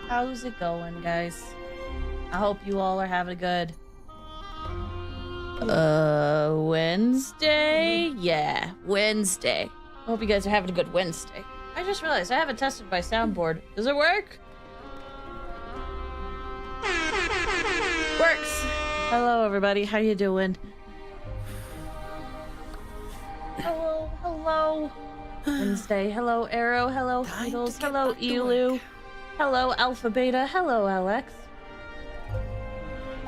How's it going, guys? I hope you all are having a good Wednesday? Yeah, Wednesday. I hope you guys are having a good Wednesday. I just realized I haven't tested my soundboard. Does it work? Works. Hello, everybody. How you doing? Hello, hello. Wednesday. Hello, Arrow. Hello, Beatles. Hello, Elu. Hello, Alpha Beta. Hello, Alex.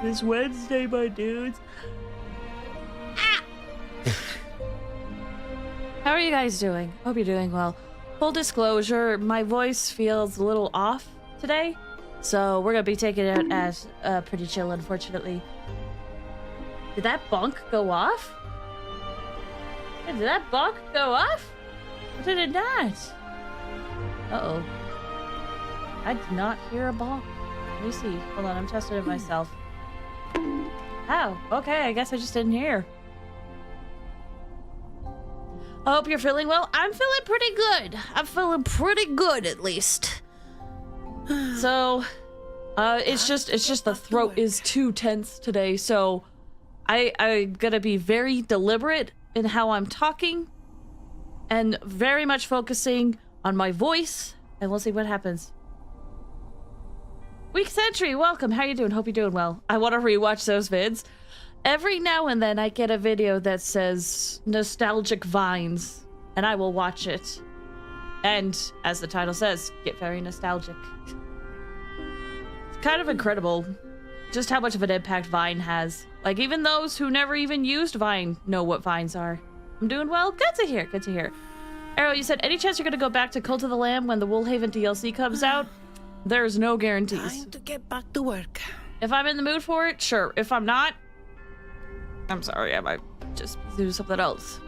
It's Wednesday, my dudes. Ah! How are you guys doing? Hope you're doing well. Full disclosure, my voice feels a little off today, so we're gonna be taking it as pretty chill, unfortunately. Did that bonk go off? Yeah, did that bonk go off? Or did it not? Uh-oh. I did not hear a bonk. Let me see. Hold on, I'm testing it myself. Oh, okay, I guess I just didn't hear. I hope you're feeling well. I'm feeling pretty good. I'm feeling pretty good, at least. So, it's just the throat is too tense today, so I'm gonna be very deliberate in how I'm talking and very much focusing on my voice, and we'll see what happens. Week Sentry, welcome. How you doing? Hope you're doing well. I want to rewatch those vids. Every now and then I get a video that says nostalgic vines, and I will watch it. And as the title says, get very nostalgic. It's kind of incredible just how much of an impact Vine has. Like, even those who never even used Vine know what Vines are. I'm doing well? Good to hear, good to hear. Arrow, you said, any chance you're gonna go back to Cult of the Lamb when the Woolhaven DLC comes out? There's no guarantees. Time to get back to work. If I'm in the mood for it, sure. If I'm not, I'm sorry, I might just do something else.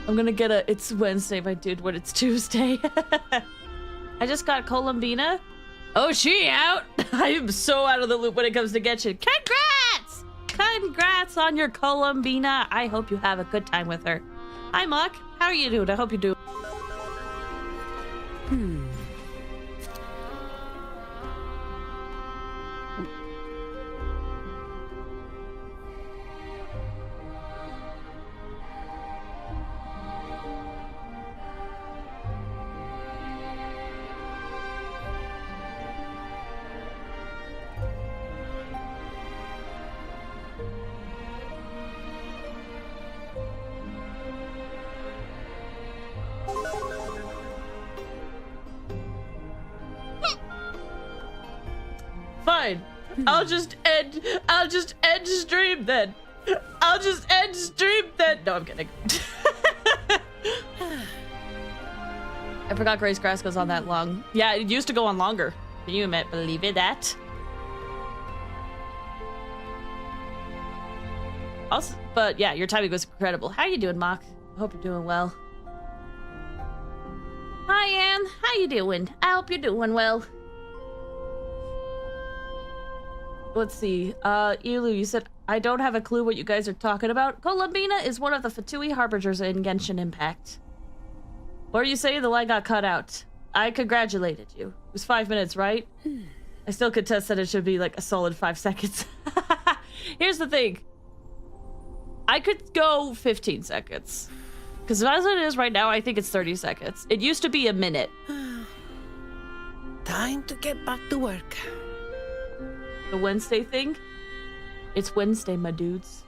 I'm gonna get a it's Wednesday, my dude, when it's Tuesday. I just got Columbina. Oh, she out! I am so out of the loop when it comes to Genshin. Congrats! Congrats on your Columbina. I hope you have a good time with her. Hi, Muck. How are you doing? I hope you do. Fine. I'll just end stream then. I'll just end stream then. No, I'm kidding. I forgot Grace Grass goes on that long. Yeah, it used to go on longer. Can you believe it, that? Also, but yeah, your timing was incredible. How you doing, Mock? I hope you're doing well. Hi, Anne. How you doing? I hope you're doing well. Let's see. Elu, you said, I don't have a clue what you guys are talking about. Columbina is one of the Fatui Harbingers in Genshin Impact. What are you saying? The line got cut out. I congratulated you. It was 5 minutes, right? I still contest that it should be like a solid 5 seconds. Here's the thing. I could go 15 seconds. Because as it is right now, I think it's 30 seconds. It used to be a minute. Time to get back to work. The Wednesday thing? It's Wednesday, my dudes.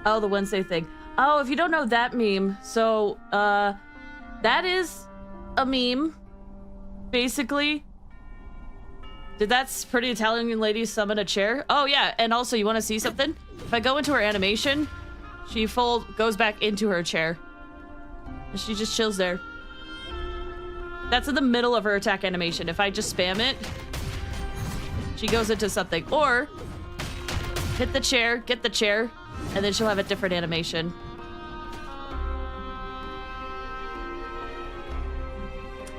Oh, the Wednesday thing. Oh, if you don't know that meme, so, that is a meme, basically. Did that pretty Italian lady summon a chair? Oh, yeah, and also, you want to see something? If I go into her animation, she goes back into her chair. And she just chills there. That's in the middle of her attack animation. If I just spam it, she goes into something. Or, hit the chair, get the chair, and then she'll have a different animation.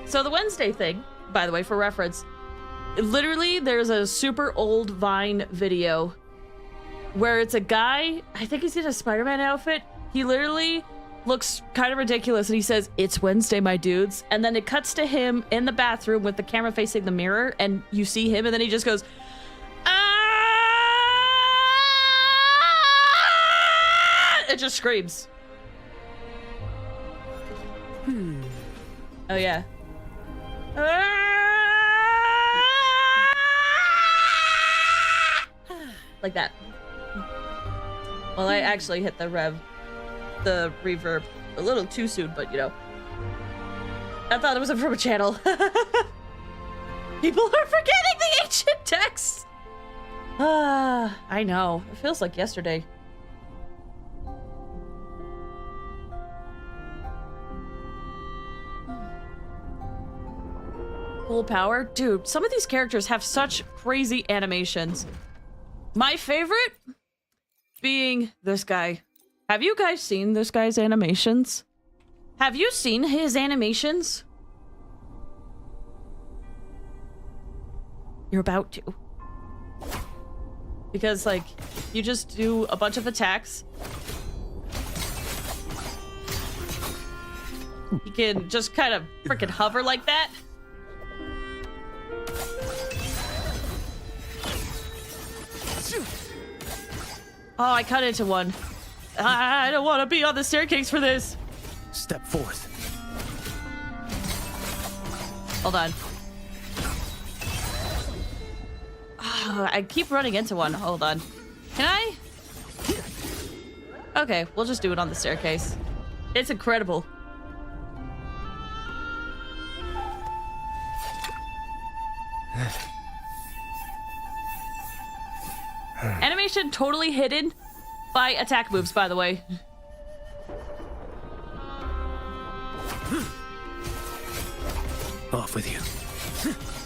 So the Wednesday thing, by the way, for reference, literally there's a super old Vine video where it's a guy, I think he's in a Spider-Man outfit. He literally looks kind of ridiculous, and he says, "It's Wednesday, my dudes." And then it cuts to him in the bathroom with the camera facing the mirror, and you see him, and then he just goes, "Ah!" It just screams. Oh yeah. Like that. Well, I actually hit the reverb a little too soon, but you know. I thought it was from a channel. People are forgetting the ancient texts! I know. It feels like yesterday. Full power? Dude, some of these characters have such crazy animations. My favorite being this guy. Have you guys seen this guy's animations? Have you seen his animations? You're about to. Because, like, you just do a bunch of attacks. You can just kind of freaking hover like that. Oh, I cut into one. I don't want to be on the staircase for this. Step forth. Hold on. Oh, I keep running into one. Hold on. Can I? Okay, we'll just do it on the staircase. It's incredible. Animation totally hidden by attack moves, by the way. Off with you.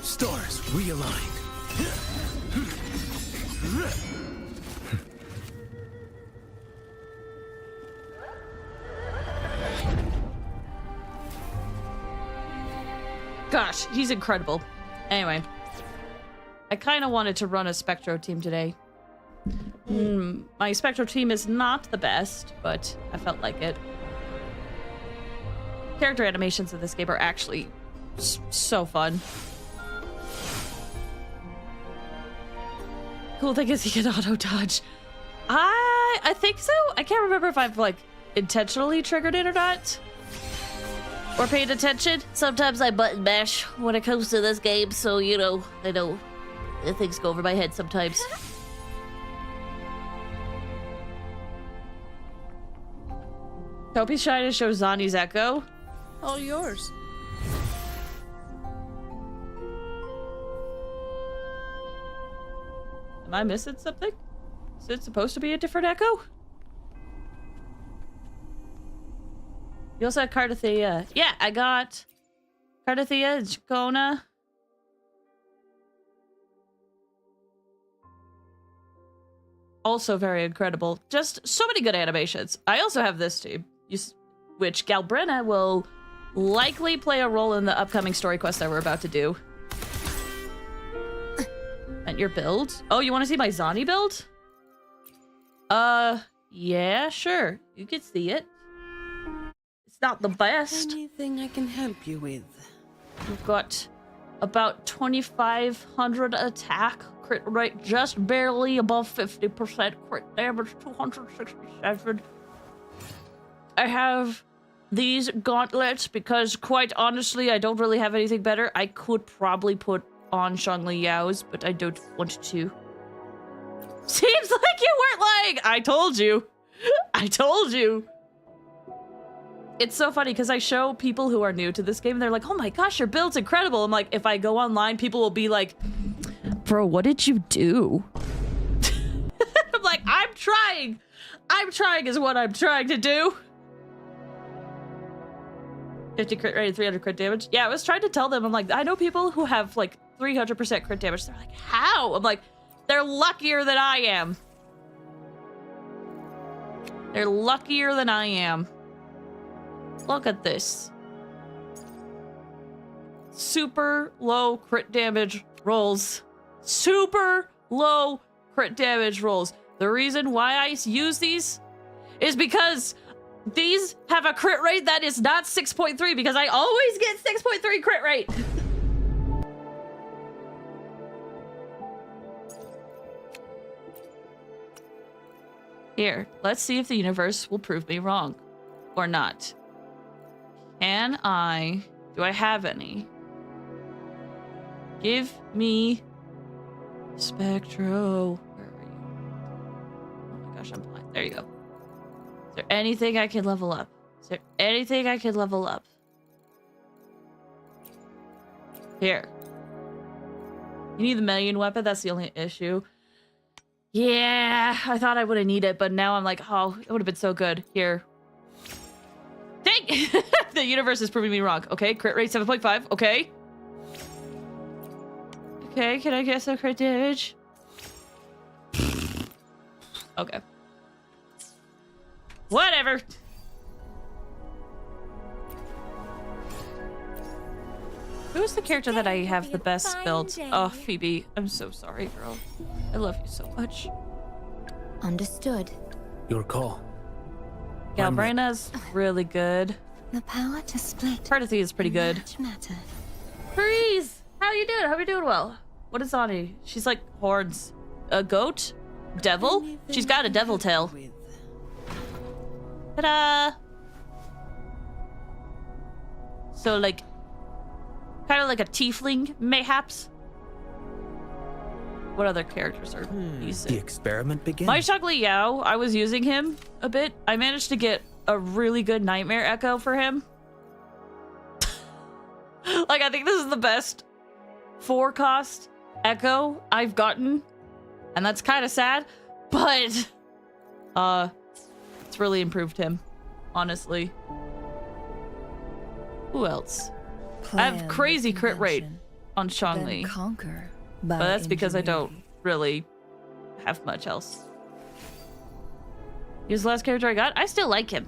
Stars realigned. Gosh, he's incredible. Anyway, I kind of wanted to run a Spectro team today. My Spectro team is not the best, but I felt like it. Character animations in this game are actually so fun. Cool thing is he can auto dodge. I think so. I can't remember if I've like intentionally triggered it or not. Or paid attention. Sometimes I button mash when it comes to this game, so you know, I know things go over my head sometimes. Topi's trying to show Zani's echo. All yours. Am I missing something? Is it supposed to be a different echo? You also had Cardathea. Yeah, I got Cardathea and Chacona. Also very incredible. Just so many good animations. I also have this team, which Galbrina will likely play a role in the upcoming story quest that we're about to do. And your build? Oh, you want to see my Zani build? Yeah, sure. You can see it. It's not the best. Anything I can help you with? We've got about 2,500 attack, crit rate just barely above 50%, crit damage 267. I have these gauntlets because, quite honestly, I don't really have anything better. I could probably put on Shangli Yao's, but I don't want to. Seems like you weren't lying! I told you! I told you! It's so funny because I show people who are new to this game and they're like, oh my gosh, your build's incredible. I'm like, if I go online, people will be like, bro, what did you do? I'm like, I'm trying. I'm trying is what I'm trying to do. 50 crit rate, 300 crit damage. Yeah, I was trying to tell them, I'm like, I know people who have like 300% crit damage. They're like, how? I'm like, they're luckier than I am. They're luckier than I am. Look at this. Super low crit damage rolls. Super low crit damage rolls. The reason why I use these is because these have a crit rate that is not 6.3 because I always get 6.3 crit rate. Here, let's see if the universe will prove me wrong or not. Do I have any? Give me Spectro. Where are you? Oh my gosh, I'm blind. There you go. Is there anything I can level up? Is there anything I can level up? Here. You need the million weapon? That's the only issue. Yeah, I thought I wouldn't need it, but now I'm like, oh, it would have been so good. Here. Dang! The universe is proving me wrong. Okay, crit rate 7.5. Okay. Okay, can I get some crit damage? Okay. Whatever. Who's the character that I have the best build? Oh, Phoebe. I'm so sorry, girl. I love you so much. Understood. Your call. Galbraina's really good. The power to split. Party is pretty good. Matter. Freeze! How you doing? How you doing well? What is Ani? She's like horns. A goat? Devil? She's got a devil tail. Ta-da! So like, kind of like a tiefling, mayhaps. What other characters are The decent? experiment begins. My Shugly Yao, I was using him a bit. I managed to get a really good nightmare echo for him. Like, I think this is the best 4-cost echo I've gotten. And that's kind of sad, but it's really improved him, honestly. Who else? I have crazy crit rate on Shangli, Conquer but that's because I don't really have much else. He's the last character I got. I still like him.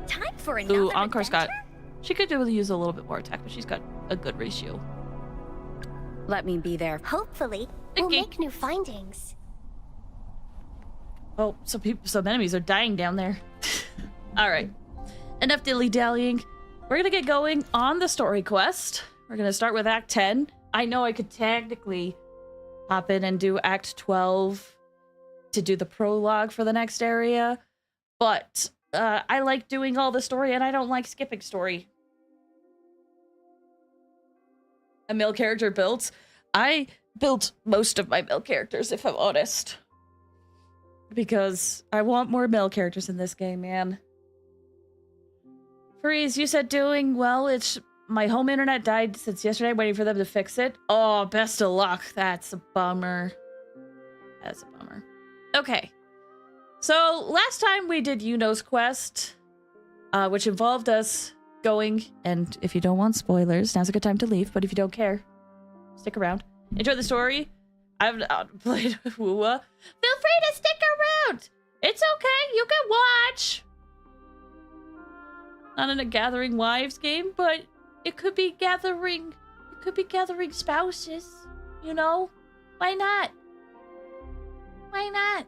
Time for another Ooh, Encore's got... adventure? She could really use a little bit more attack, but she's got a good ratio. Let me be there. Hopefully, we'll Okay. make new findings. Oh, some enemies are dying down there. All right, enough dilly-dallying. We're gonna get going on the story quest. We're gonna start with Act 10. I know I could technically hop in and do Act 12 to do the prologue for the next area, but I like doing all the story and I don't like skipping story. A male character built. I built most of my male characters, if I'm honest. Because I want more male characters in this game, man. Freeze, you said doing well. It's my home internet died since yesterday, waiting for them to fix it. Oh, best of luck. That's a bummer. That's a bummer. Okay. So, last time we did Yuno's quest, which involved us going, and if you don't want spoilers, now's a good time to leave, but if you don't care, stick around. Enjoy the story. I've not played Wuwa. Feel free to stick around! It's okay, you can watch! Not in a Gathering Wives game, but it could be gathering spouses, you know? Why not? Why not?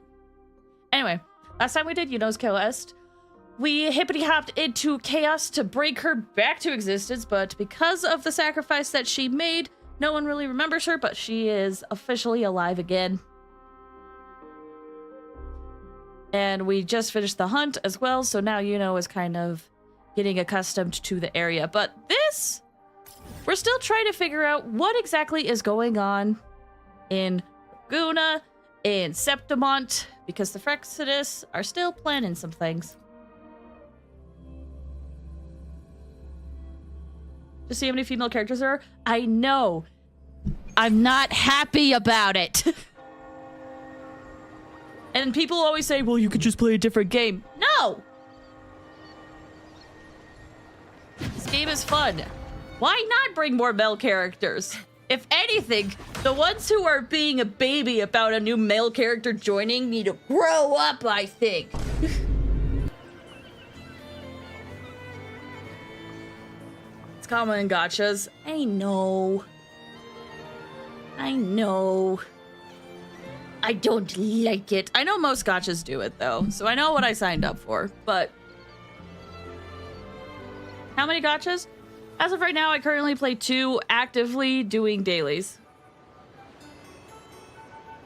Anyway, last time we did Yuno's quest, we hippity-hopped into chaos to break her back to existence, but because of the sacrifice that she made, no one really remembers her, but she is officially alive again. And we just finished the hunt as well, so now Yuno is kind of getting accustomed to the area. But this, we're still trying to figure out what exactly is going on in Guna, in Septimont, because the Frexodus are still planning some things. To see how many female characters there are? I know. I'm not happy about it. And people always say, well, you could just play a different game. No! This game is fun. Why not bring more male characters? If anything, the ones who are being a baby about a new male character joining need to grow up, I think. It's common in gachas. I know. I know. I don't like it. I know most gachas do it, though, so I know what I signed up for, but... How many gachas? As of right now, I currently play 2, actively doing dailies.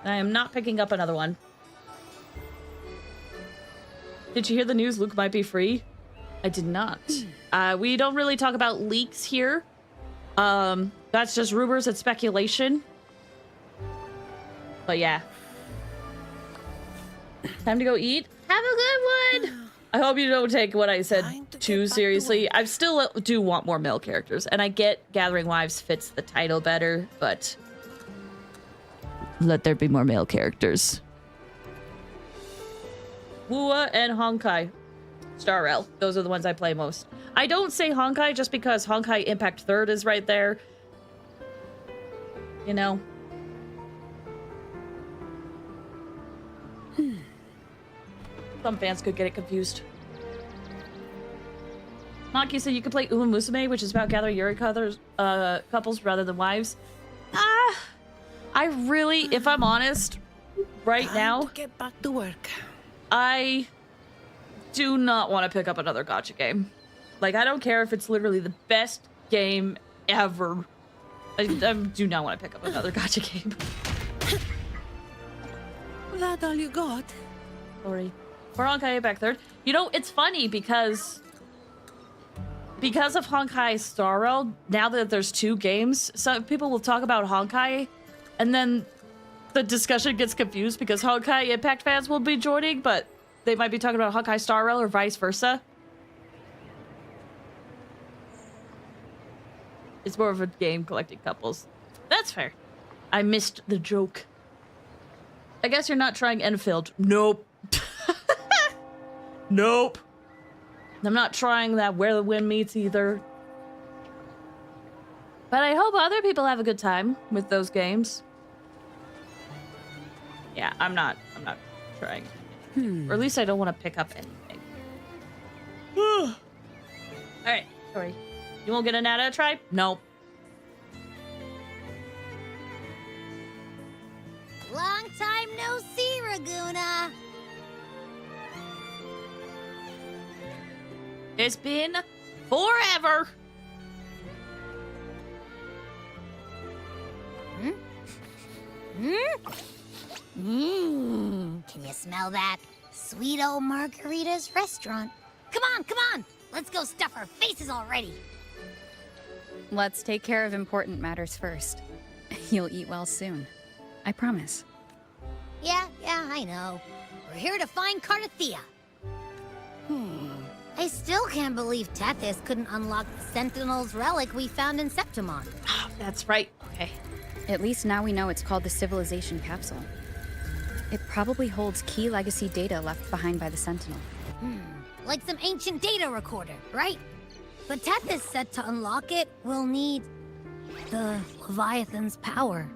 I am not picking up another one. Did you hear the news? Luke might be free? I did not. We don't really talk about leaks here. That's just rumors and speculation. But yeah. Time to go eat. Have a good one! I hope you don't take what I said too seriously. I still do want more male characters, and I get Gathering Wives fits the title better, but let there be more male characters. Wua and Honkai. Star Rail. Those are the ones I play most. I don't say Honkai just because Honkai Impact 3rd is right there. You know? Some fans could get it confused. Maki said you could play Uma Musume, which is about gathering Yuri couples rather than wives. I really, if I'm honest, right now, Get back to work. I do not want to pick up another gacha game. Like, I don't care if it's literally the best game ever. I do not want to pick up another gacha game. That all you got? Sorry. For Honkai Impact 3rd. You know, it's funny because of Honkai Star Rail, now that there's 2 games, some people will talk about Honkai, and then the discussion gets confused because Honkai Impact fans will be joining, but they might be talking about Honkai Star Rail or vice versa. It's more of a game collecting couples. That's fair. I missed the joke. I guess you're not trying Enfield. Nope. Nope. I'm not trying that Where the Wind Meets either. But I hope other people have a good time with those games. Yeah, I'm not trying. Or at least I don't want to pick up anything. Alright, sorry. You won't get an Nata tribe? Nope. Long time no see, Raguna. It's been forever. Can you smell that? Sweet old Margarita's restaurant. Come on. Let's go stuff our faces already. Let's take care of important matters first. You'll eat well soon. I promise. Yeah, I know. We're here to find Cardathea. I still can't believe Tethys couldn't unlock the Sentinel's relic we found in Septimon. Oh, that's right. Okay. At least now we know it's called the Civilization Capsule. It probably holds key legacy data left behind by the Sentinel. Like some ancient data recorder, right? But Tethys said to unlock it, we'll need the Leviathan's power.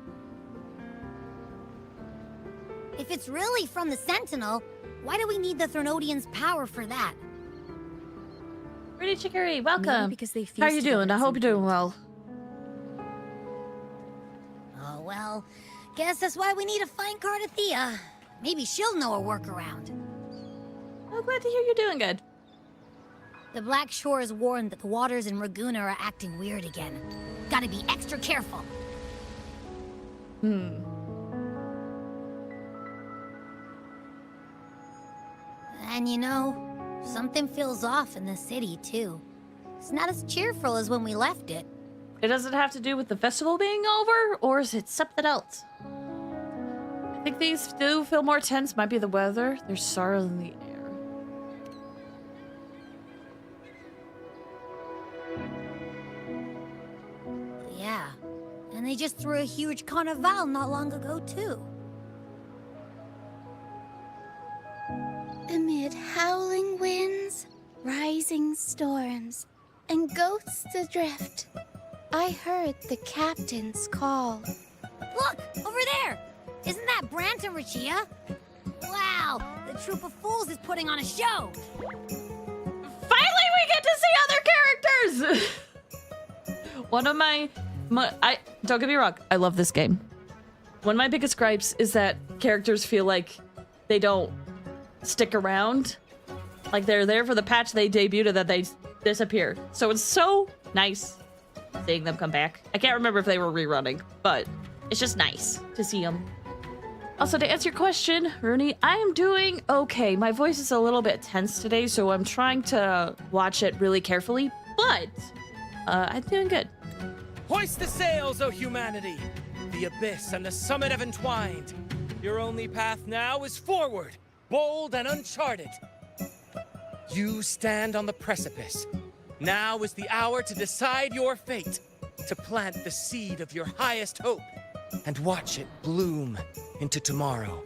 If it's really from the Sentinel, why do we need the Threnodian's power for that? Pretty Chicory, welcome. Maybe because they How are fused you together doing? I at hope some you're doing point. well. Oh, well, guess that's why we need to find Cardathea. Maybe she'll know a workaround. I'm glad to hear you're doing good. The Black Shore is warned that the waters in Raguna are acting weird again. Gotta be extra careful. And you know, something feels off in the city, too. It's not as cheerful as when we left it. It doesn't have to do with the festival being over, or is it something else? I think these do feel more tense. Might be the weather. There's sorrow in the air. Yeah, and they just threw a huge carnival not long ago, too. Amid howling winds, rising storms, and ghosts adrift, I heard the captain's call. Look, over there! Isn't that Brant and Rachia? Wow, the troop of fools is putting on a show! Finally, we get to see other characters! One of my... I don't get me wrong, I love this game. one of my biggest gripes is that characters feel like they don't stick around. Like they're there for the patch they debuted and then they disappear. So it's so nice seeing them come back. I can't remember if they were rerunning, but it's just nice to see them. Also, to answer your question, Rooney, I am doing okay. My voice is a little bit tense today, so I'm trying to watch it really carefully, but I'm doing good. Hoist the sails, O humanity! The abyss and the summit have entwined. Your only path now is forward, bold and uncharted. You stand on the precipice. Now is the hour to decide your fate, to plant the seed of your highest hope, and watch it bloom into tomorrow.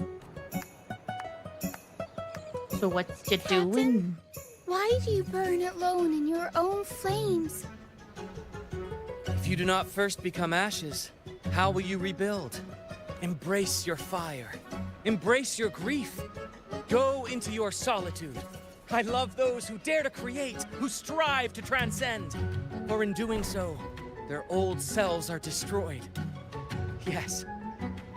So what you doing? Why do you burn alone in your own flames? If you do not first become ashes, how will you rebuild? Embrace your fire. Embrace your grief. Go into your solitude. I love those who dare to create, who strive to transcend. For in doing so, their old selves are destroyed. Yes,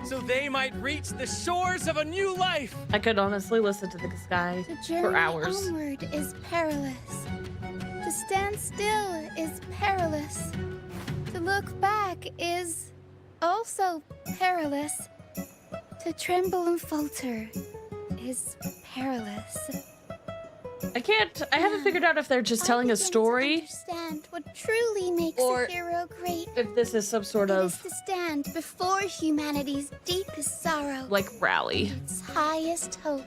so they might reach the shores of a new life. I could honestly listen to the sky The journey for hours. onward is perilous. To stand still is perilous. To look back is also perilous. To tremble and falter is perilous. I haven't figured out if they're just telling a story Understand what truly makes or a hero great. if this is some sort It is of to stand before humanity's deepest sorrow, like rally. its highest hope.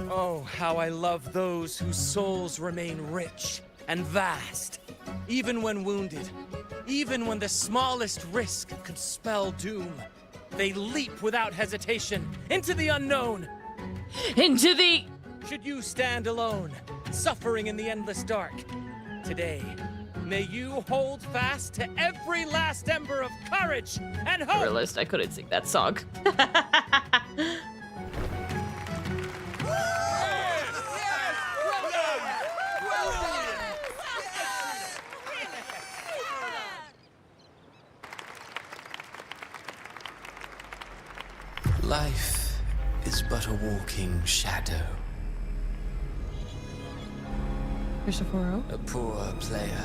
Oh, how I love those whose souls remain rich and vast, even when wounded, even when the smallest risk could spell doom. They leap without hesitation into the unknown. Into the Should you stand alone, suffering in the endless dark, today, may you hold fast to every last ember of courage and I hope. realized I couldn't sing that song. Life is but a walking shadow, Christopher. a poor player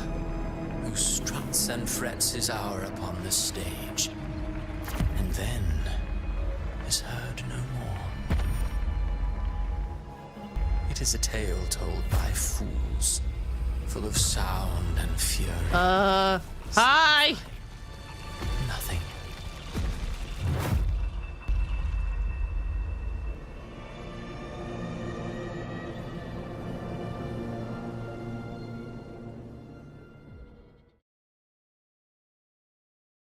who struts and frets his hour upon the stage, and then is heard no more. It is a tale told by fools, full of sound and fury. Hi! Nothing.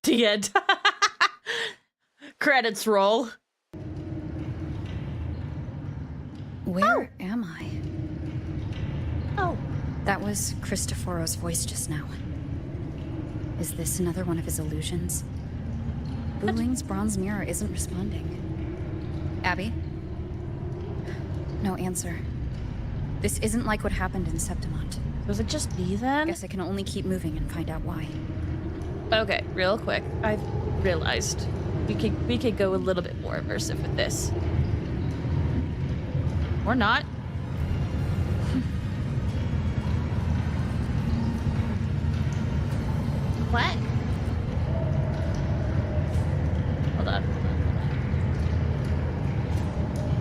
The end. Credits roll. Where am I? Oh. That was Cristoforo's voice just now. Is this another one of his illusions? Booling's bronze mirror isn't responding. Abby? No answer. This isn't like what happened in Septimont. Was it just me then? Guess I can only keep moving and find out why. Okay, real quick. I've realized we could go a little bit more immersive with this. Or not. What? Hold on.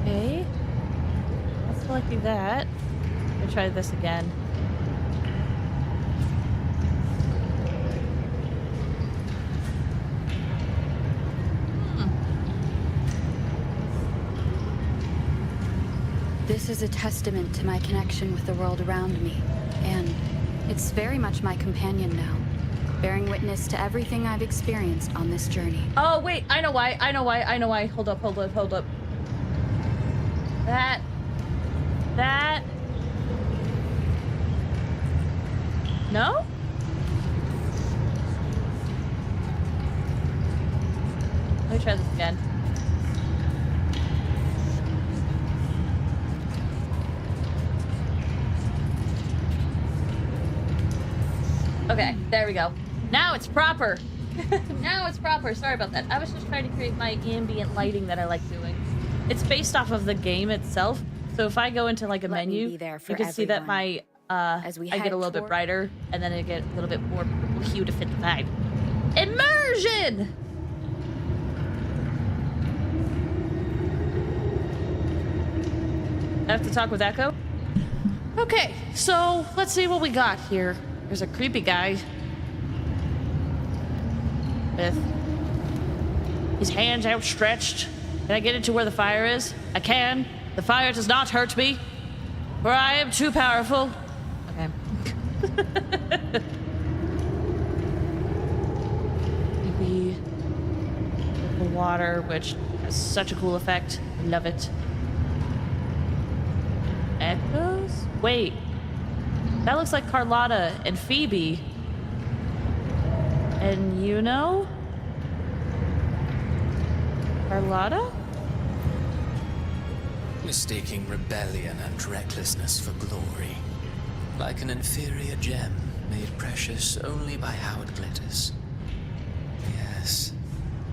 Okay. Let's select do that. We'll try this again. This is a testament to my connection with the world around me, and it's very much my companion now, bearing witness to everything I've experienced on this journey. Oh, wait, I know why. Hold up. That. No? Let me try this again. Okay, there we go. Now it's proper. Now it's proper. Sorry about that. I was just trying to create my ambient lighting that I like doing. It's based off of the game itself. So if I go into like a Let me menu, be there for you can see that everyone. my As we I get head a little bit toward- brighter, and then I get a little bit more purple hue to fit the vibe. Immersion. I have to talk with Echo. Okay, so let's see what we got here. There's a creepy guy with his hands outstretched. Can I get into where the fire is? I can. The fire does not hurt me, for I am too powerful. Okay. Maybe the water, which has such a cool effect. I love it. Echoes? Wait. That looks like Carlotta and Phoebe. And you know? Carlotta? Mistaking rebellion and recklessness for glory. Like an inferior gem made precious only by how it glitters. Yes,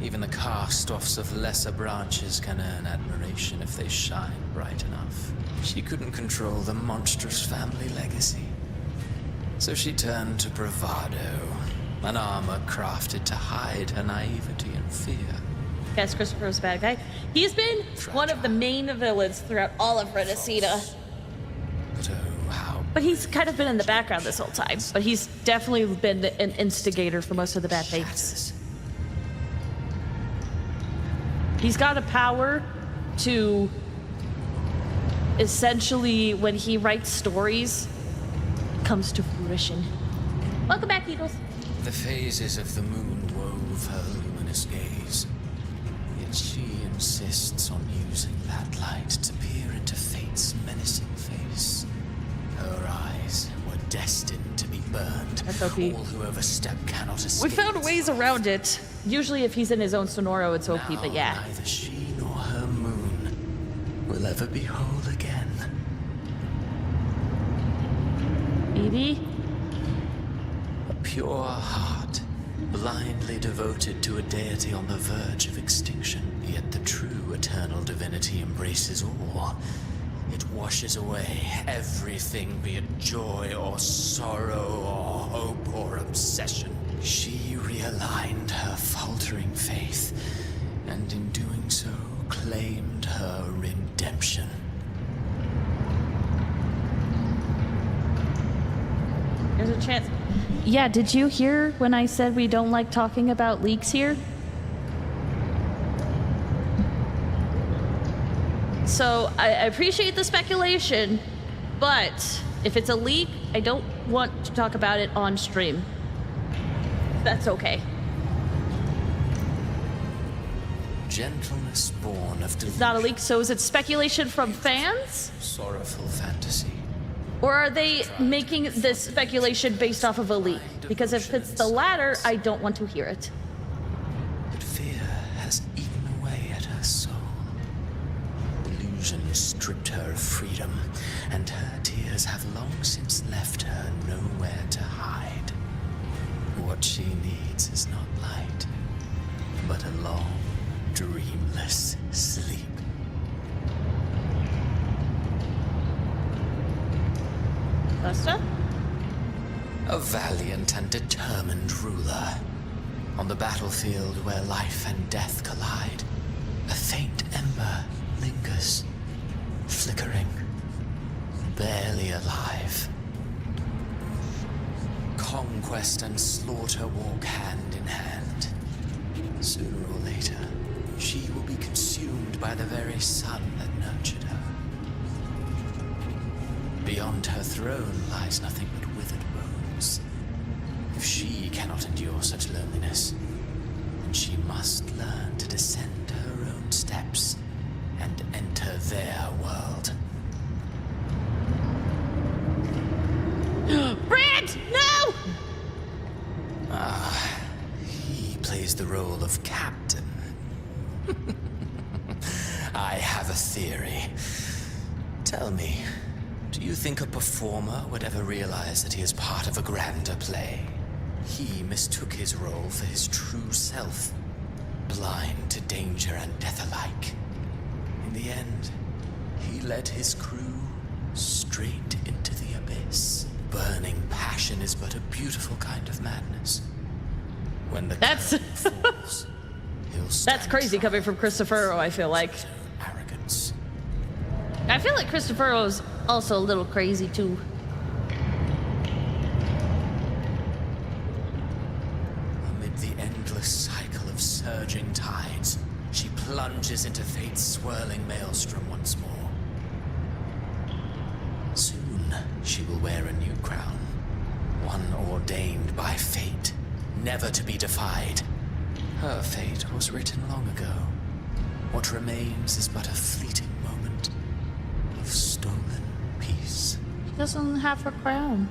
even the cast-offs of lesser branches can earn admiration if they shine bright enough. She couldn't control the monstrous family legacy. So she turned to bravado, an armor crafted to hide her naivety and fear. Guys, Christopher's a bad guy. He's been one of the main villains throughout all of Rinascita. But oh, how But he's kind of been in the background this whole time. But he's definitely been an instigator for most of the bad things. shatters. He's got a power to essentially, when he writes stories, it comes to fruition. Welcome back, Eagles. The phases of the moon wove her luminous gaze. Yet she insists on using that light to peer into fate's menacing face. Her eyes were destined to be burned. That's OP. All who overstep cannot escape. We found ways around it. Usually if he's in his own Sonoro, it's OP, Now but yeah. neither she nor her moon will ever be whole again. Maybe? A pure heart, blindly devoted to a deity on the verge of extinction. Yet the true eternal divinity embraces all. It washes away everything, be it joy or sorrow or hope or obsession. She realigned her faltering faith, and in doing so, claimed her redemption. There's a chance. Yeah, did you hear when I said we don't like talking about leaks here? So, I appreciate the speculation, but if it's a leak, I don't want to talk about it on stream. That's okay. Gentleness born of It's not a leak, so is it speculation from fans? sorrowful fantasy. Or are they making this speculation based off of a leak? Because if it's the latter, I don't want to hear it. But fear has eaten away at her soul. Illusion stripped her of freedom, and her tears have long since left her nowhere to hide. What she needs is not light, but a long, dreamless sleep. Busta? A valiant and determined ruler. On the battlefield where life and death collide, a faint ember lingers, flickering, barely alive. Conquest and slaughter walk hand in hand. Sooner or later, she will be consumed by the very sun that nurtured her. Beyond her throne lies nothing but withered bones. If she cannot endure such loneliness, then she must learn to descend her own steps and enter their world. Brant! No! He plays the role of captain. I have a theory. Tell me, do you think a performer would ever realize that he is part of a grander play? He mistook his role for his true self, blind to danger and death alike. In the end, he led his crew straight into the abyss. Burning passion is but a beautiful kind of madness. When the That's curtain falls, he'll that's stand crazy coming from triumphant Christopher. I feel like. his own arrogance. I feel like Christophero's also a little crazy too. Amid the endless cycle of surging tides, she plunges into fate's swirling maelstrom once more. Soon, she will wear a new crown, one ordained by fate, never to be defied. Her fate was written long ago. What remains is but a fleeting moment of stolen peace. She doesn't have her crown.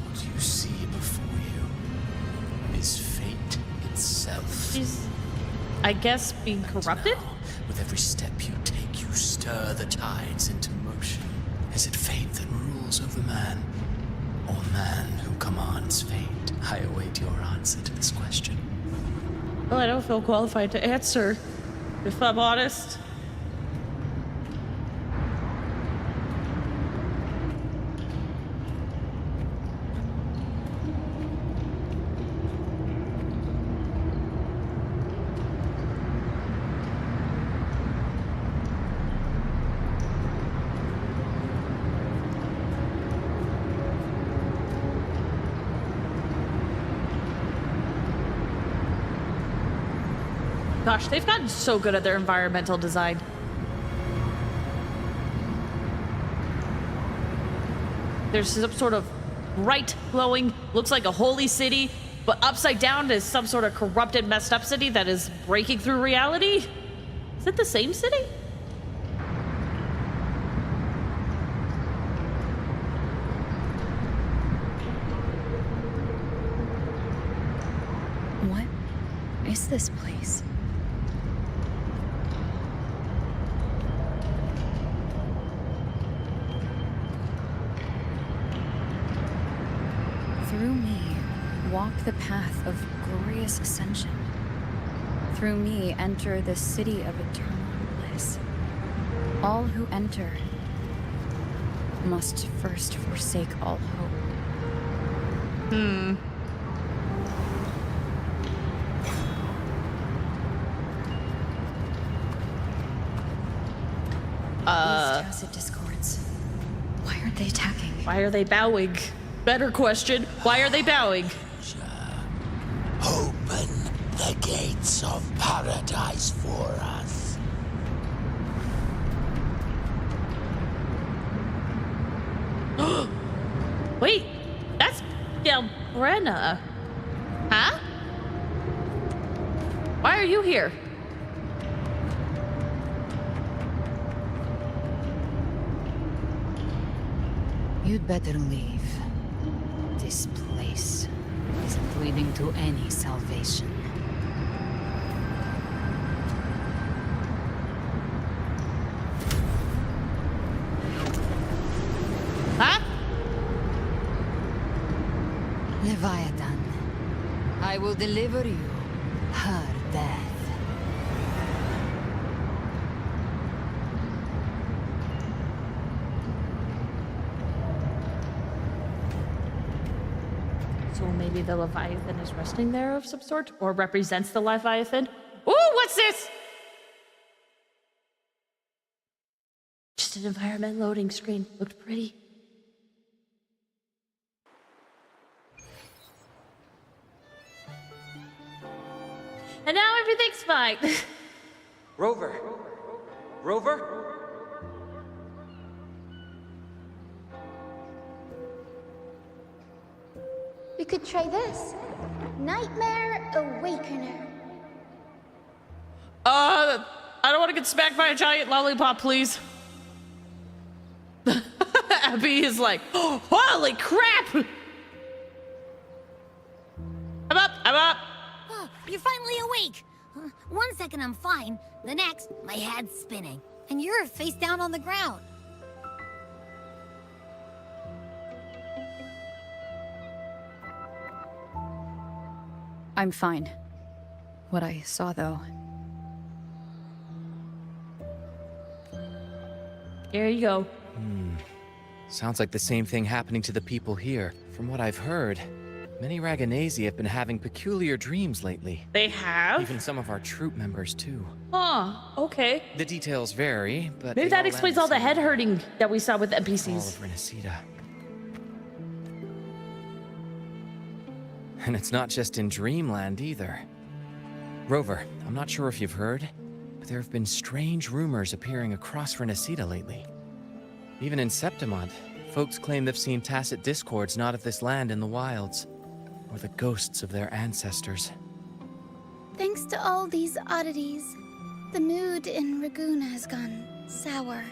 What you see before you is fate itself. She's, I guess, being corrupted? Now, with every step you take, you stir the tides into motion. Is it fate that rules over man, or man who commands fate? I await your answer to this question. Well, I don't feel qualified to answer, if I'm honest. Gosh, they've gotten so good at their environmental design. There's some sort of bright, glowing, looks like a holy city, but upside down is some sort of corrupted, messed up city that is breaking through reality. Is it the same city? What is this place? Through me, walk the path of glorious ascension. Through me, enter the city of eternal bliss. All who enter must first forsake all hope. These tacit discords. Why aren't they attacking? Why are they bowing? Better question, why are they bowing? Open the gates of paradise for us. Wait, that's Brenna. Huh? Why are you here? You'd better leave. This place isn't leading to any salvation. Huh? Leviathan, I will deliver you her death. So maybe the Leviathan is resting there of some sort? Or represents the Leviathan? Ooh, what's this? Just an environment loading screen. Looked pretty. And now everything's fine. Rover! Rover? We could try this. Nightmare Awakener. I don't want to get smacked by a giant lollipop, please. Abby is like, oh, holy crap! I'm up, I'm up. Oh, you're finally awake. 1 second I'm fine. The next, my head's spinning. And you're face down on the ground. I'm fine. What I saw, though. Here you go. Sounds like the same thing happening to the people here. From what I've heard, many Raganesi have been having peculiar dreams lately. They have? Even some of our troop members, too. Huh, okay. The details vary, but Maybe they that all explains end all the same. head hurting that we saw with All NPCs. of Rinascita. And it's not just in Dreamland either. Rover, I'm not sure if you've heard, but there have been strange rumors appearing across Rinascita lately. Even in Septimont, folks claim they've seen tacit discords not of this land in the wilds, or the ghosts of their ancestors. Thanks to all these oddities, the mood in Raguna has gone sour.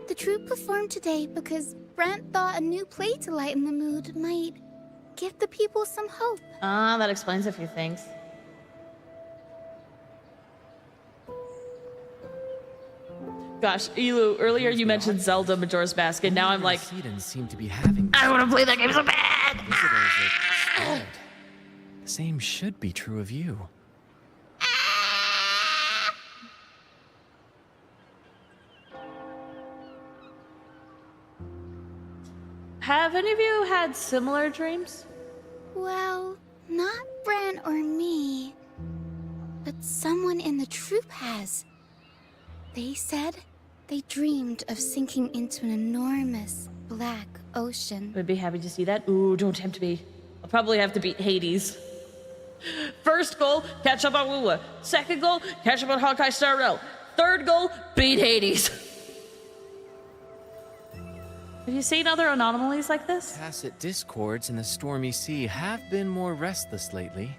The troupe performed today because Brant thought a new play to lighten the mood might give the people some hope. Ah, that explains a few things. Gosh, Elu, earlier you mentioned Zelda Majora's Mask, and now I'm like, Rinascitans seem to be having I want to play that game so bad! visitors are scared. The same should be true of you. Have any of you had similar dreams? Well, not Brant or me, but someone in the troupe has. They said they dreamed of sinking into an enormous black ocean. Would be happy to see that. Ooh, don't tempt me. I'll probably have to beat Hades. First goal, catch up on Wuwa. Second goal, catch up on Honkai Star Rail. Third goal, beat Hades. Have you seen other anomalies like this? Tacit discords in the stormy sea have been more restless lately.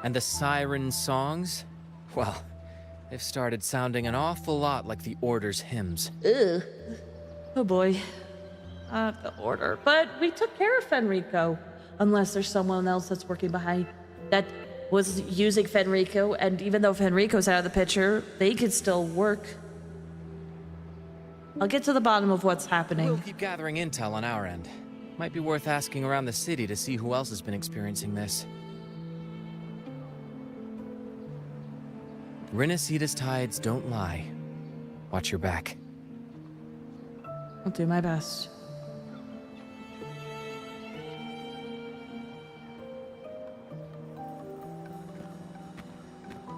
And the siren songs, well, they've started sounding an awful lot like the Order's hymns. Ugh. Oh boy. The Order. But we took care of Fenrico. Unless there's someone else that's working behind that was using Fenrico, and even though Fenrico's out of the picture, they could still work. I'll get to the bottom of what's happening. We'll keep gathering intel on our end. Might be worth asking around the city to see who else has been experiencing this. Rinascita's tides don't lie. Watch your back. I'll do my best.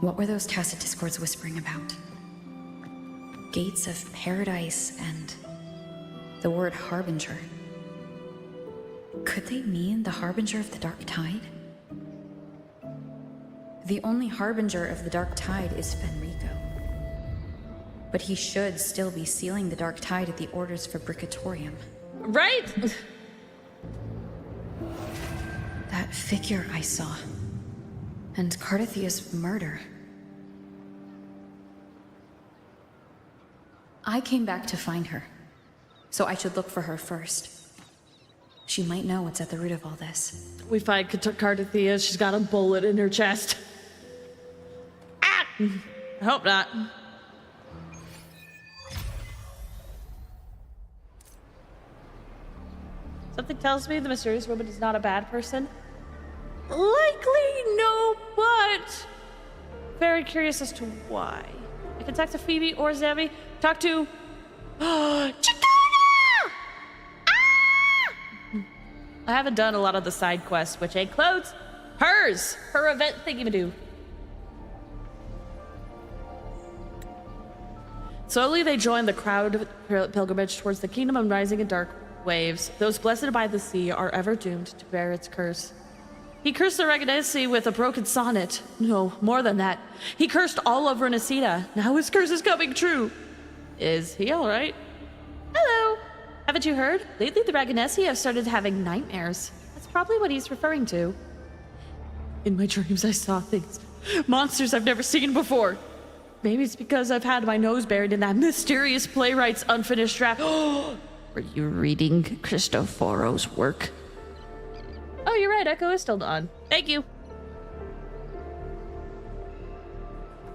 What were those tacit discords whispering about? Gates of paradise and the word harbinger. Could they mean the harbinger of the dark tide? The only harbinger of the dark tide is Fenrico. But he should still be sealing the dark tide at the Order's Fabricatorium. Right? That figure I saw. And Cardathia's murder. I came back to find her, so I should look for her first. She might know what's at the root of all this. We find Cardathia. She's got a bullet in her chest. Ah! I hope not. Something tells me the mysterious woman is not a bad person. Likely no, but very curious as to why. I can talk to Phoebe or Zami. Talk to Chitana! Ah! I haven't done a lot of the side quests, which includes hers, her event thingy-ma-doo. Slowly they join the crowd pilgrimage towards the kingdom of rising and dark waves. Those blessed by the sea are ever doomed to bear its curse. He cursed the Raganesi with a broken sonnet. No, more than that. He cursed all of Rinascita. Now his curse is coming true. Is he all right? Hello. Haven't you heard? Lately the Raganesi have started having nightmares. That's probably what he's referring to. In my dreams I saw things. Monsters I've never seen before. Maybe it's because I've had my nose buried in that mysterious playwright's unfinished draft. Were you reading Cristoforo's work? Oh, you're right. Echo is still on. Thank you.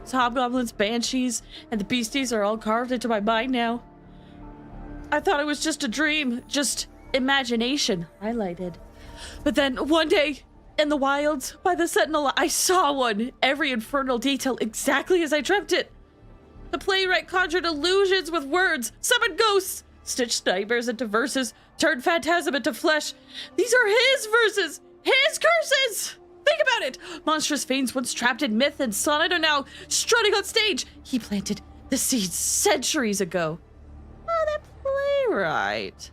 So hobgoblins, banshees, and the beasties are all carved into my mind now. I thought it was just a dream, just imagination highlighted. But then one day, in the wilds by the sentinel. I saw one. Every infernal detail exactly as I dreamt it. The playwright conjured illusions with words, summoned ghosts, stitched nightmares into verses, turned phantasm into flesh. These are his verses, his curses! Think about it! Monstrous fiends once trapped in myth and sonnet are now strutting on stage. He planted the seeds centuries ago. Oh, that playwright.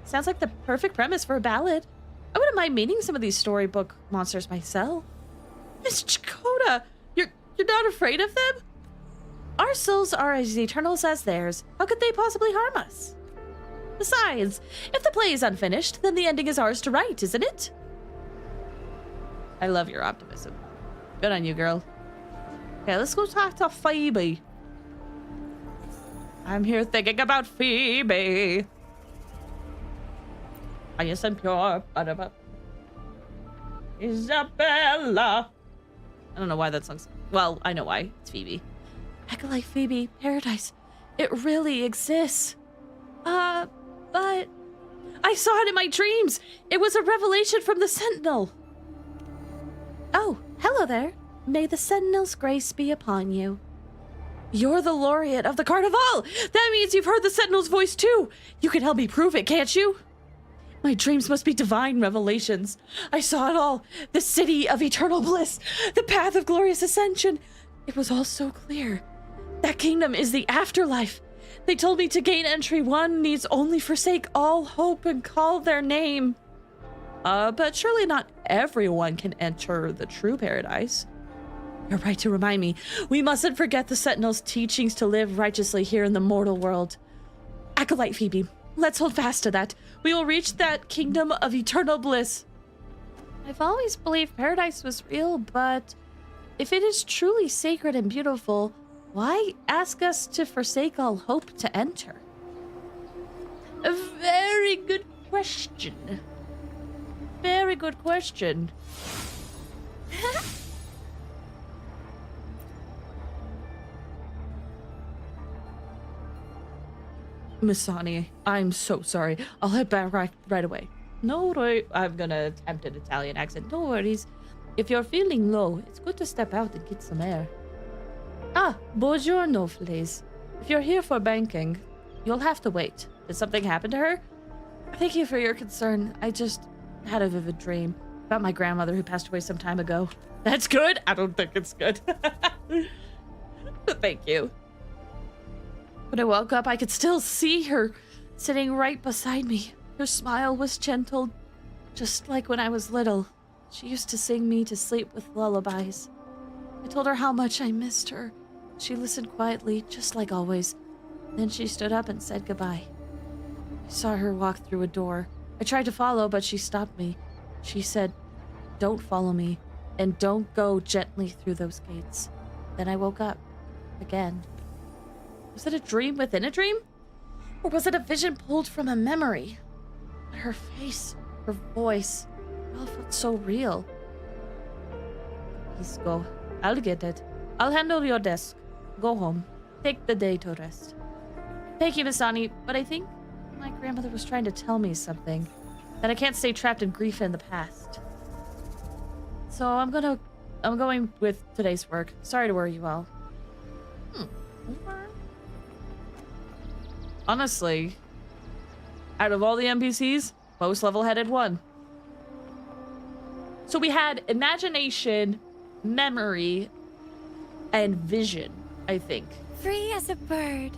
Sounds like the perfect premise for a ballad. I wouldn't mind meeting some of these storybook monsters myself. Miss Chakota, you're not afraid of them? Our souls are as eternal as theirs. How could they possibly harm us? Besides, if the play is unfinished, then the ending is ours to write, isn't it? I love your optimism. Good on you, girl. Okay, let's go talk to Phoebe. I'm here thinking about Phoebe. Highest and pure. Isabella. I don't know why that song's... Well, I know why. It's Phoebe. Acolyte Phoebe, paradise. It really exists. But... I saw it in my dreams. It was a revelation from the Sentinel. Oh, hello there. May the Sentinel's grace be upon you. You're the laureate of the Carnival. That means you've heard the Sentinel's voice too. You can help me prove it, can't you? My dreams must be divine revelations. I saw it all. The city of eternal bliss. The path of glorious ascension. It was all so clear. That kingdom is the afterlife. They told me to gain entry, one needs only forsake all hope and call their name. But surely not everyone can enter the true paradise. You're right to remind me. We mustn't forget the Sentinel's teachings to live righteously here in the mortal world. Acolyte Phoebe, let's hold fast to that. We will reach that kingdom of eternal bliss. I've always believed paradise was real, but if it is truly sacred and beautiful, why ask us to forsake all hope to enter? A very good question. Very good question. Missani, I'm so sorry. I'll head back right away. No, I'm gonna attempt an Italian accent. No worries. If you're feeling low, it's good to step out and get some air. Ah, buongiorno, Flaze. If you're here for banking, you'll have to wait. Did something happen to her? Thank you for your concern. I just had a vivid dream about my grandmother who passed away some time ago. That's good? I don't think it's good. But thank you. When I woke up, I could still see her sitting right beside me. Her smile was gentle, just like when I was little. She used to sing me to sleep with lullabies. I told her how much I missed her. She listened quietly, just like always. Then she stood up and said goodbye. I saw her walk through a door. I tried to follow, but she stopped me. She said, "Don't follow me, and don't go gently through those gates." Then I woke up. Again. Was it a dream within a dream? Or was it a vision pulled from a memory? Her face, her voice, it all felt so real. Please go. I'll get it. I'll handle your desk. Go home. Take the day to rest. Thank you, Miss Ani, but I think my grandmother was trying to tell me something. That I can't stay trapped in grief in the past. So I'm going with today's work. Sorry to worry you all. Honestly, out of all the NPCs, most level-headed one. So we had imagination, memory, and vision, I think. Free as a bird.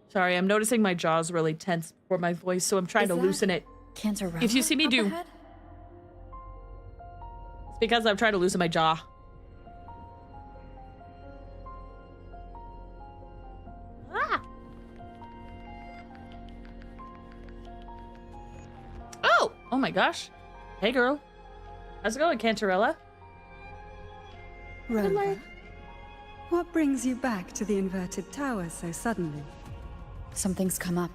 Sorry, I'm noticing my jaw's really tense for my voice, so I'm trying to loosen it. Cancerella If you see me up do... ahead? It's because I'm trying to loosen my jaw. Ah! Oh! Oh my gosh. Hey, girl. How's it going, Cantarella? Rover, what brings you back to the inverted tower so suddenly? Something's come up.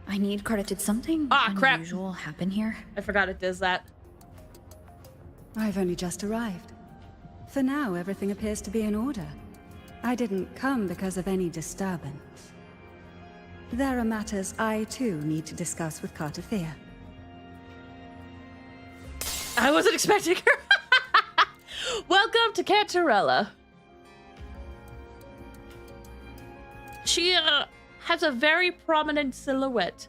I need credit. Did something crap. unusual happen here? I forgot it does that. I've only just arrived. For now, everything appears to be in order. I didn't come because of any disturbance. There are matters I too need to discuss with Cartathea. I wasn't expecting her. Welcome to Cantarella. She has a very prominent silhouette.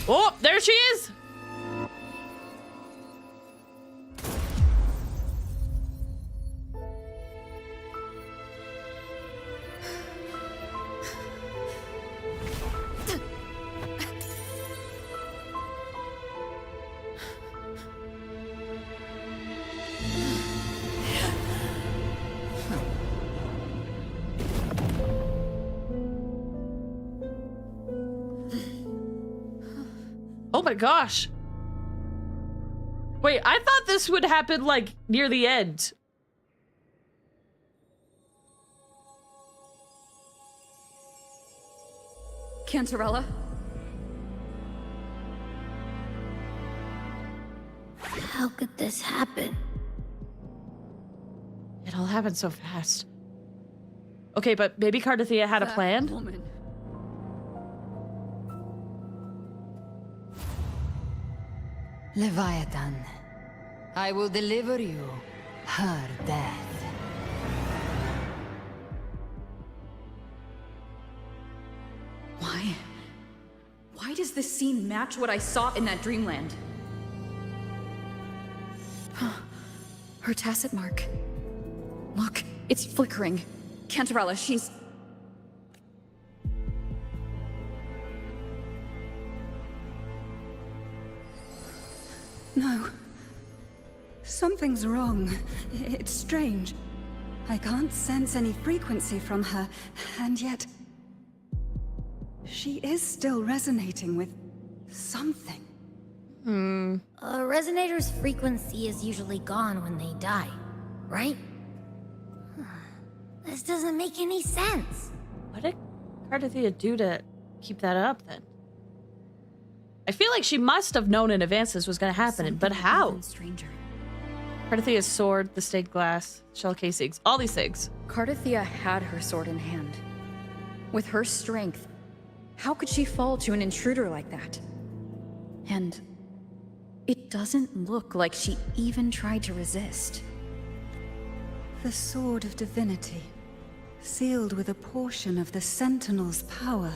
Oh, there she is. Oh my gosh. Wait, I thought this would happen like near the end. Cantarella? How could this happen? It all happened so fast. Okay, but maybe Cartathea had a plan? Woman. Leviathan, I will deliver you her death. Why? Why does this scene match what I saw in that dreamland? Her tacit mark. Look, it's flickering. Cantarella, she's... No. Something's wrong. It's strange. I can't sense any frequency from her, and yet... she is still resonating with something. A resonator's frequency is usually gone when they die, right? This doesn't make any sense. What did Cartathea do to keep that up then? I feel like she must have known in advance this was going to happen, but how? Even stranger. Cartathea's sword, the stained glass, shell casings, all these things. Cartathea had her sword in hand. With her strength, how could she fall to an intruder like that? And it doesn't look like she even tried to resist. The Sword of Divinity, sealed with a portion of the Sentinel's power.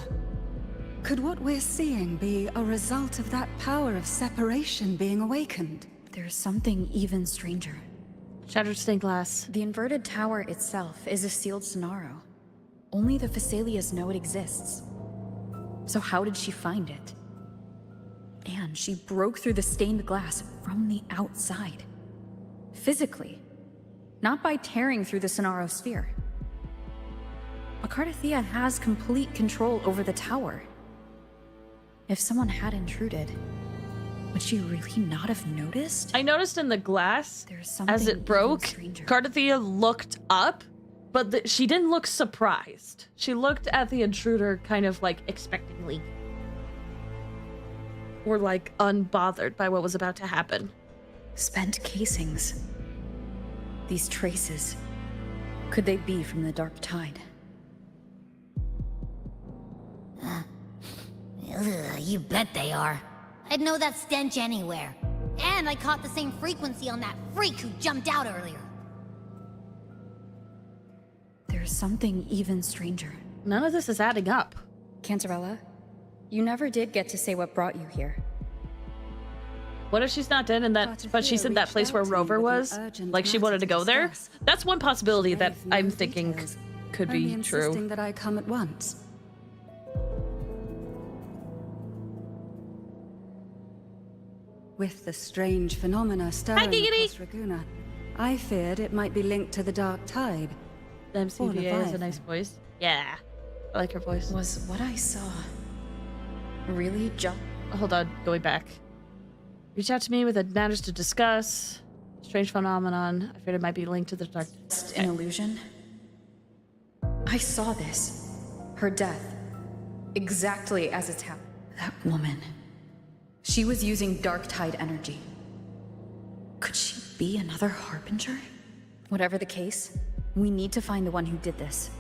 Could what we're seeing be a result of that power of separation being awakened? There's something even stranger. Shattered stained glass. The inverted tower itself is a sealed Sonaro. Only the Phasalias know it exists. So how did she find it? And she broke through the stained glass from the outside. Physically. Not by tearing through the Sonaro sphere. But Cartathea has complete control over the tower. If someone had intruded, would she really not have noticed? I noticed in the glass, There's something as it broke, even stranger. Cartathea looked up, but she didn't look surprised. She looked at the intruder kind of like expectingly. Or like unbothered by what was about to happen. Spent casings. These traces. Could they be from the Dark Tide? Ugh, you bet they are. I'd know that stench anywhere. And I caught the same frequency on that freak who jumped out earlier. There's something even stranger. None of this is adding up. Cantarella, you never did get to say what brought you here. What if she's not dead and that, but she's in that place where Rover was? Like she wanted to go there? That's one possibility that I'm thinking could be Only true. insisting that I come at once. With the strange phenomena stirring Giggity. across Raguna, I feared it might be linked to the Dark Tide. The MCVA has a Leviathan. nice voice. Yeah, I like her voice. Was what I saw really just Hold on, going back. Reach out to me with matters to discuss. Strange phenomenon. I feared it might be linked to the dark. an illusion? I saw this. Her death. Exactly as it's happened. That woman. She was using Dark Tide energy. Could she be another Harbinger? Whatever the case, We need to find the one who did this.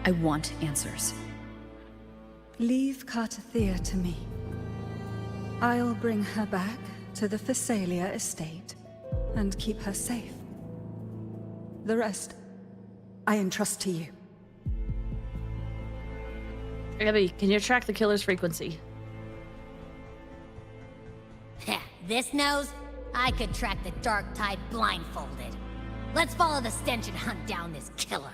I want answers. Leave Cartathea to me. I'll bring her back to the Phasalia estate and keep her safe. The rest, I entrust to you. Abby, can you track the killer's frequency? This nose? I could track the dark tide blindfolded. Let's follow the stench and hunt down this killer.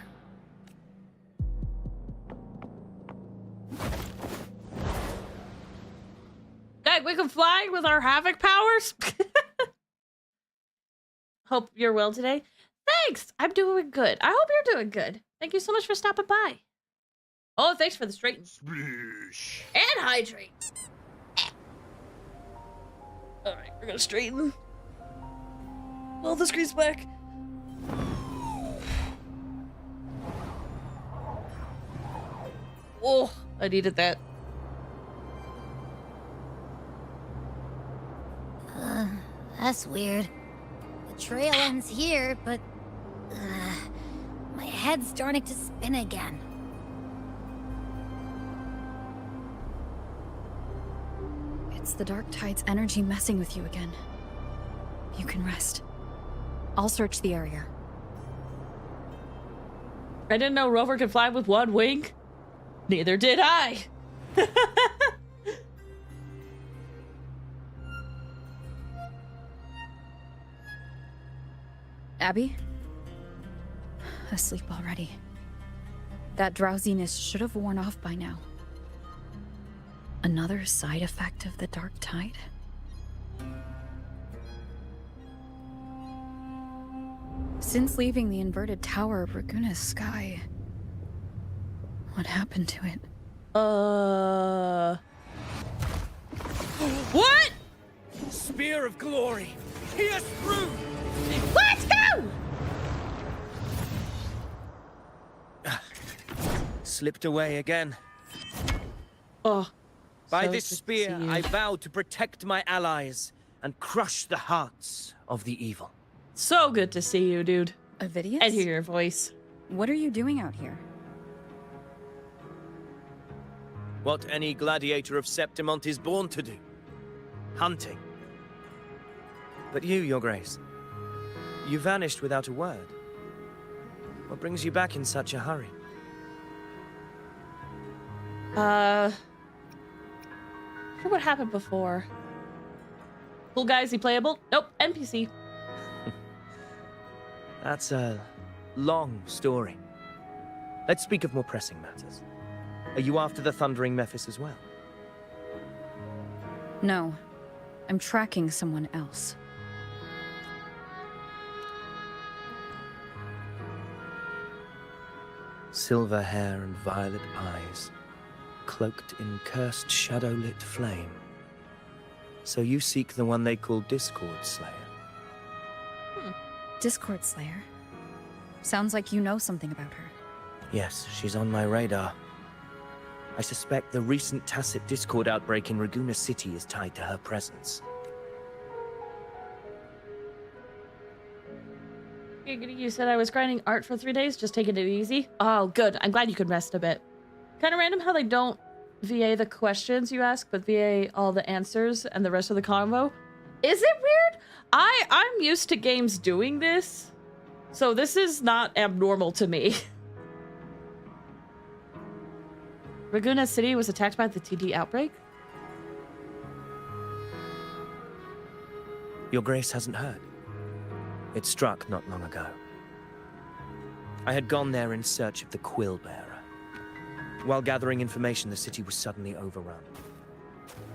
Dang, we can fly with our havoc powers? Hope you're well today. Thanks! I'm doing good. I hope you're doing good. Thank you so much for stopping by. Oh, thanks for the straighten. Splish. And hydrate. Alright, we're gonna straighten. Oh, the screen's black. Oh, I needed that. That's weird. The trail ends here, but... my head's starting to spin again. It's the dark tide's energy messing with you again. You can rest. I'll search the area. I didn't know Rover could fly with one wing. Neither did I. Abby? Asleep already. That drowsiness should have worn off by now. Another side effect of the dark tide? Since leaving the inverted tower of Raguna's sky, what happened to it? What? Spear of glory! Pierce through! Let's go! Slipped away again. Oh. By so this good to spear, see you. I vow to protect my allies and crush the hearts of the evil. So good to see you, dude. Avidius? And hear your voice. What are you doing out here? What any gladiator of Septimont is born to do. Hunting. But you, Your Grace, you vanished without a word. What brings you back in such a hurry? What happened before? Cool guy, is he playable? Nope, NPC. That's a long story. Let's speak of more pressing matters. Are you after the Thundering Mephis as well? No. I'm tracking someone else. Silver hair and violet eyes, cloaked in cursed shadow-lit flame. So you seek the one they call Discord Slayer. Discord Slayer? Sounds like you know something about her. Yes, she's on my radar. I suspect the recent tacit Discord outbreak in Raguna City is tied to her presence. You said I was grinding art for 3 days, just taking it easy. Oh, good. I'm glad you could rest a bit. Kind of random how they don't VA the questions you ask, but VA all the answers and the rest of the convo. Is it weird? I'm used to games doing this, so this is not abnormal to me. Raguna City was attacked by the TD outbreak? Your Grace hasn't heard. It struck not long ago. I had gone there in search of the Quill Bearer. While gathering information, the city was suddenly overrun.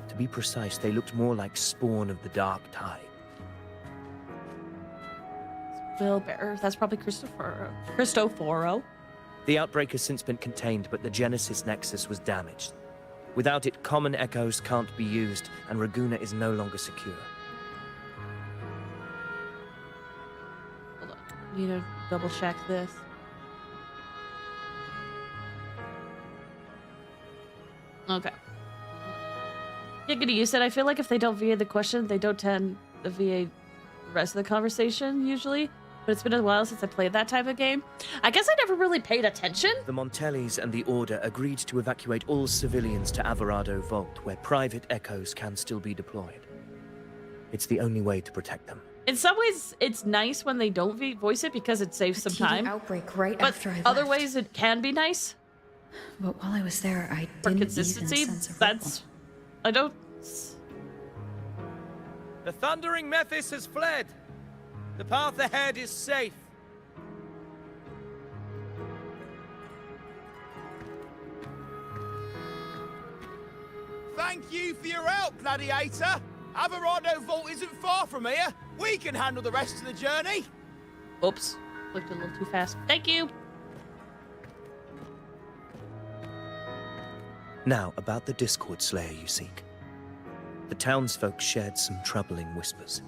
To be precise, they looked more like spawn of the Dark Tide. Will Bearer. That's probably Cristoforo. The outbreak has since been contained, but the Genesis Nexus was damaged. Without it, common echoes can't be used, and Raguna is no longer secure. Hold on. Need to double check this. Okay. Giggity, you said I feel like if they don't VA the question, they don't tend to VA the rest of the conversation, usually. but it's been a while since I played that type of game. I guess I never really paid attention. The Montellis and the Order agreed to evacuate all civilians to Alvarado Vault, where private echoes can still be deployed. It's the only way to protect them. In some ways, it's nice when they don't voice it because it saves some time. Outbreak right But after I other left. ways, it can be nice. But while I was there, I For didn't consistency, even sense a that's... I don't... The Thundering Mephis has fled. The path ahead is safe. Thank you for your help, Gladiator. Alvarado Vault isn't far from here. We can handle the rest of the journey. Oops. Clicked a little too fast. Thank you. Now, about the Discord Slayer you seek. The townsfolk shared some troubling whispers.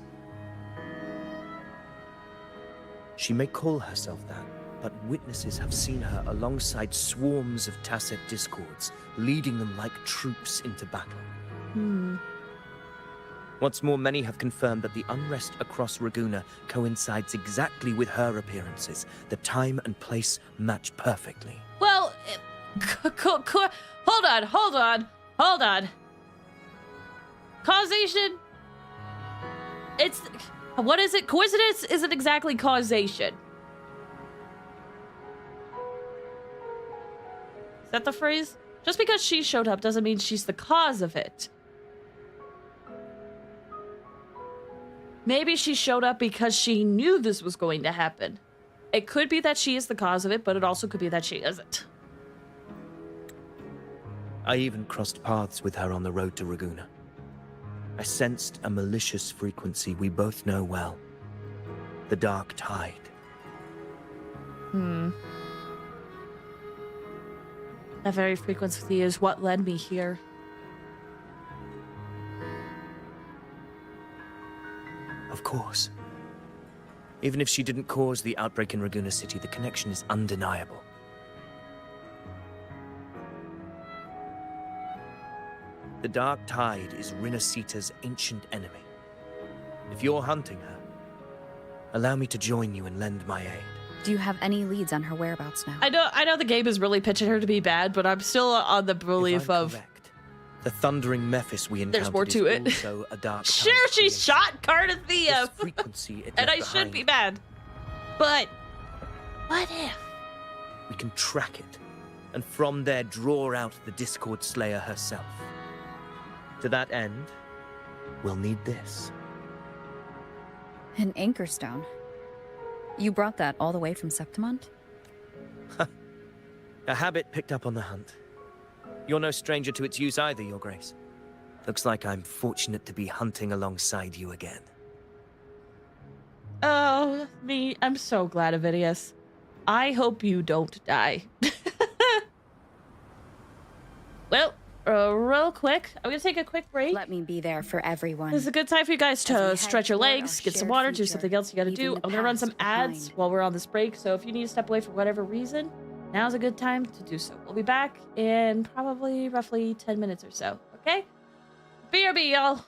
She may call herself that, but witnesses have seen her alongside swarms of Tacet Discords, leading them like troops into battle. What's more, many have confirmed that the unrest across Raguna coincides exactly with her appearances. The time and place match perfectly. Well, hold on. Causation? It's... What is it? Coincidence isn't exactly causation. Is that the phrase? Just because she showed up doesn't mean she's the cause of it. Maybe she showed up because she knew this was going to happen. It could be that she is the cause of it, but it also could be that she isn't. I even crossed paths with her on the road to Raguna. I sensed a malicious frequency we both know well. The Dark Tide. That very frequency is what led me here. Of course. Even if she didn't cause the outbreak in Raguna City, the connection is undeniable. The Dark Tide is Rinascita's ancient enemy. If you're hunting her, allow me to join you and lend my aid. Do you have any leads on her whereabouts now? I know the game is really pitching her to be bad, but I'm still on the belief If I'm of... correct, the Thundering Mephis we encountered There's more to is it. also a Dark Tide Sure, she creation. shot Cardathea! This frequency it And I left should be behind, mad. But... What if? we can track it, and from there draw out the Discord Slayer herself. To that end, we'll need this. An anchor stone. You brought that all the way from Septimont? A habit picked up on the hunt. You're no stranger to its use either, Your Grace. Looks like I'm fortunate to be hunting alongside you again. Oh, me. I'm so glad, Avidius. I hope you don't die. Well, real quick, I'm gonna take a quick break. Let me be there for everyone. This is a good time for you guys As we to head stretch your toward legs, our get some shared water, do future, something else you gotta do. leaving the I'm gonna run some past ads behind. while we're on this break, so if you need to step away for whatever reason, now's a good time to do so. We'll be back in probably roughly 10 minutes or so, okay? BRB, y'all.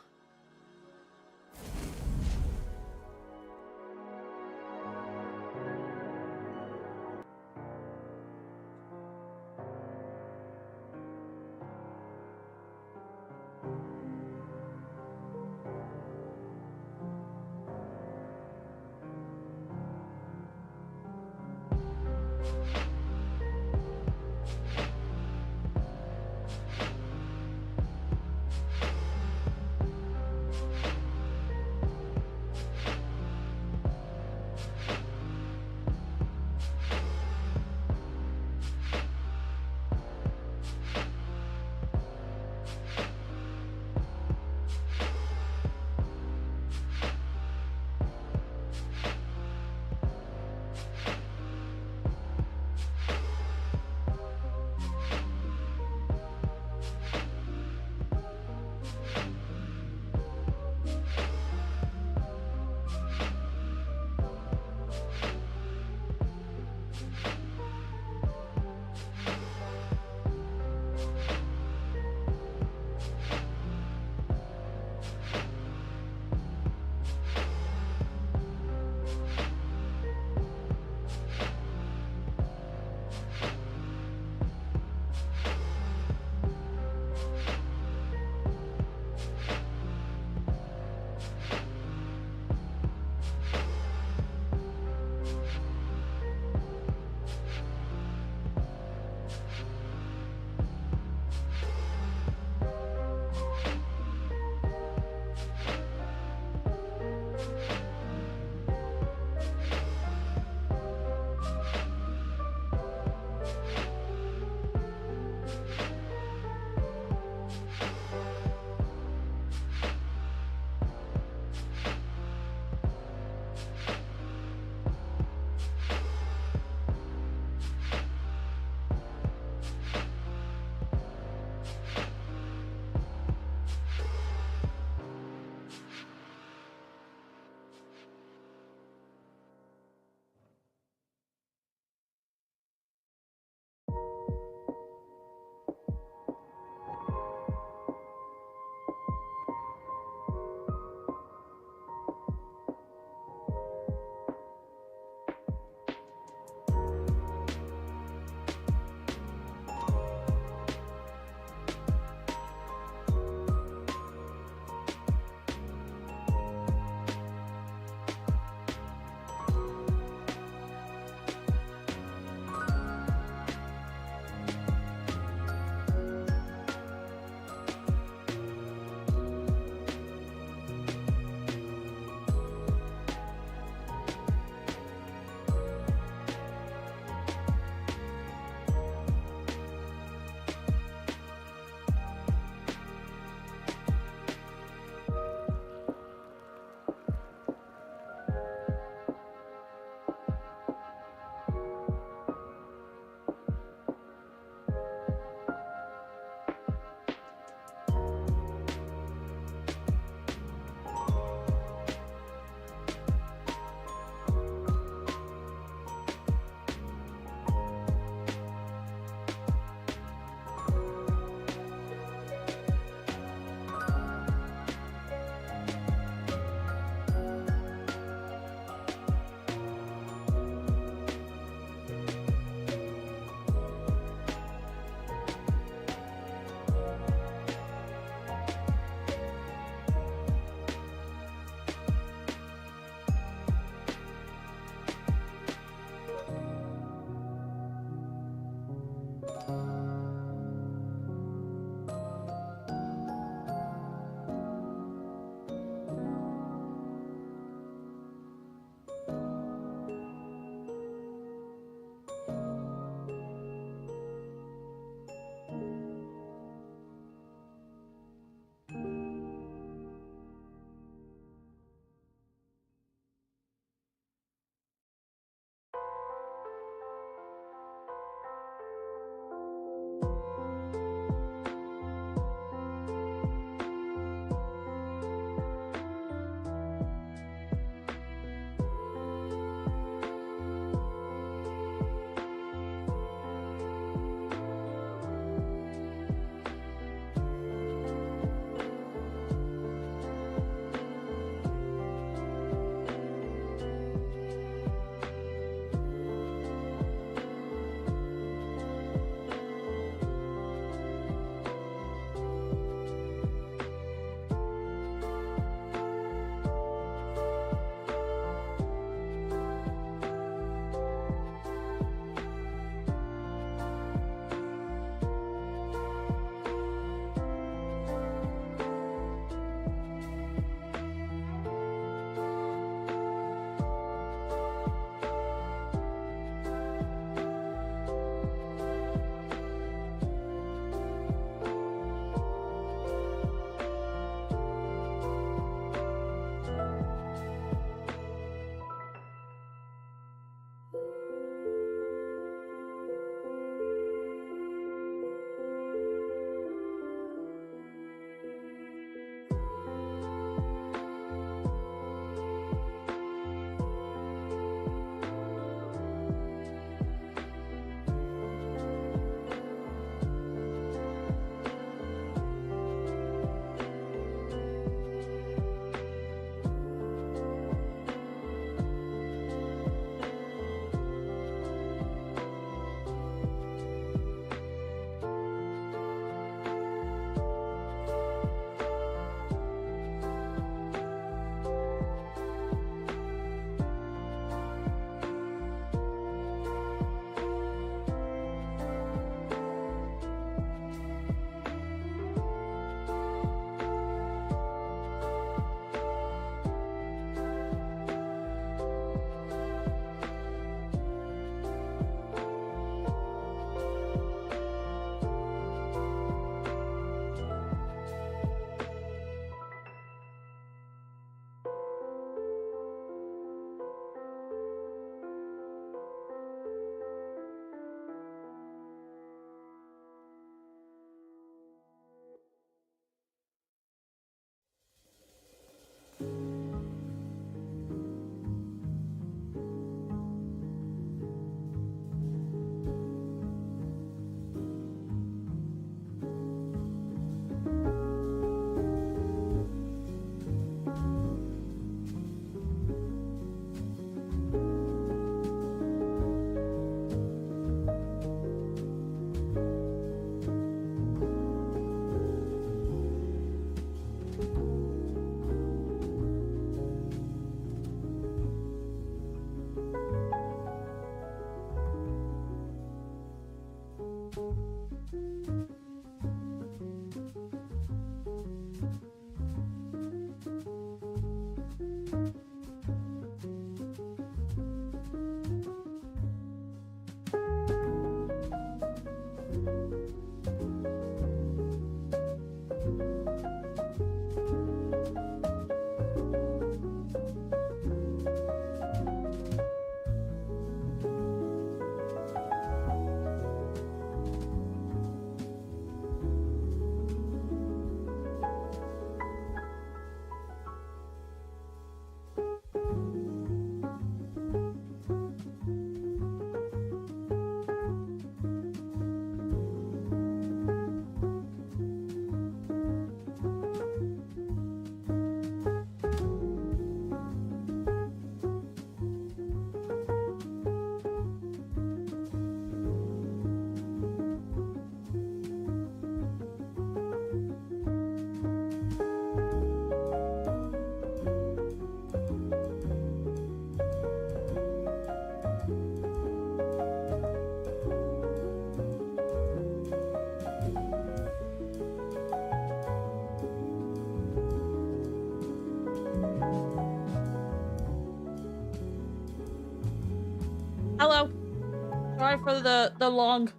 for the long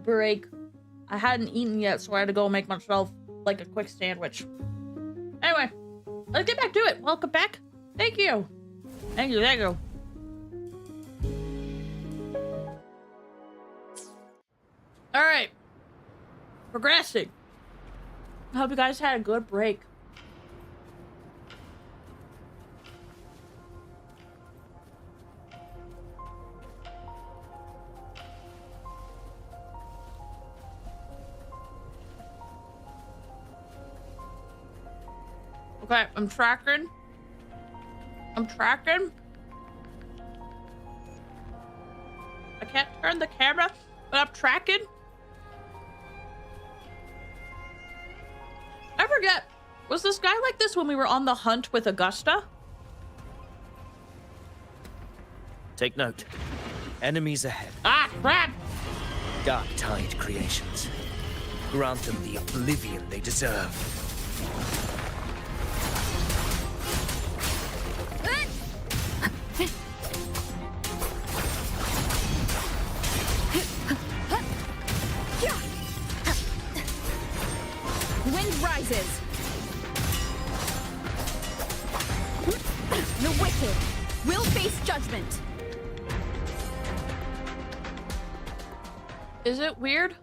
break. I hadn't eaten yet, so I had to go make myself like a quick sandwich. Anyway, let's get back to it. Welcome back. Thank you. Thank you. Thank you. All right. Progressing. I hope you guys had a good break. Okay, I'm tracking. I can't turn the camera, but I'm tracking. I forget. Was this guy like this when we were on the hunt with Augusta? Take note. Enemies ahead. Ah, crap! Dark Tide creations. Grant them the oblivion they deserve. Wind rises. The wicked will face judgment. Is it weird?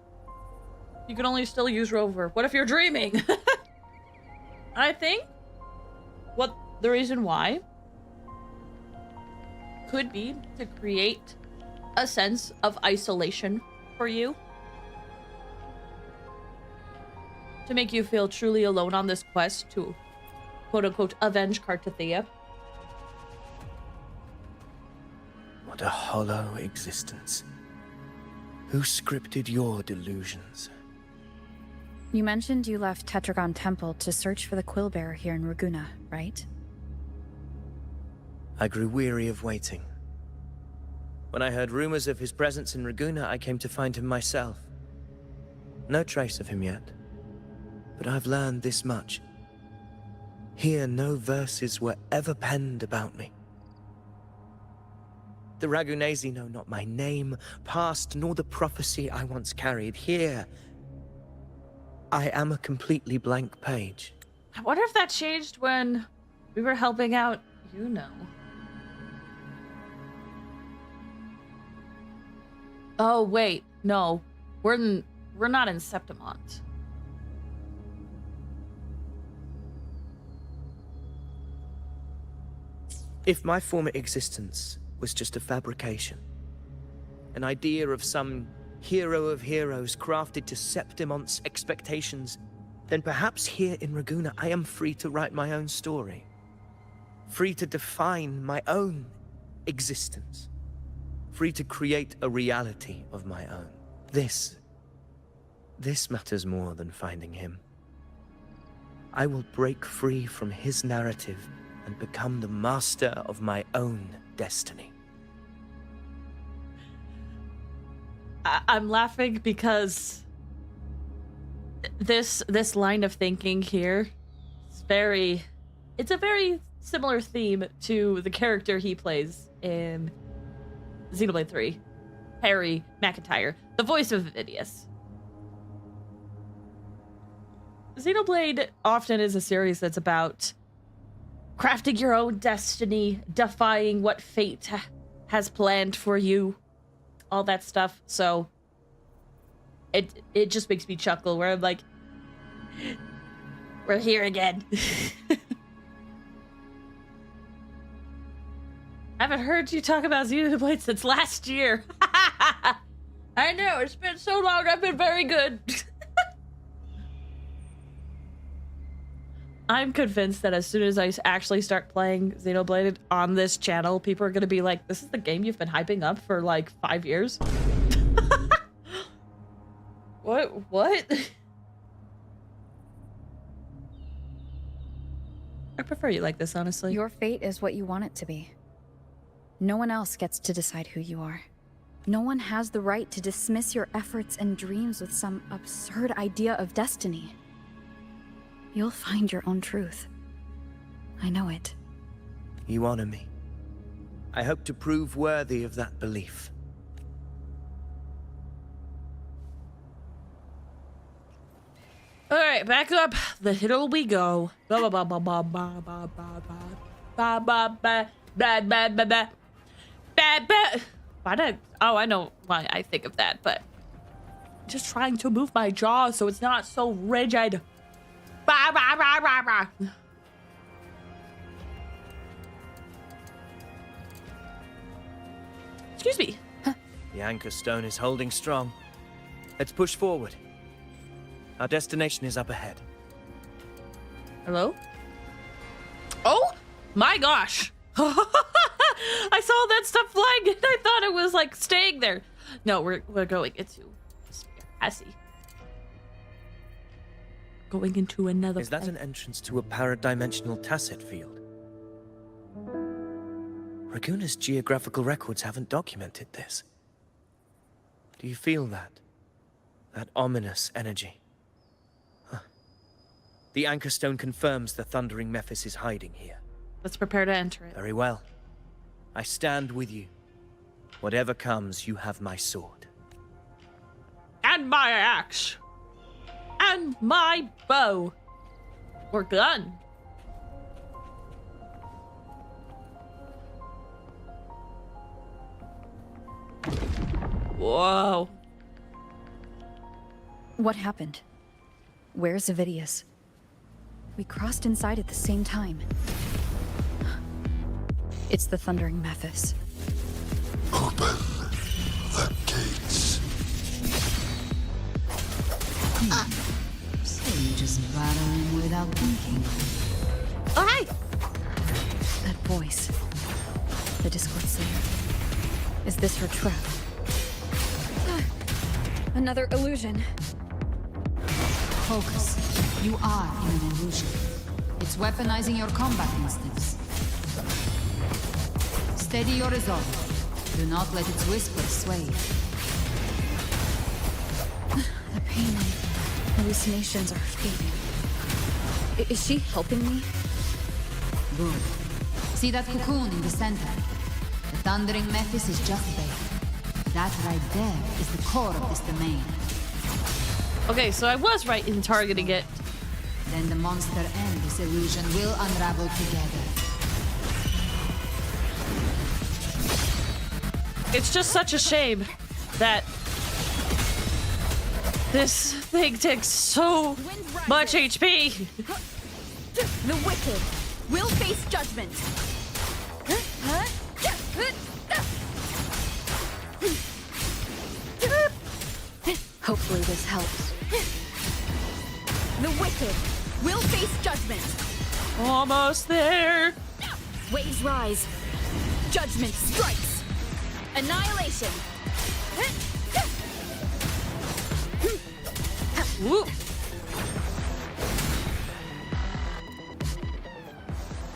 You can only still use Rover. What if you're dreaming? I think what the reason why could be to create a sense of isolation for you. To make you feel truly alone on this quest to, quote-unquote, avenge Cartathea. What a hollow existence. Who scripted your delusions? You mentioned you left Tetragon Temple to search for the Quillbearer here in Raguna, right? I grew weary of waiting. When I heard rumors of his presence in Raguna, I came to find him myself. No trace of him yet. But I've learned this much. Here, no verses were ever penned about me. The Ragunesi know not my name, past, nor the prophecy I once carried. Here, I am a completely blank page. I wonder if that changed when we were helping out, you know. Oh, wait. No. We're not in Septimont. If my former existence was just a fabrication, an idea of some hero of heroes crafted to Septimont's expectations, then perhaps here in Raguna I am free to write my own story. Free to define my own existence. Free to create a reality of my own. This matters more than finding him. I will break free from his narrative and become the master of my own destiny. I'm laughing because this line of thinking here is it's a very similar theme to the character he plays in Xenoblade 3, Harry McIntyre, the voice of Vidius. Xenoblade often is a series that's about crafting your own destiny, defying what fate has planned for you, all that stuff. So it just makes me chuckle where I'm like, we're here again. I haven't heard you talk about Xenoblade since last year. I know, it's been so long, I've been very good. I'm convinced that as soon as I actually start playing Xenoblade on this channel, people are going to be like, this is the game you've been hyping up for like 5 years? What? I prefer you like this, honestly. Your fate is what you want it to be. No one else gets to decide who you are. No one has the right to dismiss your efforts and dreams with some absurd idea of destiny. You'll find your own truth. I know it. You honor me. I hope to prove worthy of that belief. All right, back up the hill we go. Ba ba ba ba ba ba ba ba ba ba ba ba ba ba ba ba ba. Why did? Oh, I know why I think of that, but just trying to move my jaw so it's not so rigid. Ba ba ba ba ba. Excuse me. The anchor stone is holding strong. Let's push forward. Our destination is up ahead. Hello? Oh my gosh. I saw that stuff flying and I thought it was like staying there. No, we're going into Assy. Going into another Is that an entrance to a paradimensional tacit field? Raguna's geographical records haven't documented this. Do you feel that? That ominous energy? Huh. The anchor stone confirms the thundering Mephis is hiding here. Let's prepare to enter it. Very well. I stand with you. Whatever comes, you have my sword. And my axe. And my bow. Or gun. Whoa. What happened? Where's Avidius? We crossed inside at the same time. It's the Thundering Mephis. Open the gates. So you just battle him without thinking. Oh, hi! That voice. The Discord Slayer. Is this her trap? Another illusion. Focus. You are in an illusion. It's weaponizing your combat instincts. Steady your resolve. Do not let its whispers sway you. The pain and hallucinations are fading. Is she helping me? Good. See that cocoon in the center? The Thundering Mephis is just there. That right there is the core of this domain. Okay, so I was right in targeting it. Then the monster and this illusion will unravel together. It's just such a shame that this thing takes so much HP. The wicked will face judgment. Hopefully this helps. The wicked will face judgment. Almost there. Waves rise. Judgment strikes. Annihilation. Woo.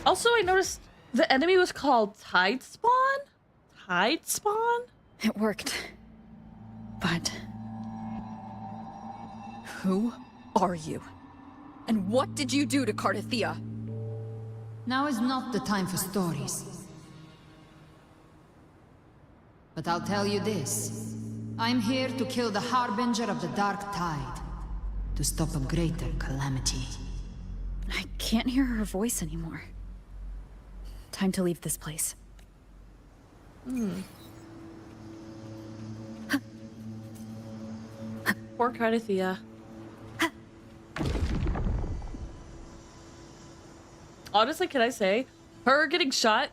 Also, I noticed the enemy was called Tide Spawn? Tide Spawn? It worked. But who are you? And what did you do to Cardathia? Now is not the time for stories. But I'll tell you this. I'm here to kill the Harbinger of the Dark Tide. To stop a greater calamity. I can't hear her voice anymore. Time to leave this place. Poor Cardathia. Honestly, can I say, her getting shot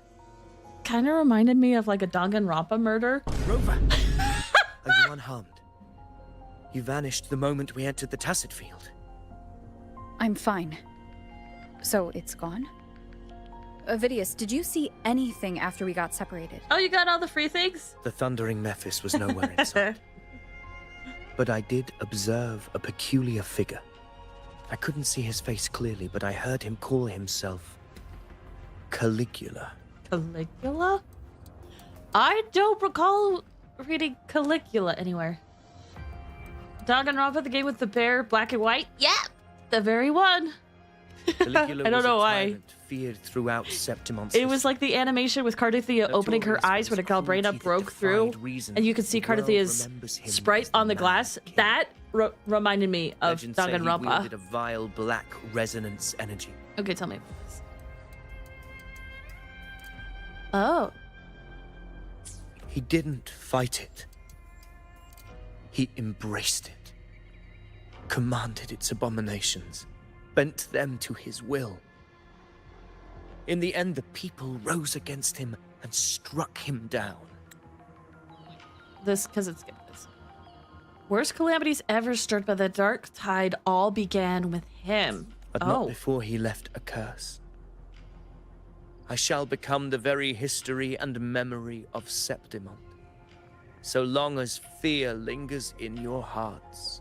kind of reminded me of like a Danganronpa murder. Rover! Are you unharmed? You vanished the moment we entered the Tacit Field. I'm fine. So it's gone? Avidius, did you see anything after we got separated? Oh, you got all the free things? The thundering Mephis was nowhere in sight. But I did observe a peculiar figure. I couldn't see his face clearly, but I heard him call himself Caligula. Caligula? I don't recall reading Caligula anywhere. Danganronpa, the game with the bear, black and white? Yep, the very one. Caligula I don't was know a why. tyrant feared throughout Septimonsis. It was like the animation with Cardathia opening her eyes when a Galbraina broke through, and you could see Cardathia's sprite on the glass. That reminded me of Legends say he Danganronpa. wielded a vile black resonance energy. Okay, tell me. Oh. He didn't fight it. He embraced it, commanded its abominations, bent them to his will. In the end, the people rose against him and struck him down. This, because it's this. Worst calamities ever stirred by the dark tide all began with him. But not before he left a curse. I shall become the very history and memory of Septimont. So long as fear lingers in your hearts,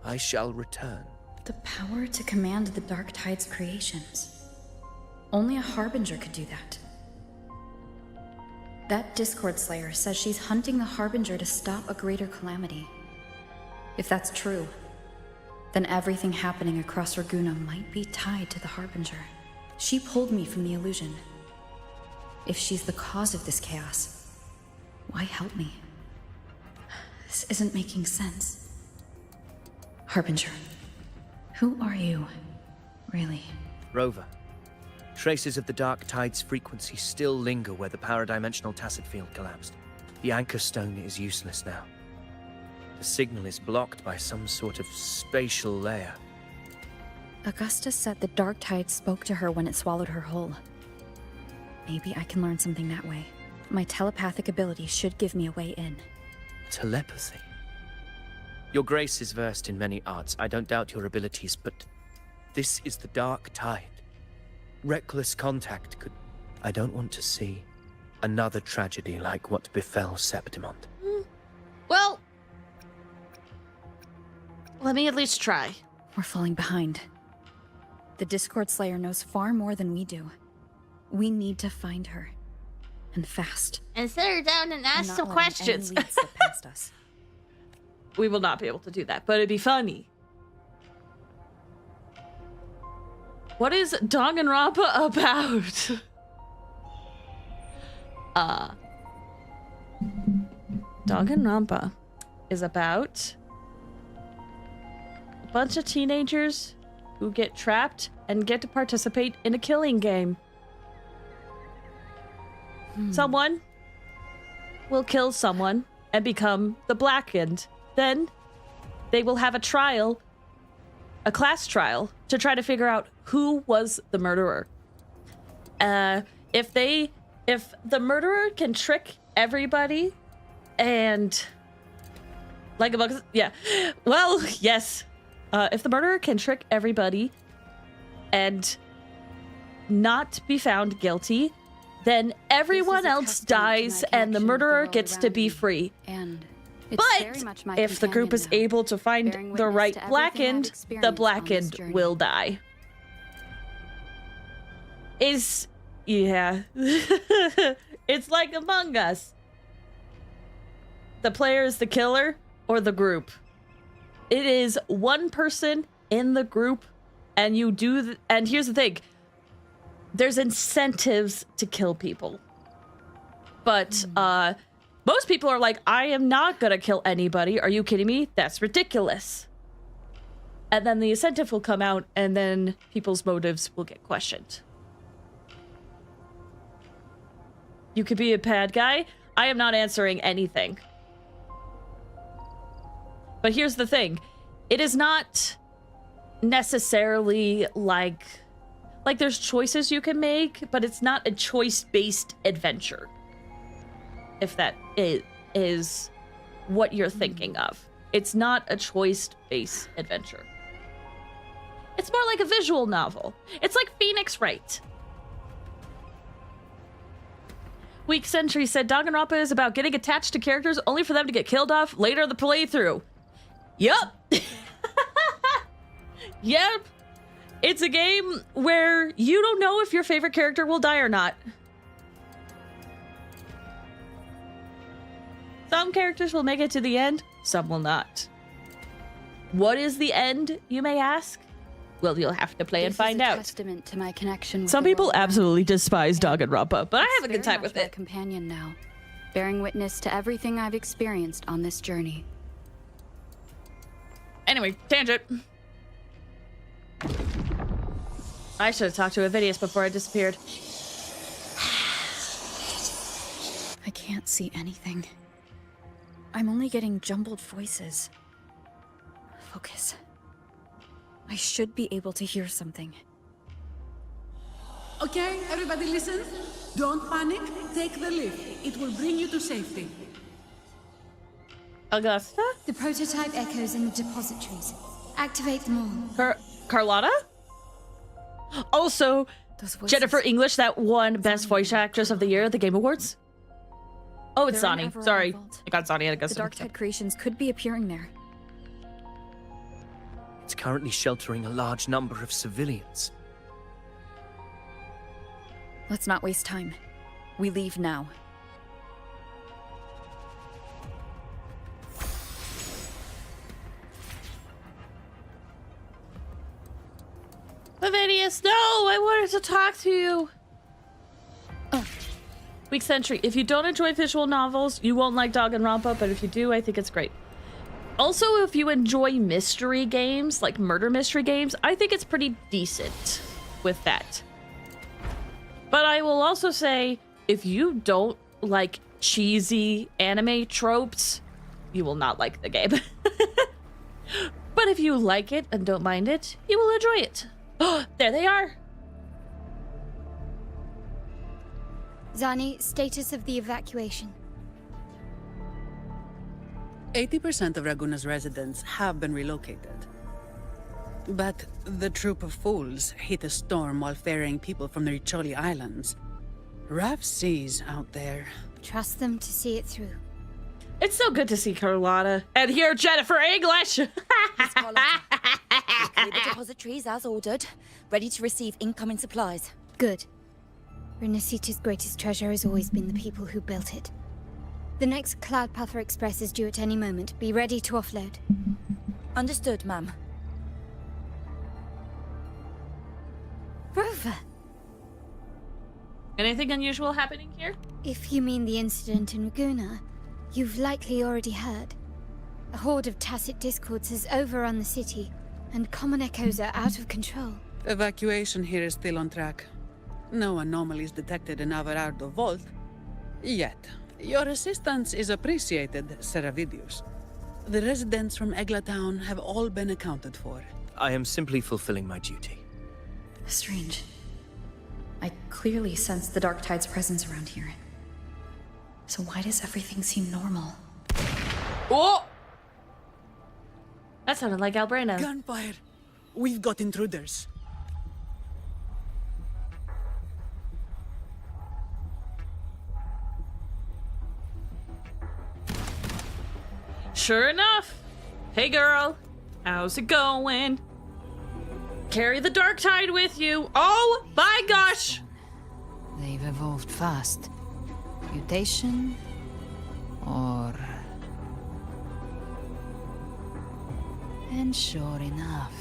I shall return. The power to command the dark tide's creations. Only a Harbinger could do that. That Discord Slayer says she's hunting the Harbinger to stop a greater calamity. If that's true, then everything happening across Raguna might be tied to the Harbinger. She pulled me from the illusion. If she's the cause of this chaos, why help me? This isn't making sense. Harbinger, who are you, really? Rover, traces of the dark tide's frequency still linger where the paradimensional tacit field collapsed. The anchor stone is useless now. The signal is blocked by some sort of spatial layer. Augusta said the dark tide spoke to her when it swallowed her whole. Maybe I can learn something that way. My telepathic ability should give me a way in. Telepathy? Your Grace is versed in many arts. I don't doubt your abilities, but this is the dark tide. Reckless contact could... I don't want to see another tragedy like what befell Septimont. Well, let me at least try. We're falling behind. The Discord Slayer knows far more than we do. We need to find her. And fast. And sit her down and ask Not some letting questions. any leads slip past us. We will not be able to do that, but it'd be funny. What is Danganronpa about? Danganronpa is about a bunch of teenagers who get trapped and get to participate in a killing game. Someone will kill someone and become the Blackened. Then they will have a trial, a class trial, to try to figure out who was the murderer. If the murderer can trick everybody and like a yeah, well, yes. If the murderer can trick everybody and not be found guilty, then everyone else dies and the murderer gets to be free. And but if the group is able to find the right Blackened, the Blackened will die. Yeah. It's like Among Us. The player is the killer or the group. It is one person in the group and you do and here's the thing. There's incentives to kill people. But most people are like, I am not gonna kill anybody. Are you kidding me? That's ridiculous. And then the incentive will come out and then people's motives will get questioned. You could be a bad guy. I am not answering anything. But here's the thing. It is not necessarily like there's choices you can make, but it's not a choice-based adventure. If that is what you're thinking of. It's not a choice-based adventure. It's more like a visual novel. It's like Phoenix Wright. Weak Sentry said Danganronpa is about getting attached to characters only for them to get killed off later in the playthrough. Yup. Yep. It's a game where you don't know if your favorite character will die or not. Some characters will make it to the end, some will not. What is the end, you may ask? Well, you'll have to play and find out. Testament to my connection with Some the people world absolutely despise Danganronpa, but I have a good time with my it. Companion now, bearing witness to everything I've experienced on this journey. Anyway, tangent. I should have talked to Avidius before I disappeared. I can't see anything. I'm only getting jumbled voices. Focus. I should be able to hear something. Okay, everybody listen. Don't panic. Take the lift. It will bring you to safety. Augusta? The prototype echoes in the depositories. Activate them all. Carlotta? Also, Jennifer English, that won Best Voice Actress of the Year at the Game Awards. Oh, it's They're in Zani. Everard Sorry. Vault. I got Zani. I guess. The Darktide creations could be appearing there. It's currently sheltering a large number of civilians. Let's not waste time. We leave now. Avidius, no! I wanted to talk to you. Weak Sentry. If you don't enjoy visual novels, you won't like Danganronpa, but if you do, I think it's great. Also, if you enjoy mystery games, like murder mystery games, I think it's pretty decent with that. But I will also say, if you don't like cheesy anime tropes, you will not like the game. But if you like it and don't mind it, you will enjoy it. Oh, there they are. Zani, status of the evacuation. 80% of Raguna's residents have been relocated. But the troop of fools hit a storm while ferrying people from the Riccioli Islands. Rough seas out there. Trust them to see it through. It's so good to see Carlotta and hear Jennifer English. Miss Carlotta, we've cleared the depositories as ordered, ready to receive incoming supplies. Good. Rinascita's greatest treasure has always been the people who built it. The next Cloudpather Express is due at any moment. Be ready to offload. Understood, ma'am. Rover! Anything unusual happening here? If you mean the incident in Raguna, you've likely already heard. A horde of tacit discords has overrun the city, and common echoes are out of control. Evacuation here is still on track. No anomalies detected in Everardo Vault. Yet. Your assistance is appreciated, Seravidius. The residents from Eglatown have all been accounted for. I am simply fulfilling my duty. Strange. I clearly sense the Darktide's presence around here. So why does everything seem normal? Oh! That sounded like Albreno. Gunfire! We've got intruders. Sure enough. Hey girl, how's it going? Carry the Darktide with you. Oh my gosh! They've evolved fast. Mutation? Or... And sure enough.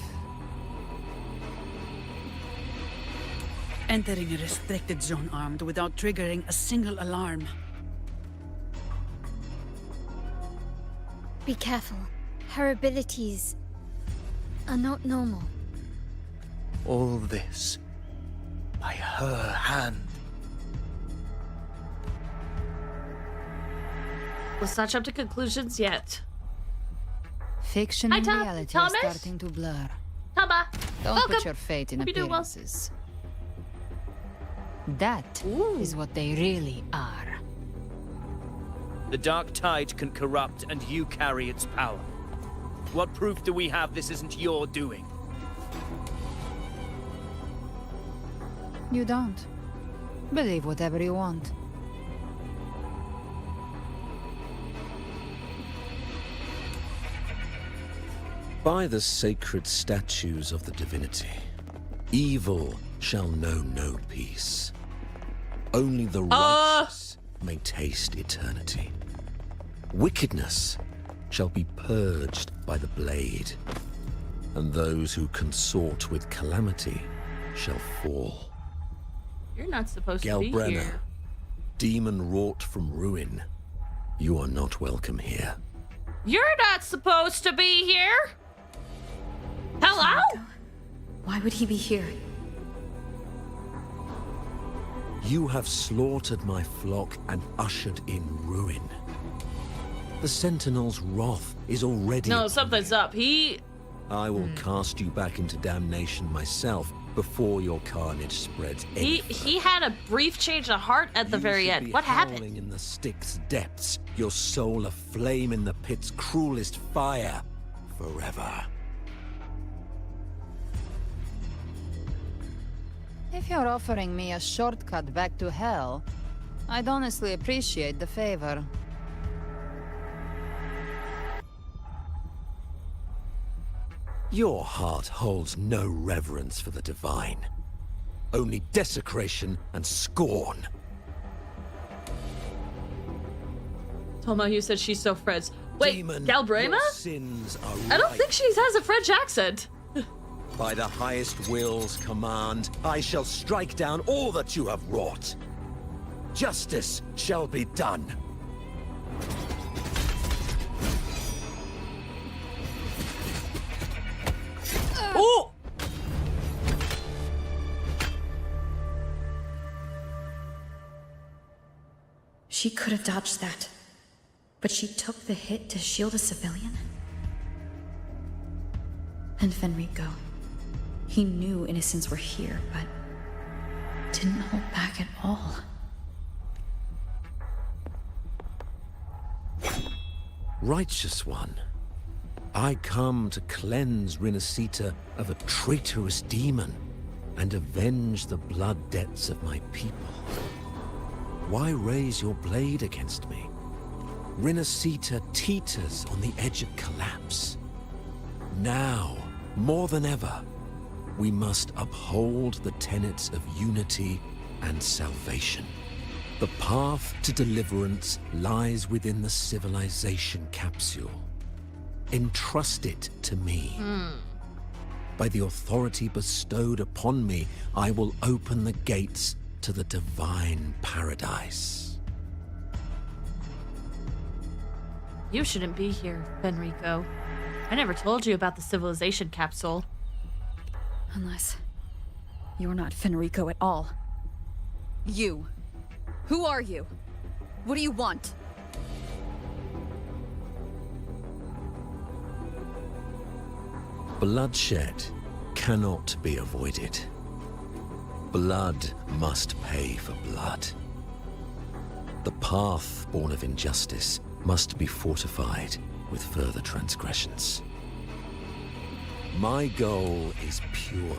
Entering a restricted zone armed without triggering a single alarm. Be careful. Her abilities are not normal. All this by her hand. Let's not jump to conclusions yet. Fiction Hi, and Tom. reality Thomas? are starting to blur. Tama, Don't welcome. put your fate in Hope you do well. appearances. That is what they really are. The dark tide can corrupt, and you carry its power. What proof do we have this isn't your doing? You don't. Believe whatever you want. By the sacred statues of the divinity, evil shall know no peace. Only the righteous may taste eternity. Wickedness shall be purged by the blade, and those who consort with calamity shall fall. You're not supposed to be Galbrenna, here. demon wrought from ruin, you are not welcome here. You're not supposed to be here. Hello? Why would he be here? You have slaughtered my flock and ushered in ruin. The Sentinel's wrath is already... No, something's up. I will cast you back into damnation myself before your carnage spreads any further. He had a brief change of heart at the very end. What happened? Howling in the Styx's depths, your soul aflame in the pit's cruelest fire forever. If you're offering me a shortcut back to hell, I'd honestly appreciate the favor. Your heart holds no reverence for the divine. Only desecration and scorn. Tomo, you said she's so French. Wait, Demon, Galbrema? your sins are I don't right. think she has a French accent. By the highest will's command, I shall strike down all that you have wrought. Justice shall be done. Oh! She could have dodged that, but she took the hit to shield a civilian? And Fenrico. He knew innocents were here, but didn't hold back at all. Righteous one, I come to cleanse Rinascita of a traitorous demon and avenge the blood debts of my people. Why raise your blade against me? Rinascita teeters on the edge of collapse. Now, more than ever, we must uphold the tenets of unity and salvation. The path to deliverance lies within the civilization capsule. Entrust it to me. By the authority bestowed upon me, I will open the gates to the divine paradise. You shouldn't be here, Fenrico. I never told you about the civilization capsule. Unless you're not Fenrico at all. You. Who are you? What do you want? Bloodshed cannot be avoided. Blood must pay for blood. The path born of injustice must be fortified with further transgressions. My goal is pure,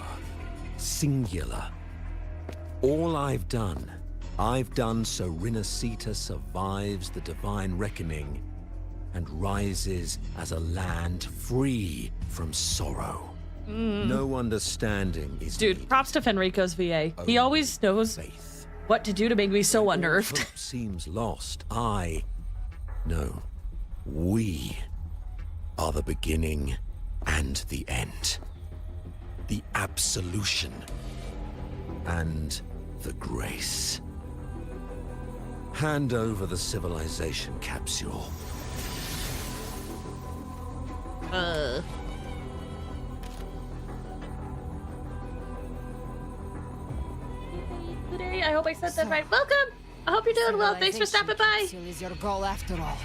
singular. All I've done so Rinascita survives the divine reckoning and rises as a land free from sorrow. No understanding is Dude, props to Fenrico's VA. He always knows what to do to make me so unnerved. Hope seems lost. We are the beginning and the end. The absolution and the grace. Hand over the civilization capsule. Today, I hope I said that right. Welcome! I hope you're doing well. Thanks for stopping by. Civilization is your goal after all.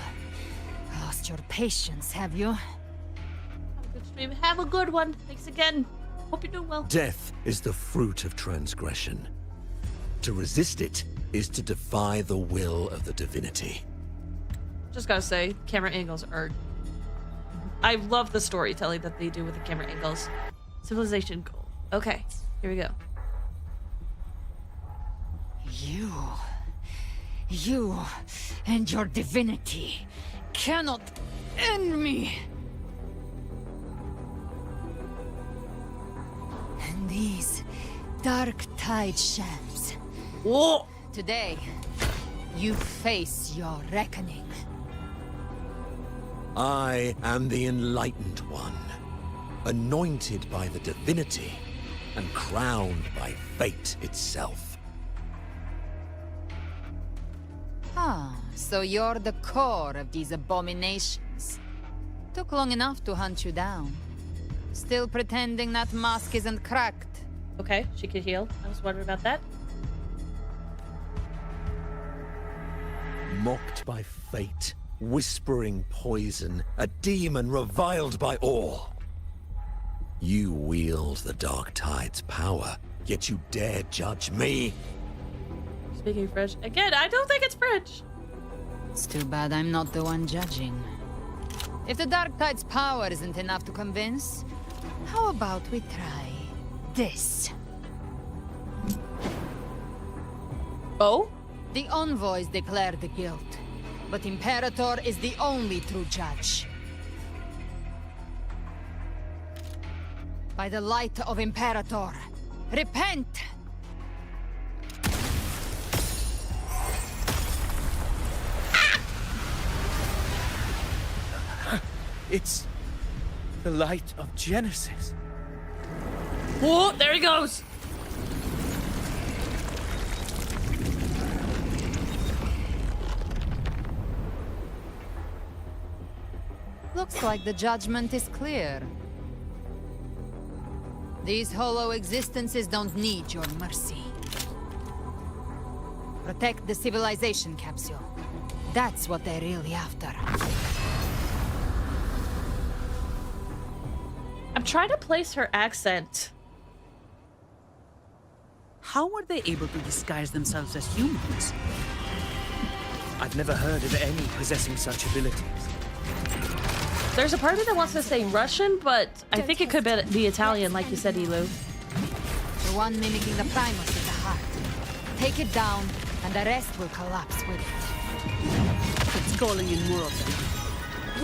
Lost your patience, have you? Have a good stream. Have a good one. Thanks again. Hope you're doing well. Death is the fruit of transgression. To resist it is to defy the will of the divinity. Just gotta say, camera angles are... I love the storytelling that they do with the camera angles. Civilization goal. Okay, here we go. You and your divinity cannot end me. And these dark tide shams. Whoa! Today, you face your reckoning. I am the enlightened one, anointed by the divinity and crowned by fate itself. So you're the core of these abominations. Took long enough to hunt you down. Still pretending that mask isn't cracked. Okay, she could heal. I was wondering about that. Mocked by fate, whispering poison, a demon reviled by all. You wield the Dark Tide's power, yet you dare judge me. Speaking French. Again, I don't think it's French. It's too bad I'm not the one judging. If the Dark Tide's power isn't enough to convince, how about we try this? Oh? The envoys declare the guilt, but Imperator is the only true judge. By the light of Imperator, repent! It's the light of Genesis. Whoa, there he goes. Looks like the judgment is clear. These hollow existences don't need your mercy. Protect the civilization capsule. That's what they're really after. I'm trying to place her accent. How were they able to disguise themselves as humans? I've never heard of any possessing such abilities. There's a part of me that wants to say Russian, but I think it could be Italian, like you said, Elu. The one mimicking the Primus is the heart. Take it down, and the rest will collapse with it. It's calling in more of them.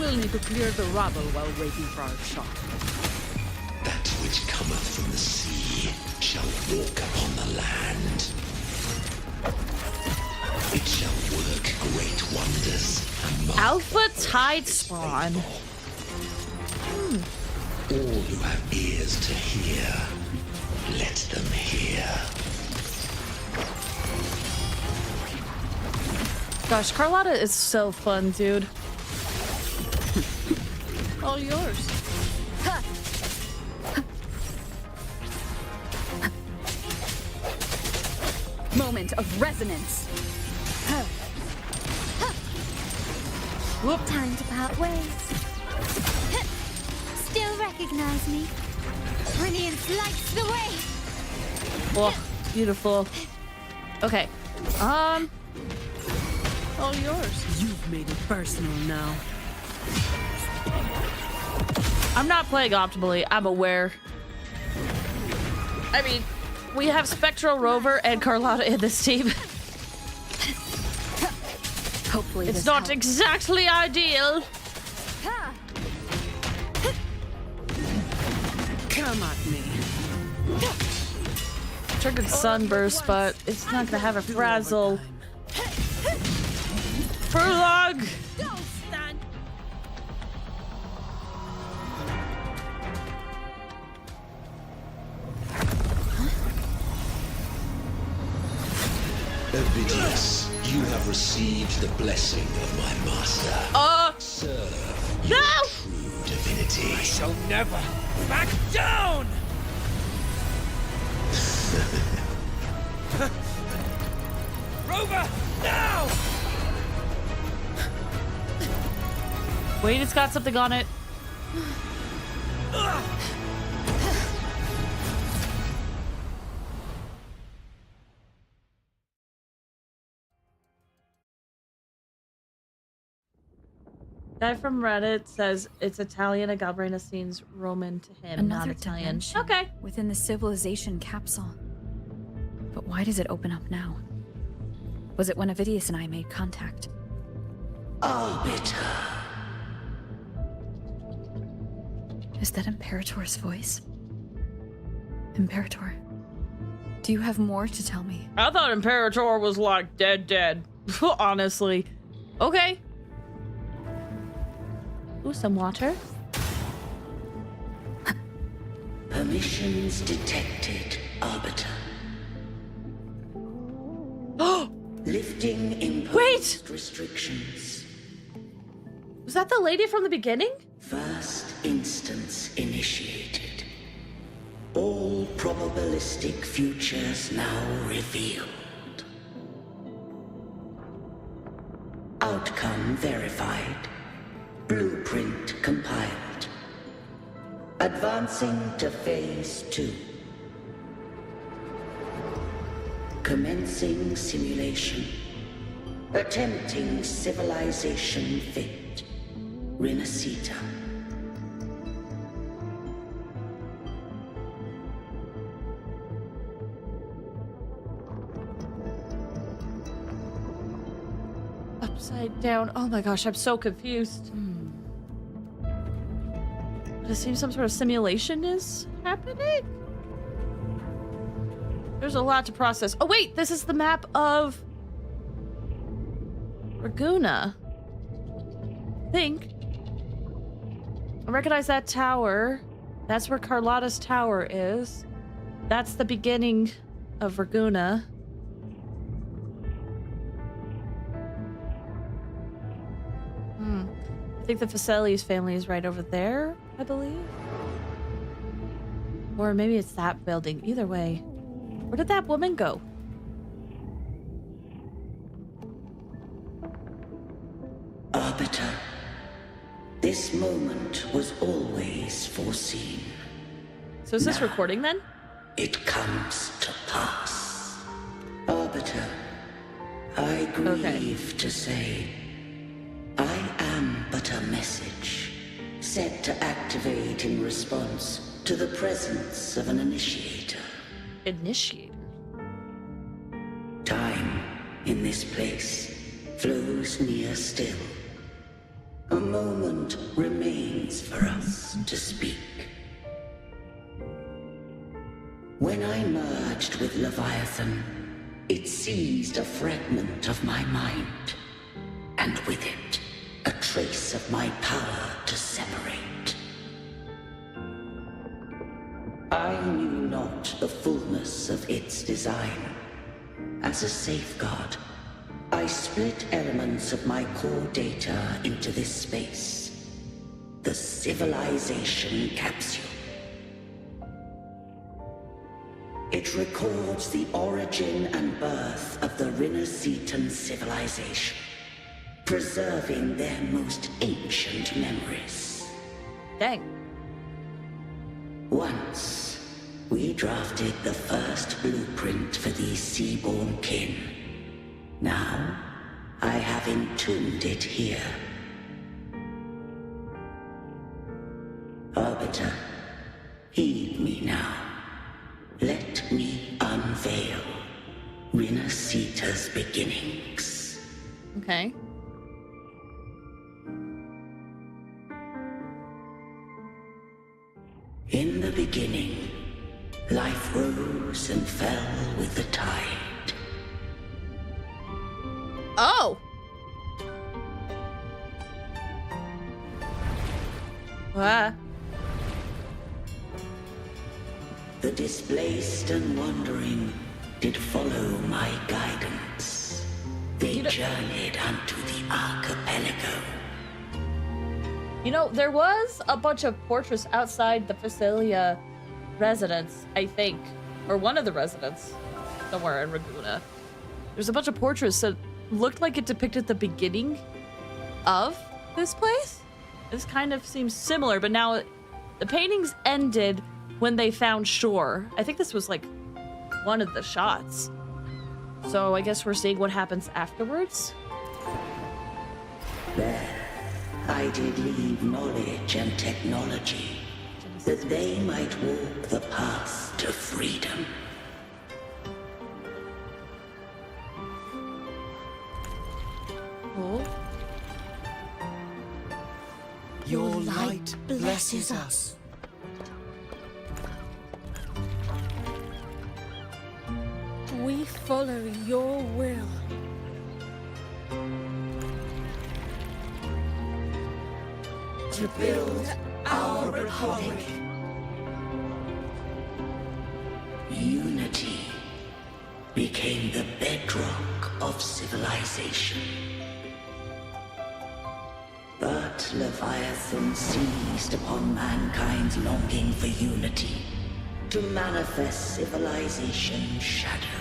We'll need to clear the rubble while waiting for our shot. That which cometh from the sea shall walk upon the land. It shall work great wonders. Alpha Tide Spawn. All who have ears to hear, let them hear. Gosh, Carlotta is so fun, dude. All yours. Moment of resonance. Whoop. Time to part ways. Still recognize me? Brilliance lights the way. Oh, beautiful. Okay. All yours. You've made it personal now. I'm not playing optimally. I'm aware. I mean, we have Spectral Rover and Carlotta in this team. Hopefully it's not exactly ideal. Come at me. Triggered Sunburst, but it's not gonna have a frazzle for long. Ovidius, you have received the blessing of my master. Serve your true divinity. I shall never back down! Rover, now! Wait, it's got something on it. Guy from Reddit says it's Italian. A Galbraina seems Roman to him, Another not Italian. dimension Okay. within the civilization capsule. But why does it open up now? Was it when Ovidius and I made contact? Arbiter. Is that Imperator's voice? Imperator, do you have more to tell me? I thought Imperator was like dead. Honestly. Okay. Ooh, some water. Permissions detected, Arbiter. Lifting imposed restrictions. Was that the lady from the beginning? First instance initiated. All probabilistic futures now revealed. Outcome verified. Blueprint compiled. Advancing to Phase 2. Commencing simulation. Attempting civilization fit. Rinascita. Upside down. Oh my gosh, I'm so confused. Does it seem some sort of simulation is happening? There's a lot to process. Oh wait, this is the map of Raguna. I think. I recognize that tower. That's where Carlotta's tower is. That's the beginning of Raguna. I think the Facili's family is right over there, I believe. Or maybe it's that building. Either way. Where did that woman go? Arbiter, this moment was always foreseen. So is this recording then? It comes to pass. Arbiter, I grieve to say, I am but a message, set to activate in response to the presence of an initiator. Initiator? Time in this place flows near still. A moment remains for us to speak. When I merged with Leviathan, it seized a fragment of my mind, and with it, a trace of my power to separate. I knew not the fullness of its design. As a safeguard, I split elements of my core data into this space, the civilization capsule. It records the origin and birth of the Rinascitan civilization, preserving their most ancient memories. Dang. Once, we drafted the first blueprint for these seaborn kin. Now, I have entombed it here. Arbiter, heed me now. Let me unveil Rinascita's beginnings. Okay. In the beginning, life rose and fell with the tide. Oh! Wow. The displaced and wandering did follow my guidance. They journeyed unto the archipelago. You know, there was a bunch of portraits outside the Facilia residence, I think. Or one of the residents. Somewhere in Raguna. There's a bunch of portraits that looked like it depicted the beginning of this place. This kind of seems similar, but now the paintings ended when they found shore. I think this was like one of the shots. So I guess we're seeing what happens afterwards. There, I did leave knowledge and technology, that they might walk the path to freedom. Cool. Your light blesses us. We follow your will. To build our republic. Unity became the bedrock of civilization. But Leviathan seized upon mankind's longing for unity to manifest civilization's shadow.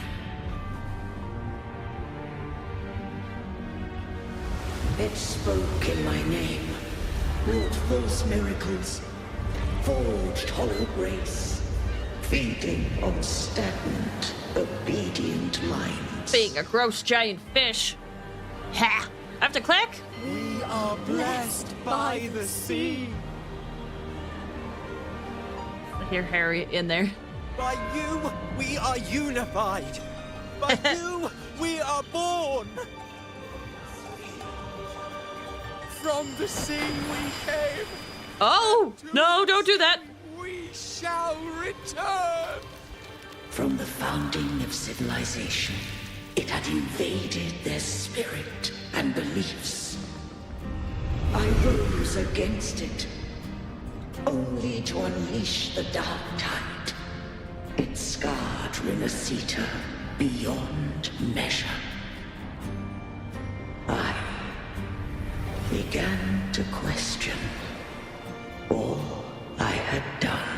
It spoke in my name, wrought false miracles, forged hollow grace, feeding on stagnant, obedient minds. Being a gross giant fish. Ha! I have to click? We are blessed by the sea. I hear Harry in there. By you, we are unified. By you, we are born. From the sea we came. Oh! No, don't do that. We shall return. From the founding of civilization, it had invaded their spirit and beliefs. I rose against it, only to unleash the dark tide. It scarred Rinascita beyond measure. I began to question all I had done.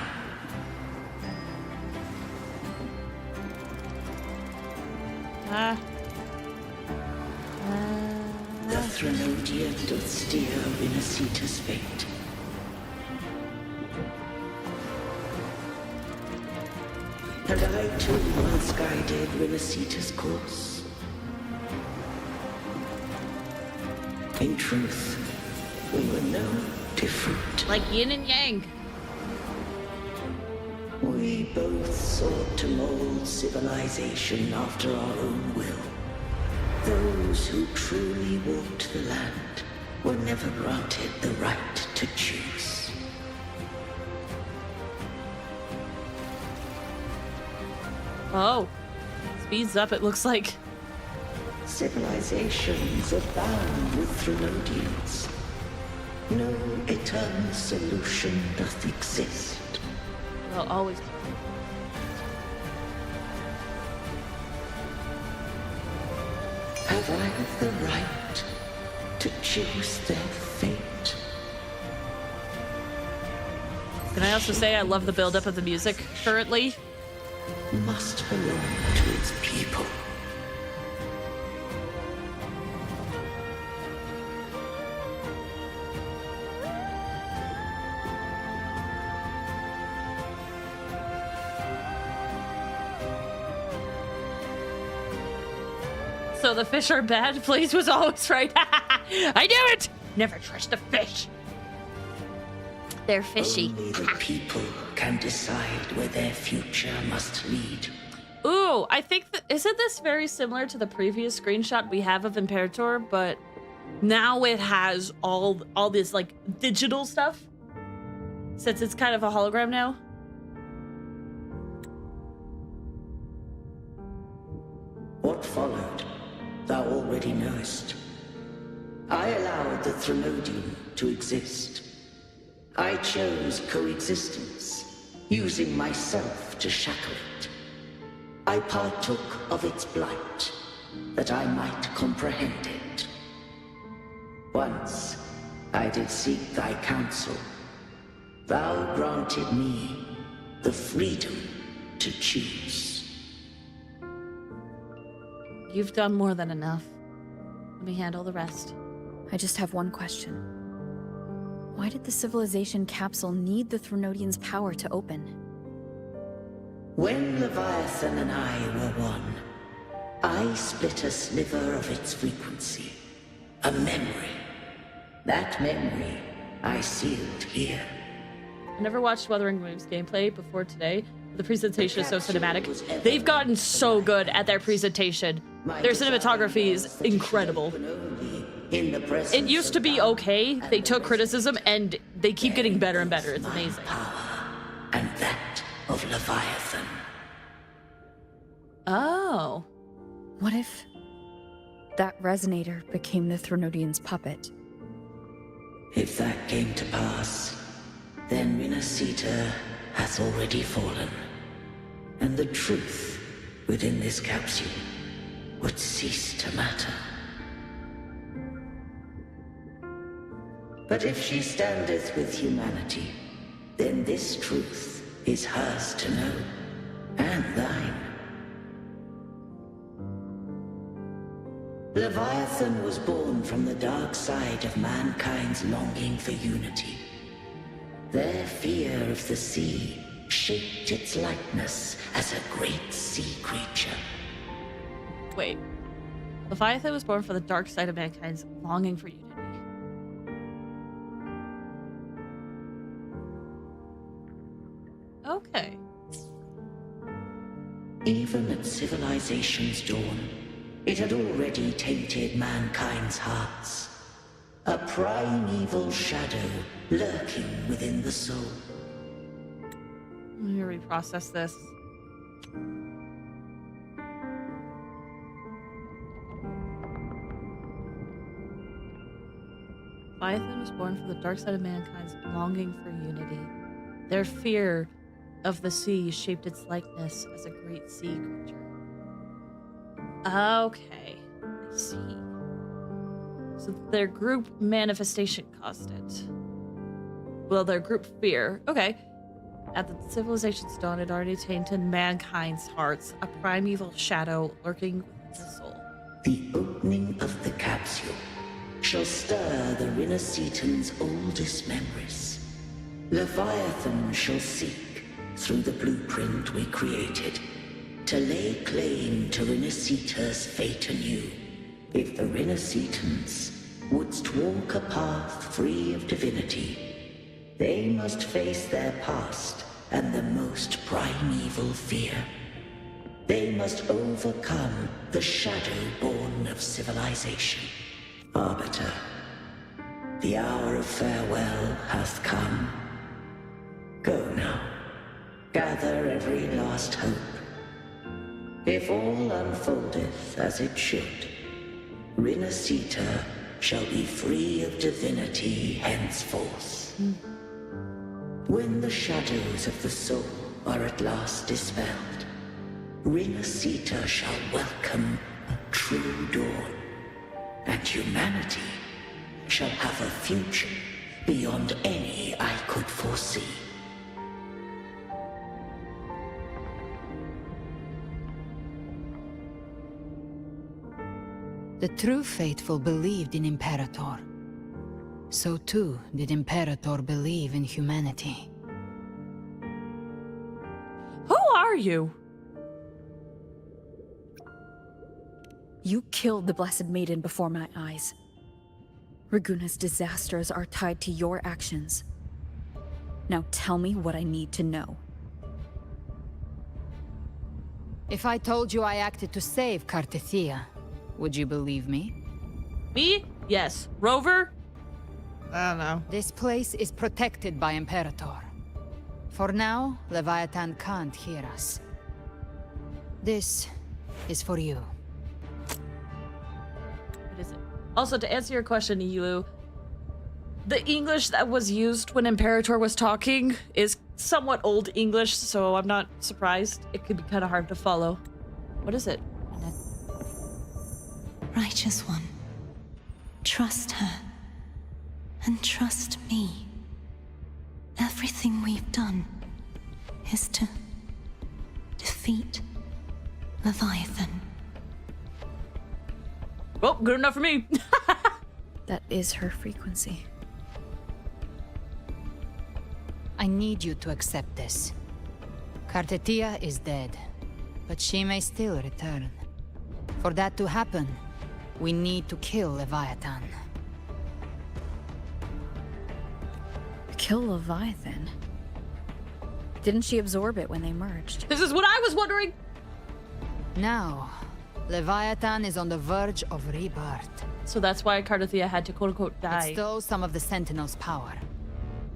The Threnodian doth steer Rinascita's fate. And I too once guided Rinascita's course. In truth, we were no different. Like yin and yang. We both sought to mold civilization after our own will. Those who truly walked the land were never granted the right to choose. Oh. Speeds up, it looks like. Civilizations abound with Threnodians. No eternal solution doth exist. They'll always. Have I the right to choose their fate? Can I also say I love the buildup of the music currently? Must belong to its people. So the fish are bad? Blaze was always right. I knew it! Never trust a fish. They're fishy. Only the people can decide where their future must lead. Ooh, I think isn't this very similar to the previous screenshot we have of Imperator, but now it has all this like digital stuff since it's kind of a hologram now. What followed, thou already knowest. I allowed the Threnodian to exist. I chose coexistence, using myself to shackle it. I partook of its blight, that I might comprehend it. Once I did seek thy counsel. Thou granted me the freedom to choose. You've done more than enough. Let me handle the rest. I just have one question. Why did the civilization capsule need the Threnodian's power to open? When Leviathan and I were one, I split a sliver of its frequency. A memory. That memory I sealed here. I never watched Wuthering Waves gameplay before today. The presentation is so cinematic. They've gotten so good at their presentation. Their cinematography is incredible. It used to be okay. They took criticism and they keep getting better and better. It's amazing. And that of Leviathan. Oh. What if that resonator became the Threnodian's puppet? If that came to pass, then Rinascita hath already fallen, and the truth within this capsule would cease to matter. But if she standeth with humanity, then this truth is hers to know, and thine. Leviathan was born from the dark side of mankind's longing for unity. Their fear of the sea shaped its likeness as a great sea creature. Wait. Leviathan was born from the dark side of mankind's longing for unity. Okay. Even at civilization's dawn, it had already tainted mankind's hearts. A primeval shadow lurking within the soul. Let me reprocess this. Leviathan was born from the dark side of mankind's longing for unity. Their fear of the sea shaped its likeness as a great sea creature. Okay, I see. So their group manifestation caused it. Well, their group fear. Okay. At the civilization's dawn, it already tainted mankind's hearts, a primeval shadow lurking within the soul. The opening of the capsule shall stir the Rinascitan's oldest memories. Leviathan shall seek, through the blueprint we created, to lay claim to Rinascita's fate anew. If the Rinascitans wouldst walk a path free of divinity, they must face their past and the most primeval fear. They must overcome the shadow born of civilization. Arbiter, the hour of farewell hath come. Go now, gather every last hope. If all unfoldeth as it should, Rinascita shall be free of divinity henceforth. When the shadows of the soul are at last dispelled, Rinascita shall welcome a true dawn, and humanity shall have a future beyond any I could foresee. The true faithful believed in Imperator. So too did Imperator believe in humanity. Who are you? You killed the Blessed Maiden before my eyes. Raguna's disasters are tied to your actions. Now tell me what I need to know. If I told you I acted to save Cartethia, would you believe me? Me? Yes. Rover? I don't know. This place is protected by Imperator. For now, Leviathan can't hear us. This is for you. What is it? Also, to answer your question, Elu, the English that was used when Imperator was talking is somewhat old English, so I'm not surprised. It could be kind of hard to follow. What is it? Righteous one, trust her. And trust me. Everything we've done is to defeat Leviathan. Well, good enough for me. That is her frequency. I need you to accept this. Cartethia is dead, but she may still return. For that to happen, we need to kill Leviathan. Kill Leviathan? Didn't she absorb it when they merged? This is what I was wondering! Now, Leviathan is on the verge of rebirth. So that's why Cartethia had to quote-unquote die. It stole some of the Sentinel's power.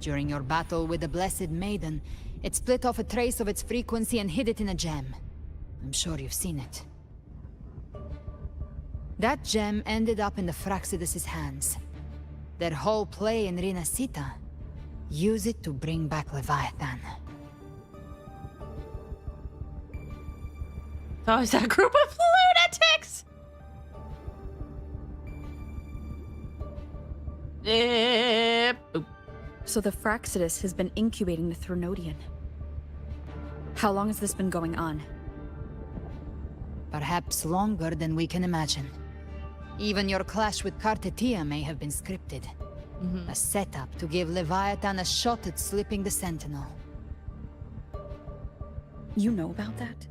During your battle with the Blessed Maiden, it split off a trace of its frequency and hid it in a gem. I'm sure you've seen it. That gem ended up in the Fraxidus' hands. Their whole play in Rinascita. Use it to bring back Leviathan. Oh, is that a group of lunatics? So the Fraxidus has been incubating the Threnodian. How long has this been going on? Perhaps longer than we can imagine. Even your clash with Cartetia may have been scripted. A setup to give Leviathan a shot at slipping the Sentinel. You know about that?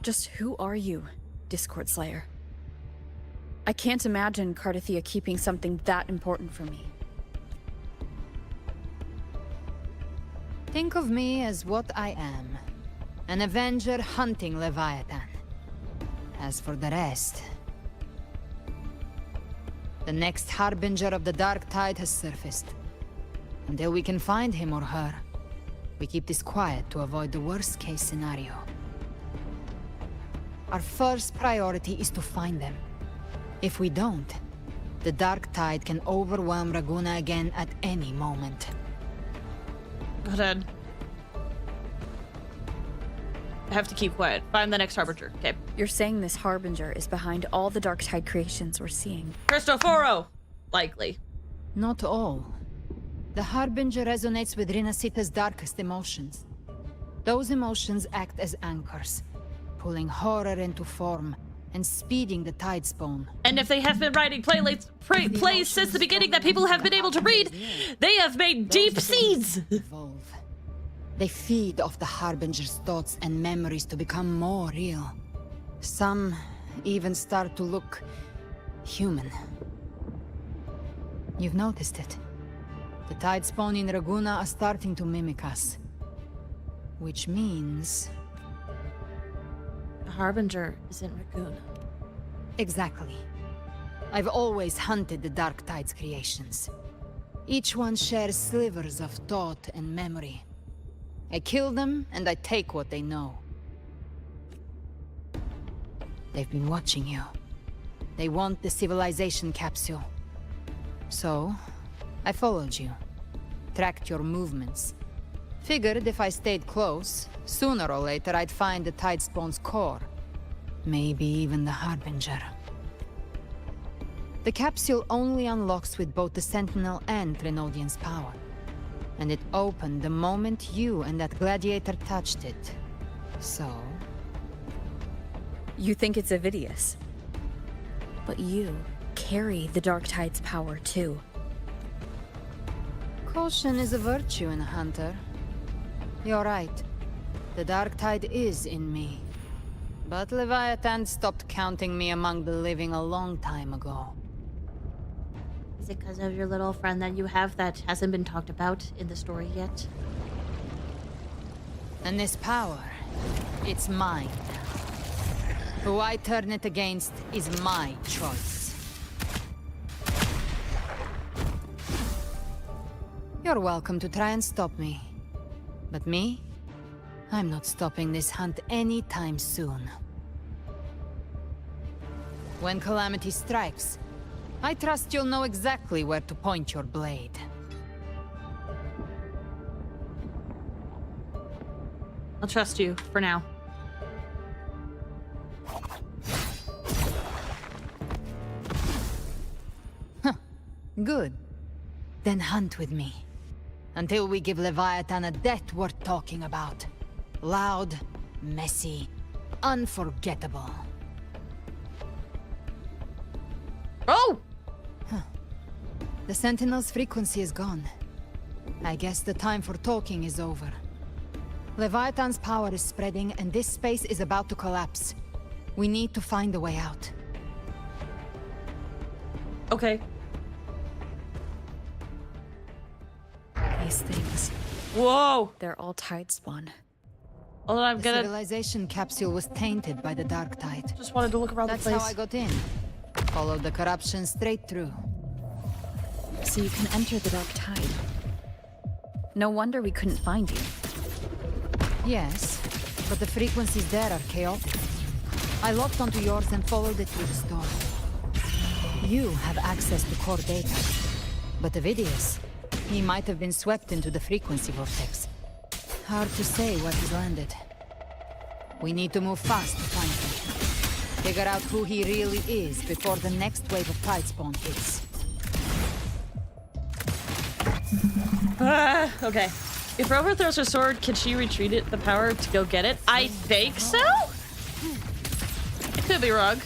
Just who are you, Discord Slayer? I can't imagine Cartetia keeping something that important from me. Think of me as what I am. An Avenger hunting Leviathan. As for the rest... The next Harbinger of the Dark Tide has surfaced. Until we can find him or her, we keep this quiet to avoid the worst-case scenario. Our first priority is to find them. If we don't, the Dark Tide can overwhelm Raguna again at any moment. Go ahead. I have to keep quiet. Find the next Harbinger. Okay. You're saying this Harbinger is behind all the Dark Tide creations we're seeing? Cristoforo! Likely. Not all. The Harbinger resonates with Rinascita's darkest emotions. Those emotions act as anchors, pulling horror into form and speeding the tide spawn. And if they have been writing plays since the beginning that people have been able to read, they have made deep seeds! Evolve. They feed off the Harbinger's thoughts and memories to become more real. Some even start to look human. You've noticed it. The tide spawn in Raguna are starting to mimic us. Which means... The Harbinger is in Raguna. Exactly. I've always hunted the Dark Tide's creations. Each one shares slivers of thought and memory. I kill them, and I take what they know. They've been watching you. They want the civilization capsule. So, I followed you. Tracked your movements. Figured if I stayed close, sooner or later I'd find the Tidespawn's core. Maybe even the Harbinger. The capsule only unlocks with both the Sentinel and Threnodian's power. And it opened the moment you and that gladiator touched it. So... You think it's Avidius. But you carry the Dark Tide's power too. Caution is a virtue in a hunter. You're right. The Dark Tide is in me. But Leviathan stopped counting me among the living a long time ago. Is it because of your little friend that you have that hasn't been talked about in the story yet? And this power, it's mine. Who I turn it against is my choice. You're welcome to try and stop me. But me? I'm not stopping this hunt anytime soon. When calamity strikes, I trust you'll know exactly where to point your blade. I'll trust you for now. Good. Then hunt with me. Until we give Leviathan a death worth talking about. Loud, messy, unforgettable. Oh! The Sentinel's frequency is gone. I guess the time for talking is over. Leviathan's power is spreading and this space is about to collapse. We need to find a way out. Okay. These things. Whoa! They're all Tidespawn. Hold on, I'm The gonna... civilization capsule was tainted by the Dark Tide. Just wanted to look around the place. That's how I got in. Followed the corruption straight through. So you can enter the Dark Tide. No wonder we couldn't find you. Yes, but the frequencies there are chaotic. I locked onto yours and followed it through the storm. You have access to core data. But Avidius, he might have been swept into the frequency vortex. Hard to say where he's landed. We need to move fast to find him. Figure out who he really is before the next wave of Tidespawn hits. Okay. If Rover throws her sword, can she retreat it the power to go get it? I think so? I could be wrong.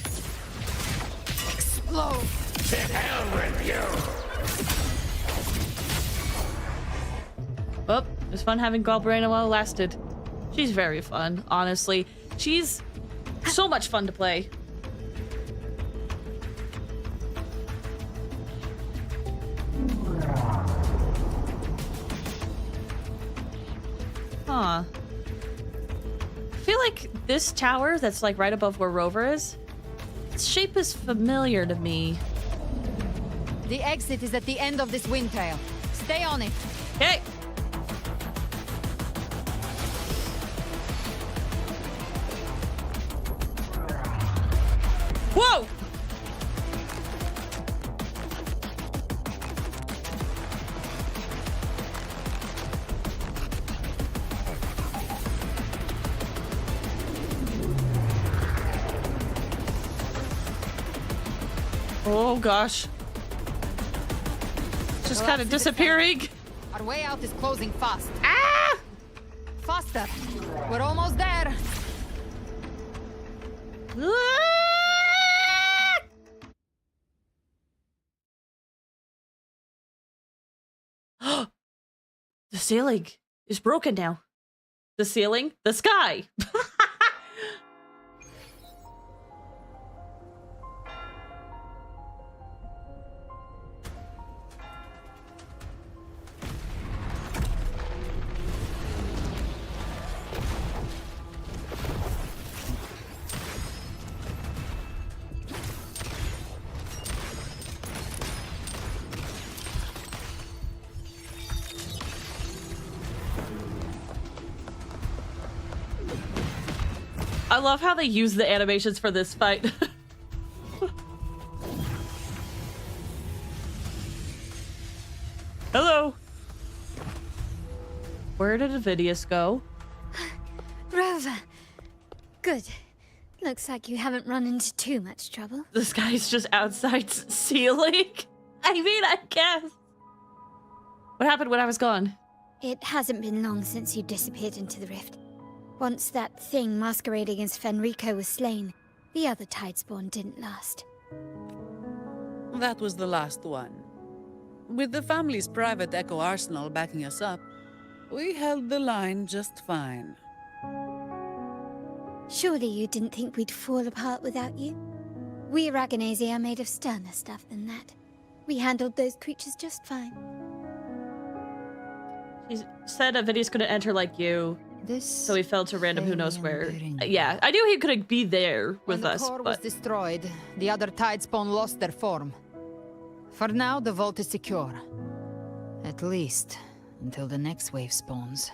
Explode! To hell with you! Well, it was fun having Galbraina while it lasted. She's very fun, honestly. She's so much fun to play. Huh. I feel like this tower that's like right above where Rover is, its shape is familiar to me. The exit is at the end of this wind tail. Stay on it. Okay. Whoa! Oh gosh. Just kind of disappearing. Our way out is closing fast. Ah! Faster. We're almost there. The ceiling is broken now. The ceiling? The sky! I love how they use the animations for this fight. Hello. Where did Avidius go? Rover. Good. Looks like you haven't run into too much trouble. This guy's just outside ceiling. I mean, I guess. What happened when I was gone? It hasn't been long since you disappeared into the rift. Once that thing masquerading as Fenrico was slain, the other Tidespawn didn't last. That was the last one. With the family's private Echo Arsenal backing us up, we held the line just fine. Surely you didn't think we'd fall apart without you? We Raganesi are made of sterner stuff than that. We handled those creatures just fine. He said Avidius couldn't enter like you. So he fell to random who knows where. Yeah, I knew he couldn't be there with us, When the core but... was destroyed, the other Tidespawn lost their form. For now, the vault is secure. At least, until the next wave spawns.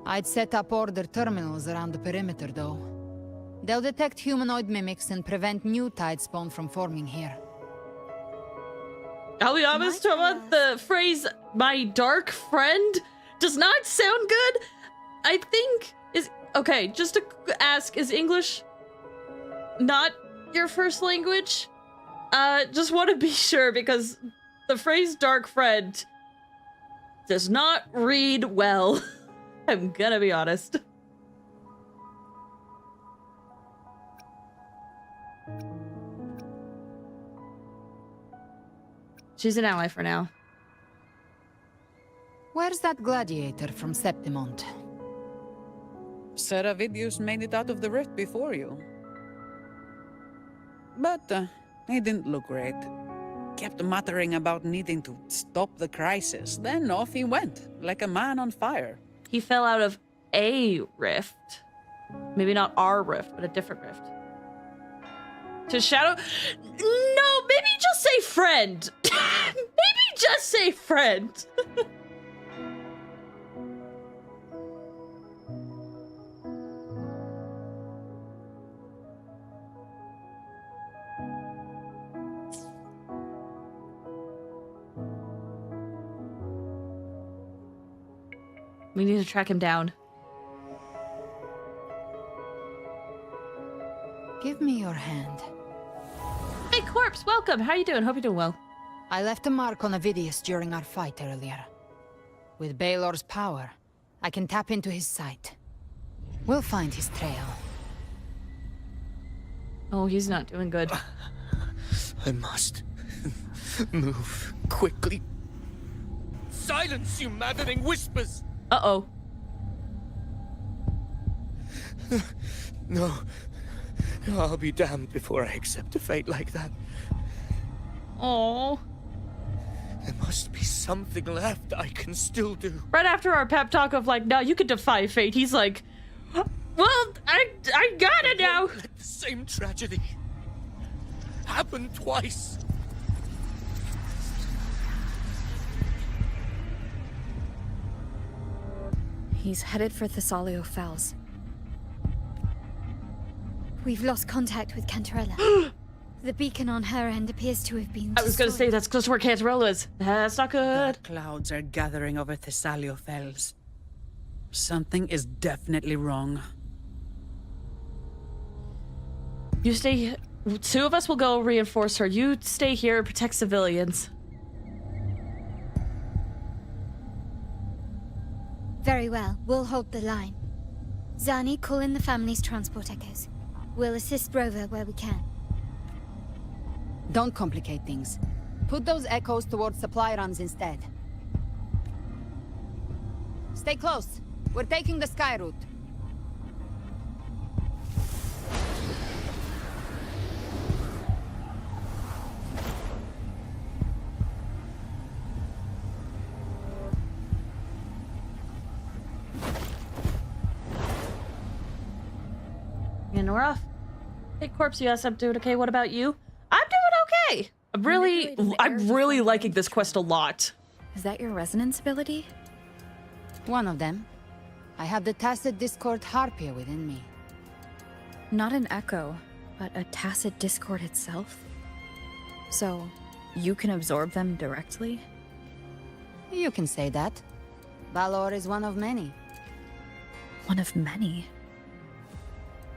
I'd set up order terminals around the perimeter, though. They'll detect humanoid mimics and prevent new Tidespawn from forming here. I'll be honest, Toma, the phrase, my dark friend, does not sound good. I think is... Okay, just to ask, is English not your first language? Just want to be sure, because the phrase dark friend does not read well. I'm gonna be honest. She's an ally for now. Where's that gladiator from Septimont? Seravidius made it out of the rift before you. But he didn't look great. Kept muttering about needing to stop the crisis. Then off he went, like a man on fire. He fell out of a rift. Maybe not our rift, but a different rift. To Shadow? No, maybe just say friend. Maybe just say friend. We need to track him down. Give me your hand. Hey, Corpse, welcome. How you doing? Hope you're doing well. I left a mark on Avidius during our fight earlier. With Baelor's power, I can tap into his sight. We'll find his trail. Oh, he's not doing good. I must move quickly. Silence, you maddening whispers! Uh-oh. No. I'll be damned before I accept a fate like that. Oh. There must be something left I can still do. Right after our pep talk of like, no, you could defy fate, he's like, well, I gotta now. Let the same tragedy happen twice. He's headed for Thessalio Fells. We've lost contact with Cantarella. The beacon on her end appears to have been I was gonna say that's close to where Cantarella is. That's not good. Dark clouds are gathering over Thessalio Fells. Something is definitely wrong. You stay. 2 of us will go reinforce her. You stay here and protect civilians. Very well. We'll hold the line. Zani, call in the family's transport echoes. We'll assist Rover where we can. Don't complicate things. Put those echoes towards supply runs instead. Stay close. We're taking the sky route. And we're off. Hey, Corpse, yes, I'm doing okay. What about you? I'm doing okay. I'm really liking this quest a lot. Is that your resonance ability? One of them. I have the Tacit Discord Harpia within me. Not an echo, but a tacit discord itself? So, you can absorb them directly? You can say that. Balor is one of many. One of many?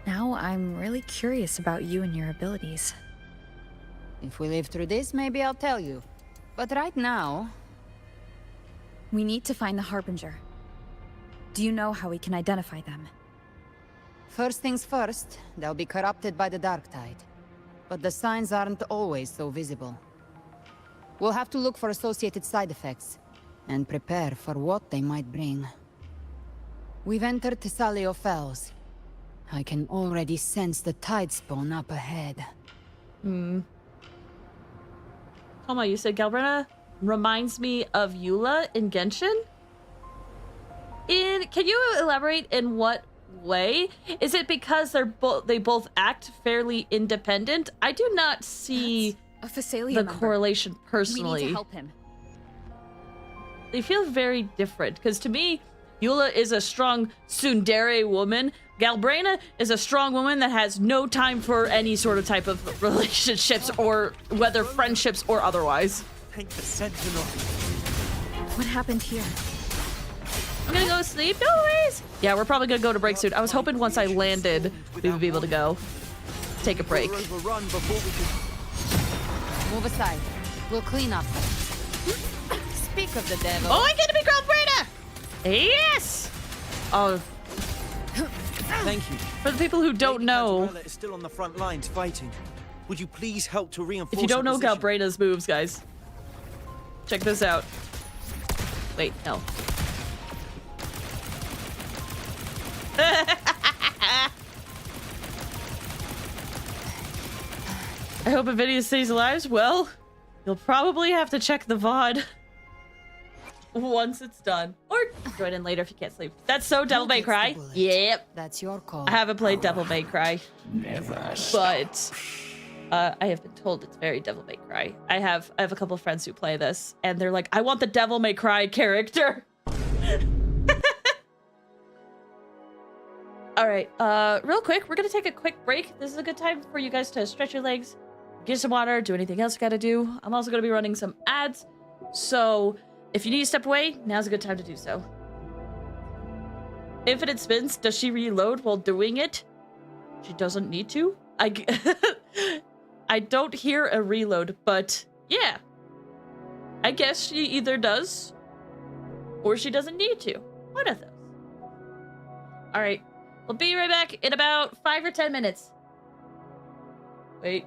Now I'm really curious about you and your abilities. If we live through this, maybe I'll tell you. But right now... We need to find the Harbinger. Do you know how we can identify them? First things first, they'll be corrupted by the Dark Tide. But the signs aren't always so visible. We'll have to look for associated side effects, and prepare for what they might bring. We've entered Thessalio Fells. I can already sense the tide spawn up ahead. Toma, you said Galbrina reminds me of Eula in Genshin? Can you elaborate in what way? Is it because they both act fairly independent? I do not see a Phasalia the member. Correlation personally. We need to help him. They feel very different, because to me, Eula is a strong tsundere woman. Galbrina is a strong woman that has no time for any sort of type of relationships, or whether friendships or otherwise. Thank the Sentinel. What happened here? I'm gonna go sleep. No worries. Yeah, we're probably gonna go to break soon. I was hoping once I landed, we would be able to go take a break. Move aside. We'll clean up. Speak of the devil. Oh, I get to be Galbrina! Yes! Oh. Thank you. For the people who don't know, Cantarella is still on the front lines fighting. Would you please help to reinforce? if you don't our know position? Galbrina's moves, guys, check this out. Wait, no. I hope Avidia stays alive. Well, you'll probably have to check the VOD once it's done. Or join in later if you can't sleep. That's so Devil May Cry. Yep. That's your call. I haven't played Devil May Cry. Never But I have been told it's very Devil May Cry. I have a couple of friends who play this, and they're like, I want the Devil May Cry character. All right, real quick, we're gonna take a quick break. This is a good time for you guys to stretch your legs, get some water, do anything else you gotta do. I'm also gonna be running some ads, so if you need to step away, now's a good time to do so. Infinite spins, does she reload while doing it? She doesn't need to. I don't hear a reload, but yeah. I guess she either does or she doesn't need to. One of those. All right. We'll be right back in about 5 or 10 minutes. Wait.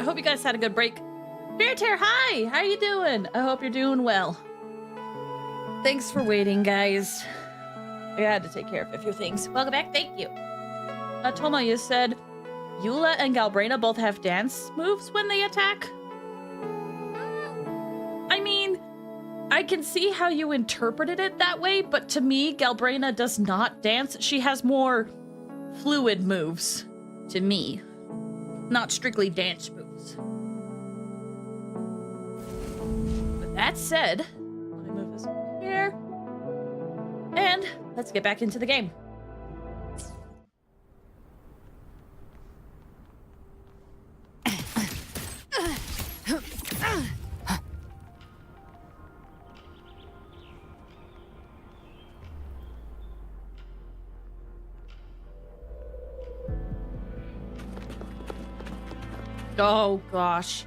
I hope you guys had a good break. Bear Tear, hi! How you doing? I hope you're doing well. Thanks for waiting, guys. I had to take care of a few things. Welcome back, thank you. Toma, you said Eula and Galbraina both have dance moves when they attack? I mean, I can see how you interpreted it that way, but to me, Galbraina does not dance. She has more fluid moves, to me. Not strictly dance moves. With that said, let me move this here. And let's get back into the game. Oh, gosh.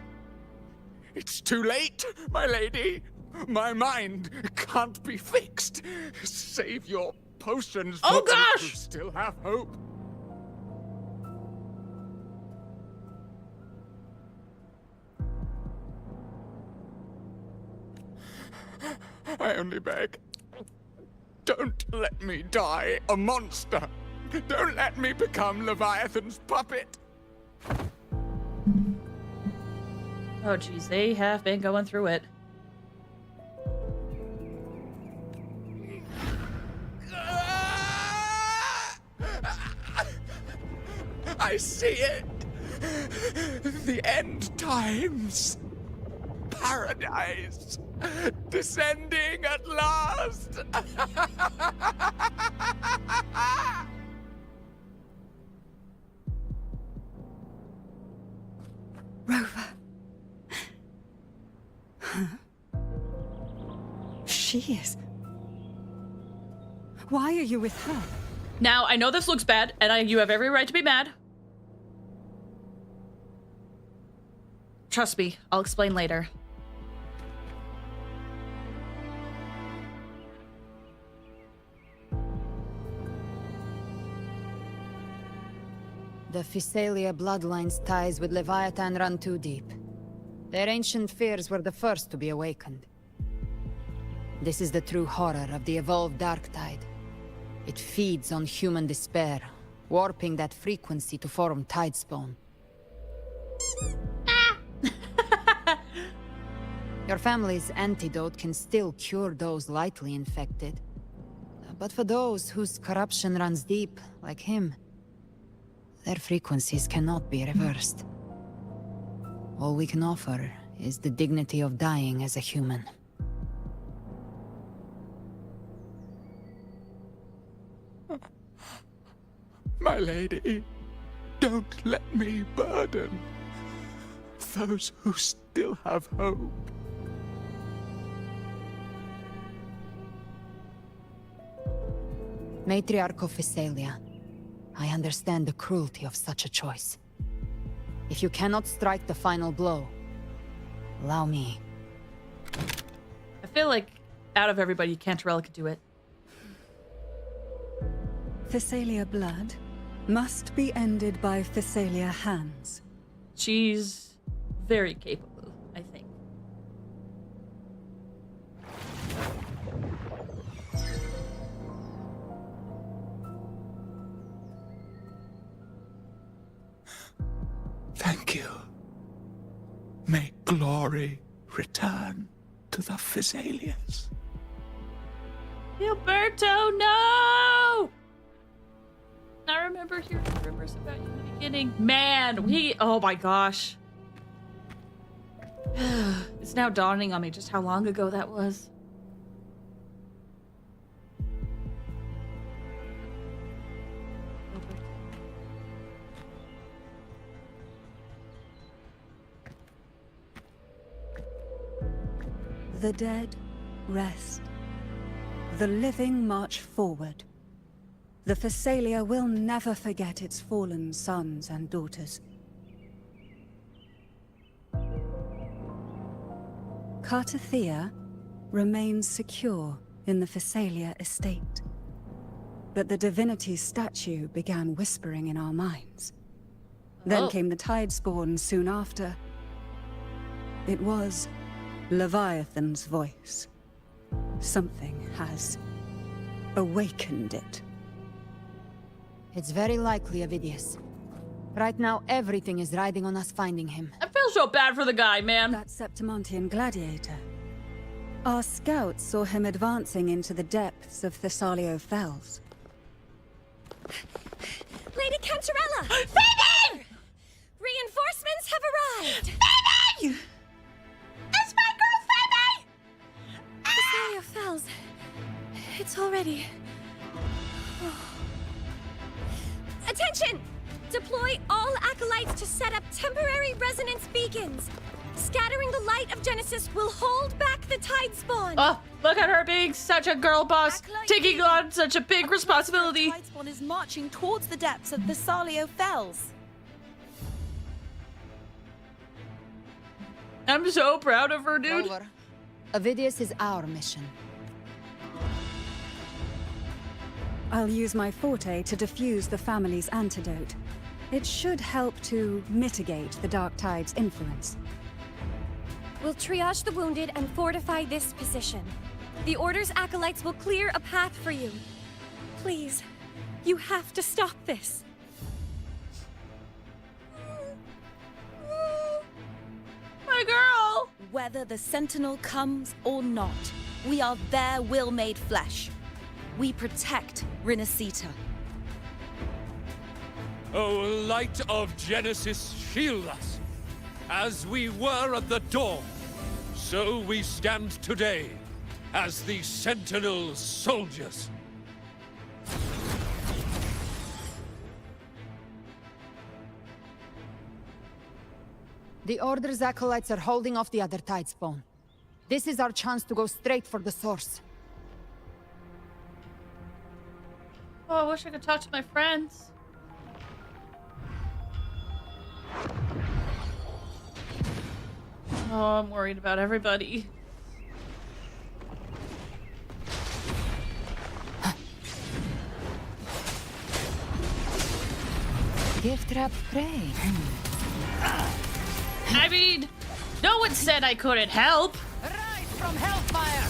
It's too late, my lady. My mind can't be fixed. Save your potions. Oh, for gosh! you still have hope. I only beg. Don't let me die a monster. Don't let me become Leviathan's puppet. Oh, geez, they have been going through it. I see it. The end times. Paradise. Descending at last. Rover. Huh? She is. Why are you with her? Now, I know this looks bad, and you have every right to be mad. Trust me, I'll explain later. The Physalia bloodline's ties with Leviathan run too deep. Their ancient fears were the first to be awakened. This is the true horror of the evolved Dark Tide. It feeds on human despair, warping that frequency to form Tidespawn. Your family's antidote can still cure those lightly infected. But for those whose corruption runs deep, like him, their frequencies cannot be reversed. All we can offer is the dignity of dying as a human. My lady, don't let me burden those who still have hope. Matriarch of Physalia, I understand the cruelty of such a choice. If you cannot strike the final blow, allow me. I feel like out of everybody, Cantarella could do it. Physalia blood must be ended by Physalia hands. She's very capable, I think. Thank you. May glory return to the Physalians. Gilberto, no! I remember hearing rumors about you in the beginning. Man, oh my gosh. It's now dawning on me just how long ago that was. The dead rest. The living march forward. The Physalia will never forget its fallen sons and daughters. Cartathea remains secure in the Physalia estate. But the divinity's statue began whispering in our minds. Then came the Tidespawn soon after, It was Leviathan's voice. Something has awakened it. It's very likely, Avidius. Right now, everything is riding on us finding him. I feel so bad for the guy, man. That Septimontian gladiator. Our scouts saw him advancing into the depths of Thessalio Fells. Lady Cantarella! Phoebe! Reinforcements have arrived! Phoebe! It's my girl, Phoebe! Thessalio Fells. It's already... Attention! Deploy all acolytes to set up temporary resonance beacons. Scattering the light of Genesis will hold back the tide spawn. Oh, look at her being such a girl boss, taking on such a big responsibility. The tide spawn is marching towards the depths of Thessalio Fells. I'm so proud of her, dude. Over. Avidius is our mission. I'll use my forte to defuse the family's antidote. It should help to mitigate the Dark Tide's influence. We'll triage the wounded and fortify this position. The Order's acolytes will clear a path for you. Please, you have to stop this. My girl! Whether the Sentinel comes or not, we are their will made flesh. We protect Rinascita. O light of Genesis, shield us. As we were at the dawn, so we stand today, as the Sentinel's soldiers. The Order's acolytes are holding off the other tide spawn. This is our chance to go straight for the source. Oh, I wish I could talk to my friends. Oh, I'm worried about everybody. Gift wrap prey. I mean, no one said I couldn't help. Rise from hellfire!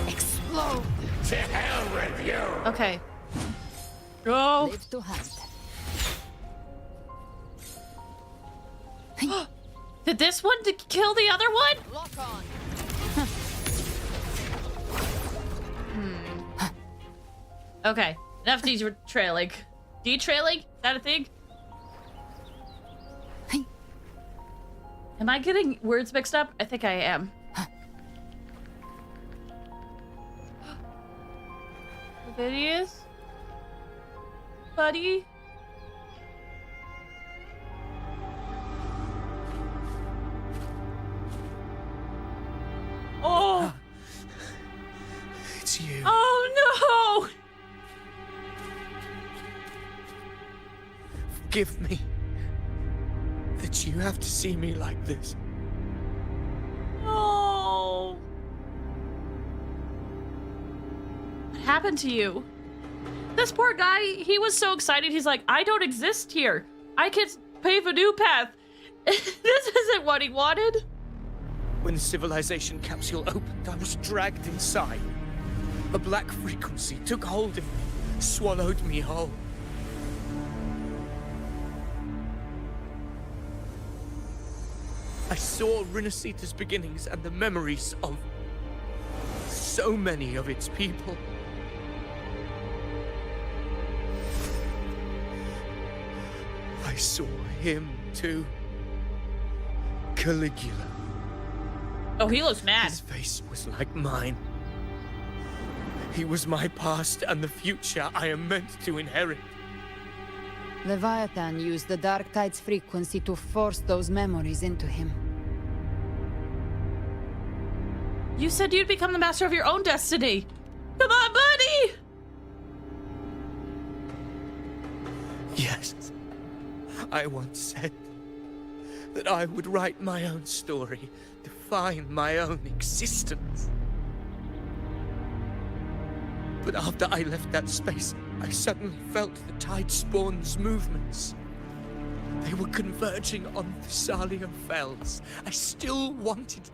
Explode! To hell with you! Okay. Go. Live to hunt. Did this one kill the other one? Lock on. Okay. Enough de-trailing. De-trailing? Is that a thing? Am I getting words mixed up? I think I am. Videos? Buddy? Oh! It's you. Oh no! Forgive me that you have to see me like this. Oh! What happened to you? This poor guy, he was so excited. He's like, I don't exist here. I can pave a new path. This isn't what he wanted. When the civilization capsule opened, I was dragged inside. A black frequency took hold of me, swallowed me whole. I saw Rinascita's beginnings and the memories of so many of its people. I saw him too. Caligula. Oh, he looks mad. His face was like mine. He was my past and the future I am meant to inherit. Leviathan used the Dark Tide's frequency to force those memories into him. You said you'd become the master of your own destiny. Come on, buddy! Yes. I once said that I would write my own story, define my own existence. But after I left that space, I suddenly felt the tide spawn's movements. They were converging on Thessalia Fells. I still wanted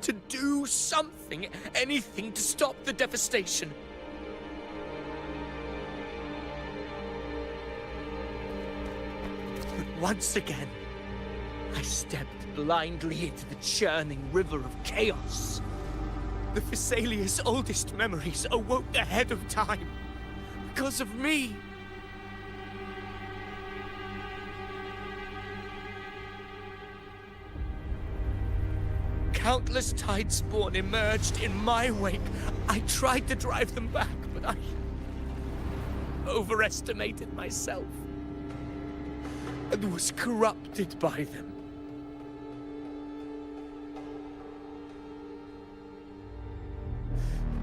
to do something, anything to stop the devastation. But once again, I stepped blindly into the churning river of chaos. The Thessalia's oldest memories awoke ahead of time. Because of me. Countless tide spawn emerged in my wake. I tried to drive them back, but I overestimated myself and was corrupted by them.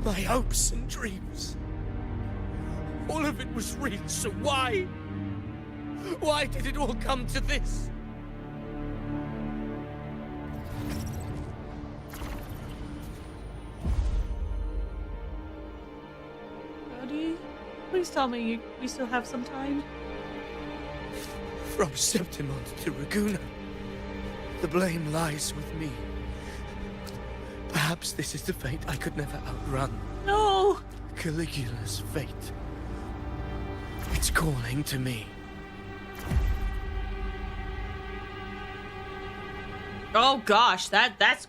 My hopes and dreams. All of it was real, so why? Why did it all come to this? Buddy, please tell me we still have some time. From Septimont to Raguna, the blame lies with me. Perhaps this is the fate I could never outrun. No! Caligula's fate. It's calling to me. Oh gosh, that's a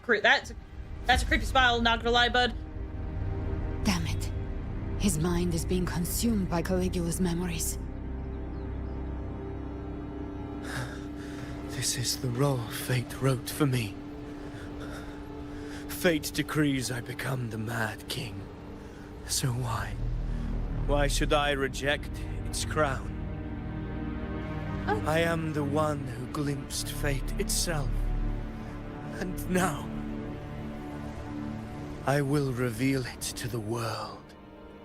creepy smile, not gonna lie, bud. Damn it. His mind is being consumed by Caligula's memories. This is the role fate wrote for me. Fate decrees I become the Mad King. So why? Why should I reject its crown? I am the one who glimpsed fate itself. And now, I will reveal it to the world.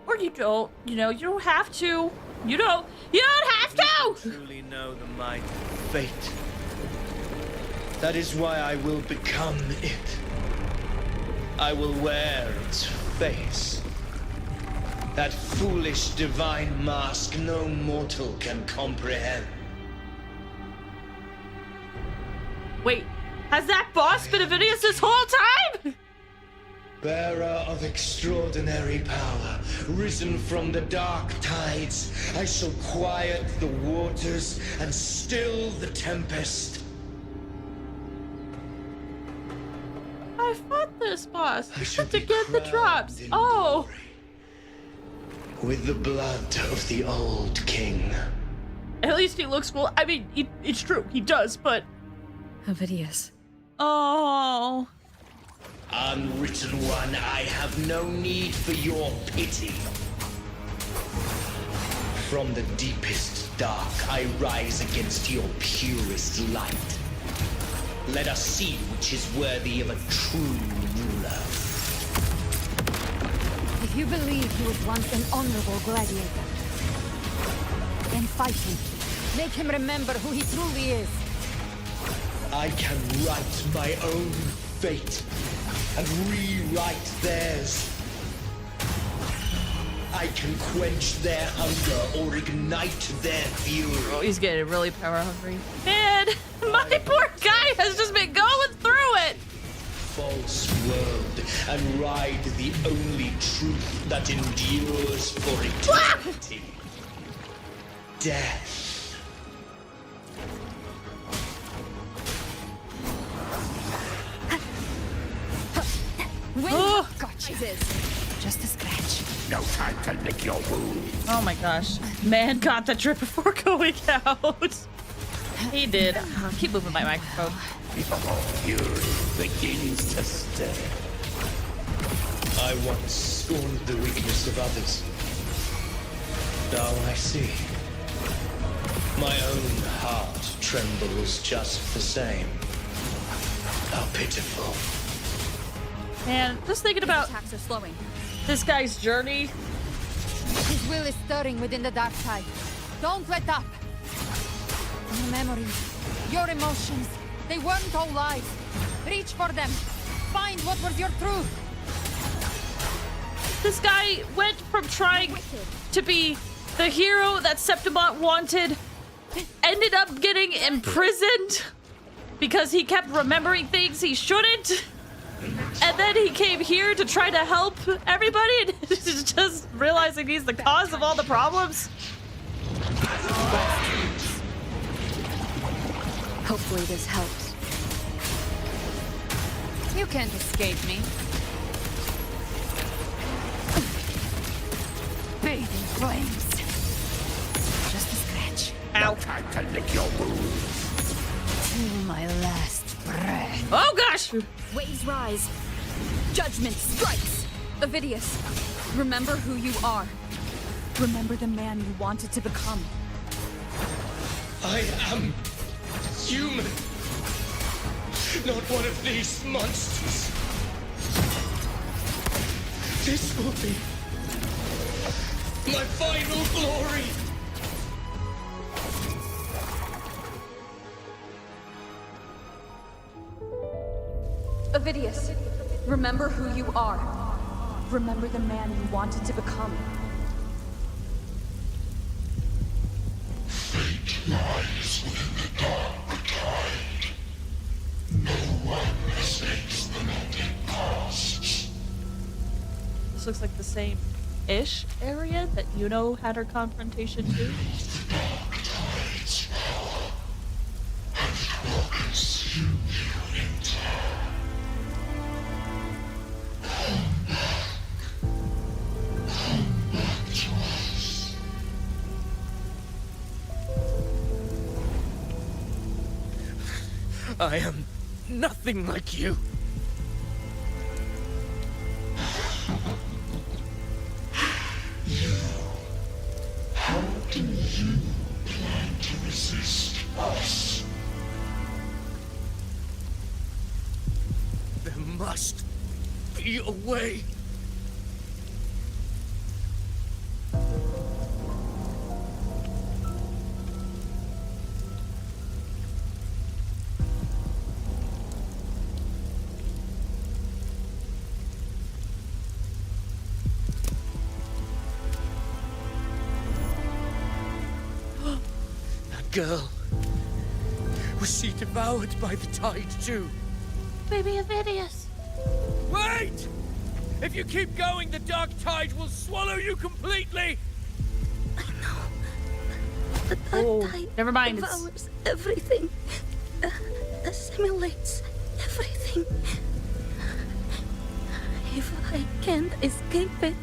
Or you don't, you don't have to. You don't have to! You truly know the might of fate. That is why I will become it. I will wear its face. That foolish divine mask no mortal can comprehend. Wait, has that boss been Avidius this whole time? Bearer of extraordinary power, risen from the dark tides, I shall quiet the waters and still the tempest. I fought this boss. Just to get the drops. Oh. With the blood of the old king. At least he looks cool. I mean, it's true. He does, but... Avidius. Oh. Unwritten one, I have no need for your pity. From the deepest dark, I rise against your purest light. Let us see which is worthy of a true ruler. If you believe he was once an honorable gladiator, then fight him. Make him remember who he truly is. I can write my own fate and rewrite theirs. I can quench their hunger or ignite their fury. Oh, he's getting really power hungry. Man, my poor guy has just been going through it. False world and ride the only truth that endures for eternity. Death. Oh, gotcha. Just a scratch. No time to lick your wounds. Oh my gosh. Man got the drip before going out. He did. Oh, keep moving my microphone. Fury begins to stir. I once scorned the weakness of others. Now I see. My own heart trembles just the same. How pitiful. Man, just thinking about attacks are slowing. This guy's journey. His will is stirring within the dark side. Don't let up. Your memories, your emotions, they weren't all lies. Reach for them. Find what was your truth. This guy went from trying to be the hero that Septimont wanted, ended up getting imprisoned because he kept remembering things he shouldn't, and then he came here to try to help everybody, and just realizing he's the cause of all the problems. Hopefully this helps. You can't escape me. Bathe in flames. Just a scratch. Ow. Time to lick your wounds. Till my last breath. Oh gosh! Waves rise. Judgment strikes. Ovidius, remember who you are. Remember the man you wanted to become. I am human. Not one of these monsters. This will be my final glory. Ovidius, remember who you are. Remember the man you wanted to become. Fate lies within the dark tide. No one escapes the melting past. This looks like the same-ish area that Yuno had her confrontation to. The dark tide's power, and it will consume you in turn. Come back to us. I am nothing like you. How do you plan to resist us? There must be a way. That girl. Was she devoured by the tide too? Baby Ovidius. Wait! If you keep going, the dark tide will swallow you completely! The dark tide never mind. devours everything. Assimilates everything. If I can't escape it,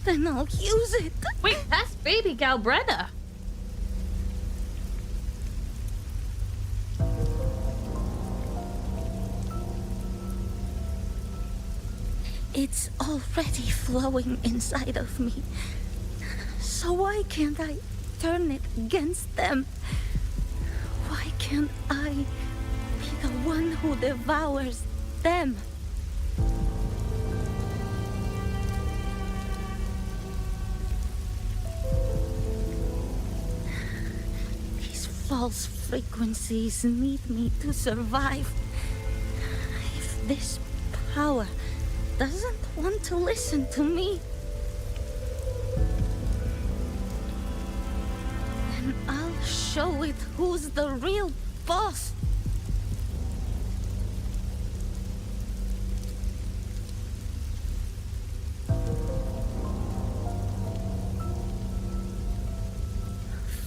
then I'll use it. Wait, that's baby Galbretta. It's already flowing inside of me. So why can't I turn it against them? Why can't I be the one who devours them? These false frequencies need me to survive. If this power doesn't want to listen to me, then I'll show it who's the real boss.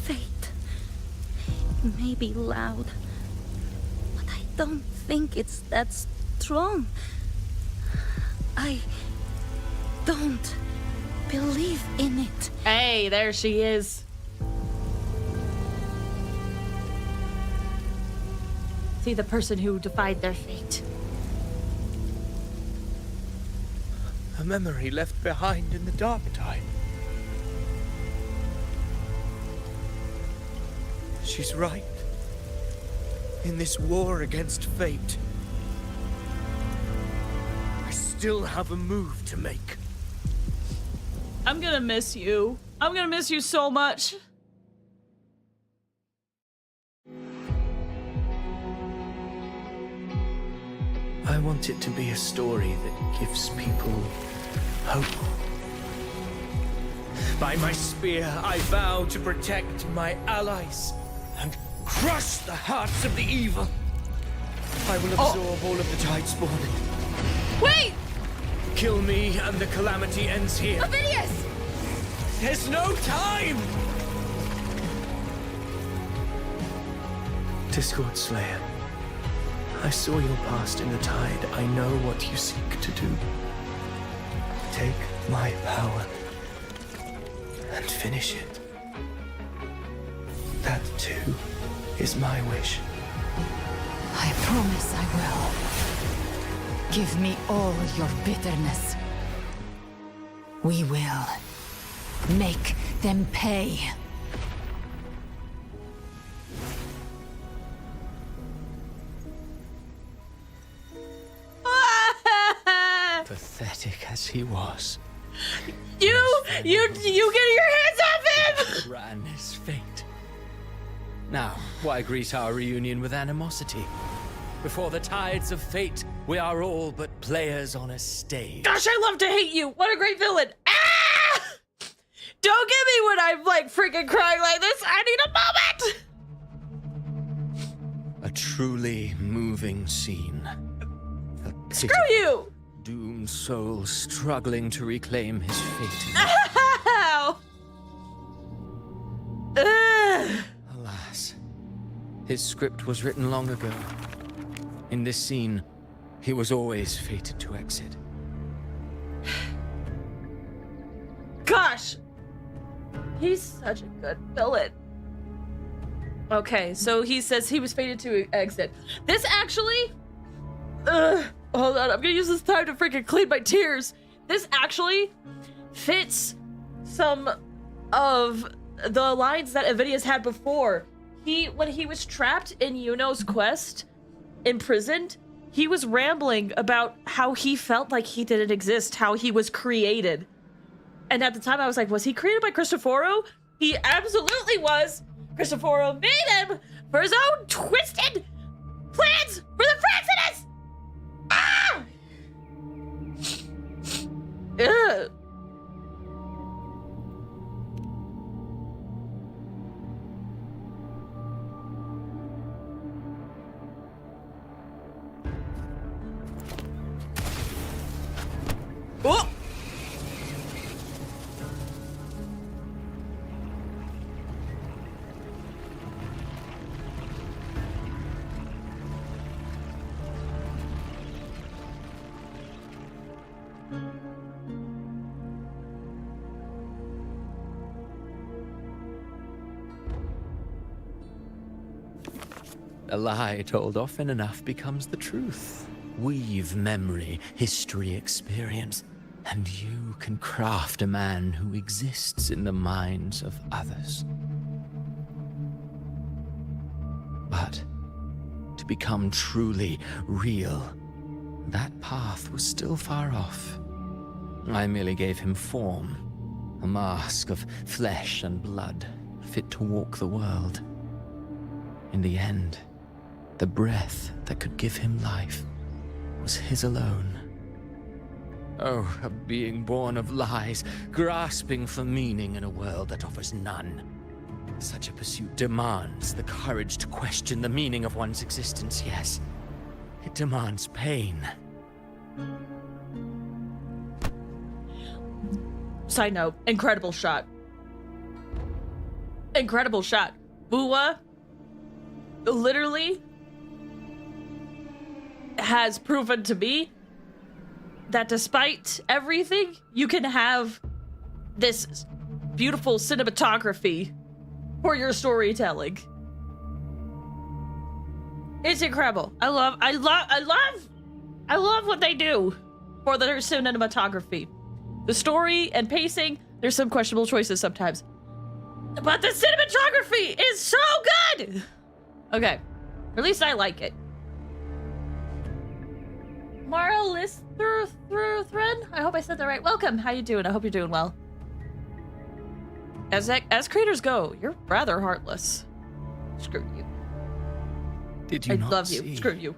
Fate may be loud, but I don't think it's that strong. I don't believe in it. Hey, there she is. See the person who defied their fate. A memory left behind in the dark tide. She's right. In this war against fate, I still have a move to make. I'm gonna miss you. I'm gonna miss you so much. I want it to be a story that gives people hope. By my spear, I vow to protect my allies and crush the hearts of the evil. I will absorb all of the Tidespawn. Wait! Kill me and the calamity ends here. Avidius! There's no time! Discord Slayer, I saw your past in the Tide. I know what you seek to do. Take my power and finish it. That too is my wish. I promise I will. Give me all your bitterness. We will make them pay. Pathetic as he was. You get your hands off him! Ran his fate. Now, why greet our reunion with animosity? Before the tides of fate, we are all but players on a stage. Gosh, I love to hate you. What a great villain. Ah! Don't get me when I'm like freaking crying like this. I need a moment. A truly moving scene. Screw you! Doomed soul struggling to reclaim his fate. Ow! Alas, his script was written long ago. In this scene, he was always fated to exit. Gosh! He's such a good villain. Okay, so he says he was fated to exit. This actually... hold on, I'm gonna use this time to freaking clean my tears. This actually fits some of the lines that Avidius had before. When he was trapped in Yuno's quest, imprisoned, he was rambling about how he felt like he didn't exist, how he was created. And at the time I was like, was he created by Cristoforo? He absolutely was. Cristoforo made him for his own twisted plans for the Fraxinus! Ah! Ugh. Oh! A lie told often enough becomes the truth. Weave memory, history, experience, and you can craft a man who exists in the minds of others. But to become truly real, that path was still far off. I merely gave him form, a mask of flesh and blood, fit to walk the world. In the end, the breath that could give him life was his alone. Oh, a being born of lies, grasping for meaning in a world that offers none. Such a pursuit demands the courage to question the meaning of one's existence, yes. It demands pain. Side note, incredible shot. Incredible shot. Bua literally has proven to me that despite everything, you can have this beautiful cinematography for your storytelling. It's incredible. I love what they do for their cinematography. The story and pacing, there's some questionable choices sometimes. But the cinematography is so good! Okay. Or at least I like it. Mara Listhren? I hope I said that right. Welcome. How you doing? I hope you're doing well. As creators go, you're rather heartless. Screw you. Did you I not love see? you. Screw you.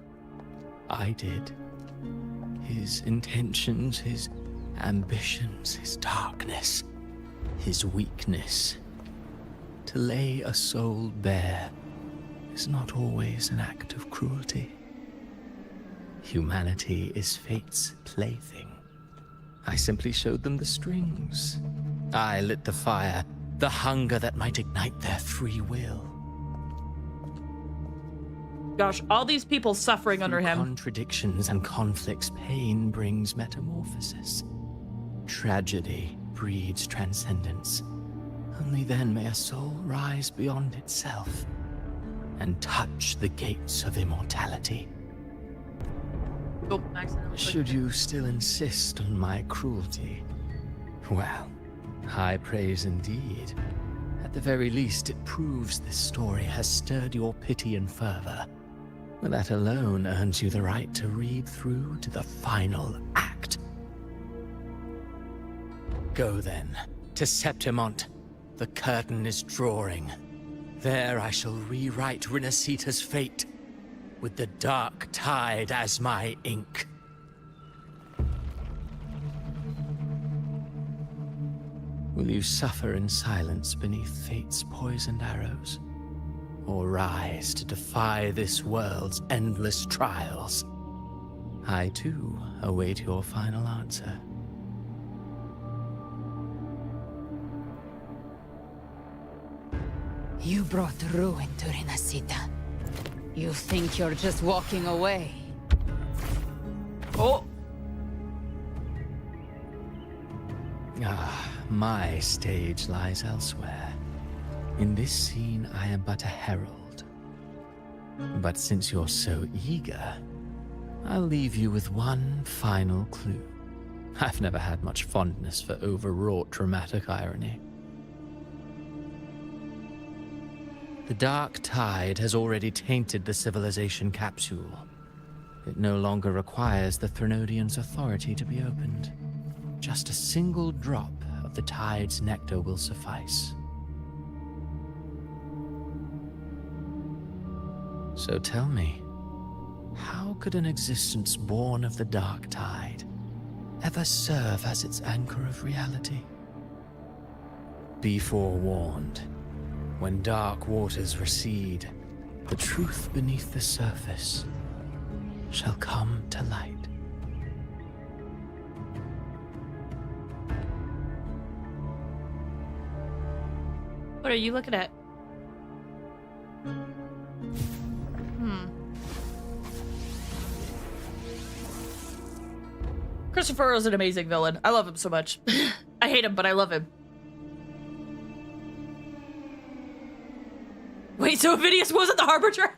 I did. His intentions, his Ambition's his darkness, his weakness. To lay a soul bare is not always an act of cruelty. Humanity is fate's plaything. I simply showed them the strings. I lit the fire, the hunger that might ignite their free will. Gosh, all these people suffering under him. Contradictions and conflicts, pain brings metamorphosis. Tragedy breeds transcendence. Only then may a soul rise beyond itself and touch the gates of immortality. Oh, accidentally. Should you still insist on my cruelty? Well, high praise indeed. At the very least, it proves this story has stirred your pity and fervor. That alone earns you the right to read through to the final act. Go then, to Septimont. The curtain is drawing. There I shall rewrite Rinascita's fate, with the dark tide as my ink. Will you suffer in silence beneath fate's poisoned arrows? Or rise to defy this world's endless trials? I, too, await your final answer. You brought ruin to Rinascita. You think you're just walking away? Oh! Ah, my stage lies elsewhere. In this scene, I am but a herald. But since you're so eager, I'll leave you with one final clue. I've never had much fondness for overwrought dramatic irony. The dark tide has already tainted the civilization capsule. It no longer requires the Threnodian's authority to be opened. Just a single drop of the tide's nectar will suffice. So tell me, how could an existence born of the dark tide ever serve as its anchor of reality? Be forewarned. When dark waters recede, the truth beneath the surface shall come to light. What are you looking at? Christopher Earl is an amazing villain. I love him so much. I hate him, but I love him. Wait, so Avidius wasn't the Harbinger?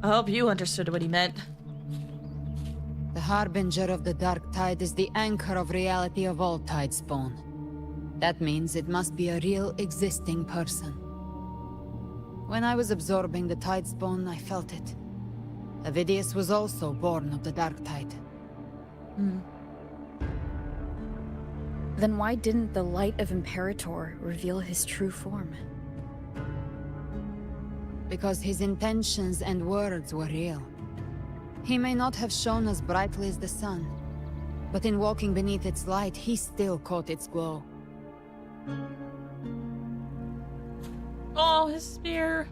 I hope you understood what he meant. The Harbinger of the Dark Tide is the anchor of reality of all Tidespawn. That means it must be a real existing person. When I was absorbing the Tidespawn, I felt it. Avidius was also born of the Dark Tide. Then why didn't the light of Imperator reveal his true form? Because his intentions and words were real. He may not have shone as brightly as the sun, but in walking beneath its light, he still caught its glow. Oh, his spear.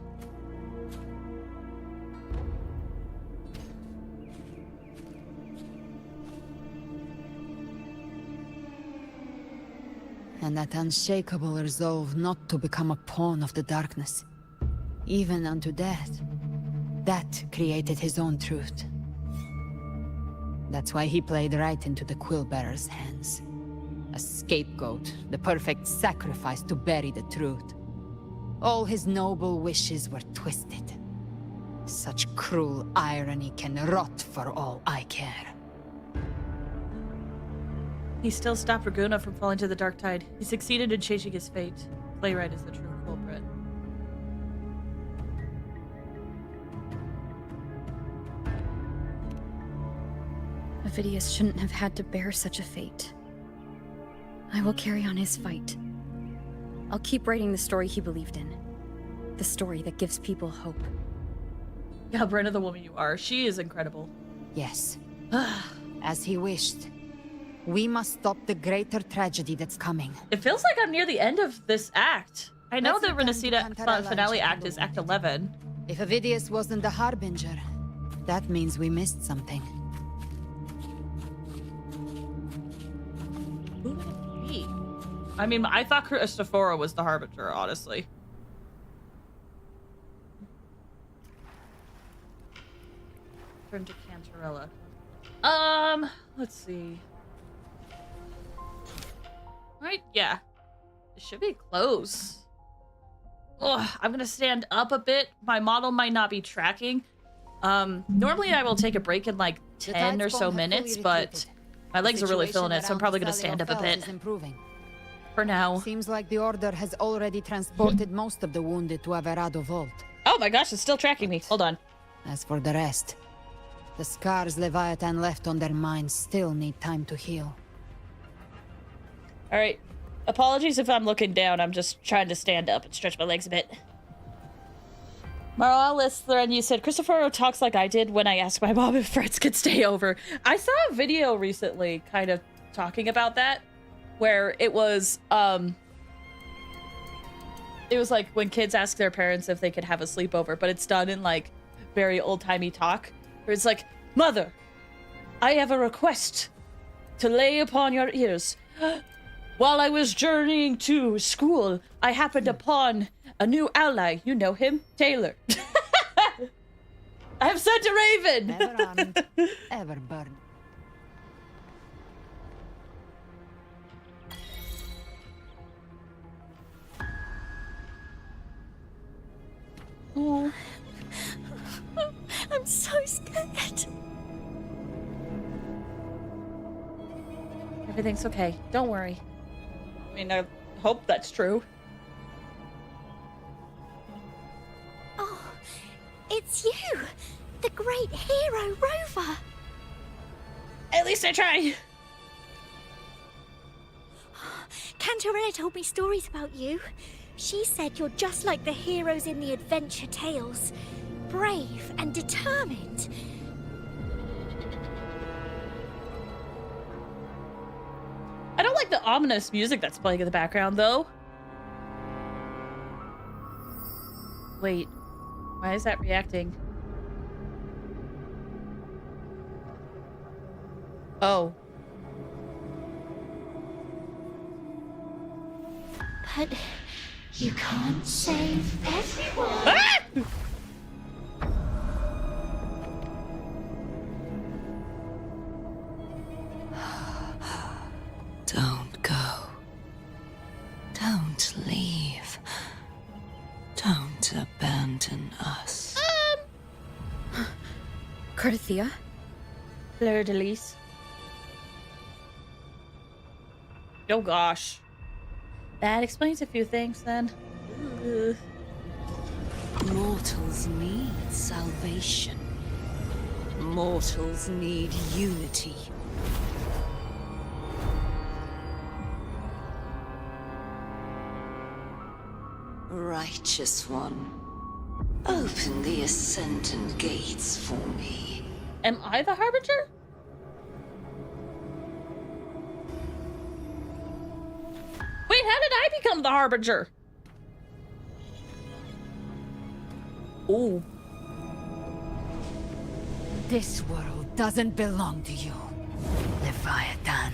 And that unshakable resolve not to become a pawn of the darkness, even unto death, that created his own truth. That's why he played right into the Quillbearer's hands. A scapegoat, the perfect sacrifice to bury the truth. All his noble wishes were twisted. Such cruel irony can rot for all I care. He still stopped Raguna from falling to the dark tide. He succeeded in changing his fate. Playwright is the true culprit. Avidius shouldn't have had to bear such a fate. I will carry on his fight. I'll keep writing the story he believed in. The story that gives people hope. Yeah, Brenda, the woman you are. She is incredible. Yes, As he wished. We must stop the greater tragedy that's coming. It feels like I'm near the end of this act. I know Let's the return to Rinascita Cantarella finale and act is Act 11. If Avidius wasn't the Harbinger, that means we missed something. Who would it be? I mean, I thought Christophora was the Harbinger, honestly. Turn to Cantarella. Let's see. Right, yeah. It should be close. Ugh, I'm gonna stand up a bit. My model might not be tracking. Normally I will take a break in like 10 or so minutes, but my legs are really feeling it, so I'm probably gonna stand up a bit. For now. Seems like the Order has already transported most of the wounded to Averado Vault. Oh my gosh, it's still tracking me. Hold on. As for the rest, the scars Leviathan left on their minds still need time to heal. Alright. Apologies if I'm looking down. I'm just trying to stand up and stretch my legs a bit. Morales, you said, Christopher talks like I did when I asked my mom if Freds could stay over. I saw a video recently kind of talking about that, where it was like when kids ask their parents if they could have a sleepover, but it's done in like very old-timey talk, where it's like, Mother, I have a request to lay upon your ears. While I was journeying to school, I happened upon a new ally. You know him, Taylor. I have sent a raven. Never armed, ever burned. Oh. I'm so scared. Everything's okay. Don't worry. I mean, I hope that's true. Oh, it's you! The great hero Rover! At least I try! Cantarella told me stories about you. She said you're just like the heroes in the adventure tales. Brave and determined. I don't like the ominous music that's playing in the background, though. Wait. Why is that reacting? Oh. But you can't save everyone. Ah! Don't go. Don't leave. Don't abandon us. Carthea? Fleur de Lis. Oh gosh. That explains a few things then. Ugh. Mortals need salvation. Mortals need unity. Righteous One, open the Ascendant gates for me. Am I the Harbinger? Wait, how did I become the Harbinger? Ooh. This world doesn't belong to you, Leviathan.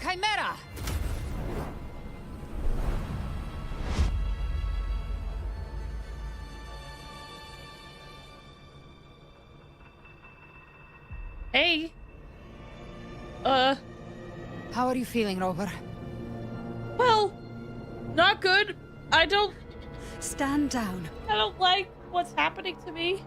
Chimera! Hey. How are you feeling, Rover? Well, not good. I don't like what's happening to me.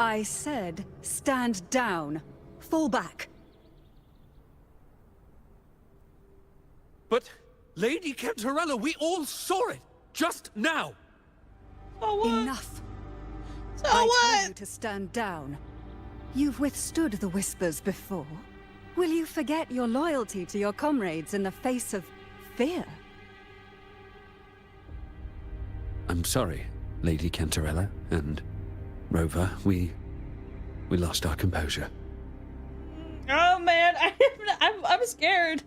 I said, stand down. Fall back. But, Lady Cantarella, we all saw it! Just now! So what? Enough. So I what? told you to stand down. You've withstood the whispers before. Will you forget your loyalty to your comrades in the face of fear? I'm sorry, Lady Cantarella and Rover. We lost our composure. Oh man, I'm scared.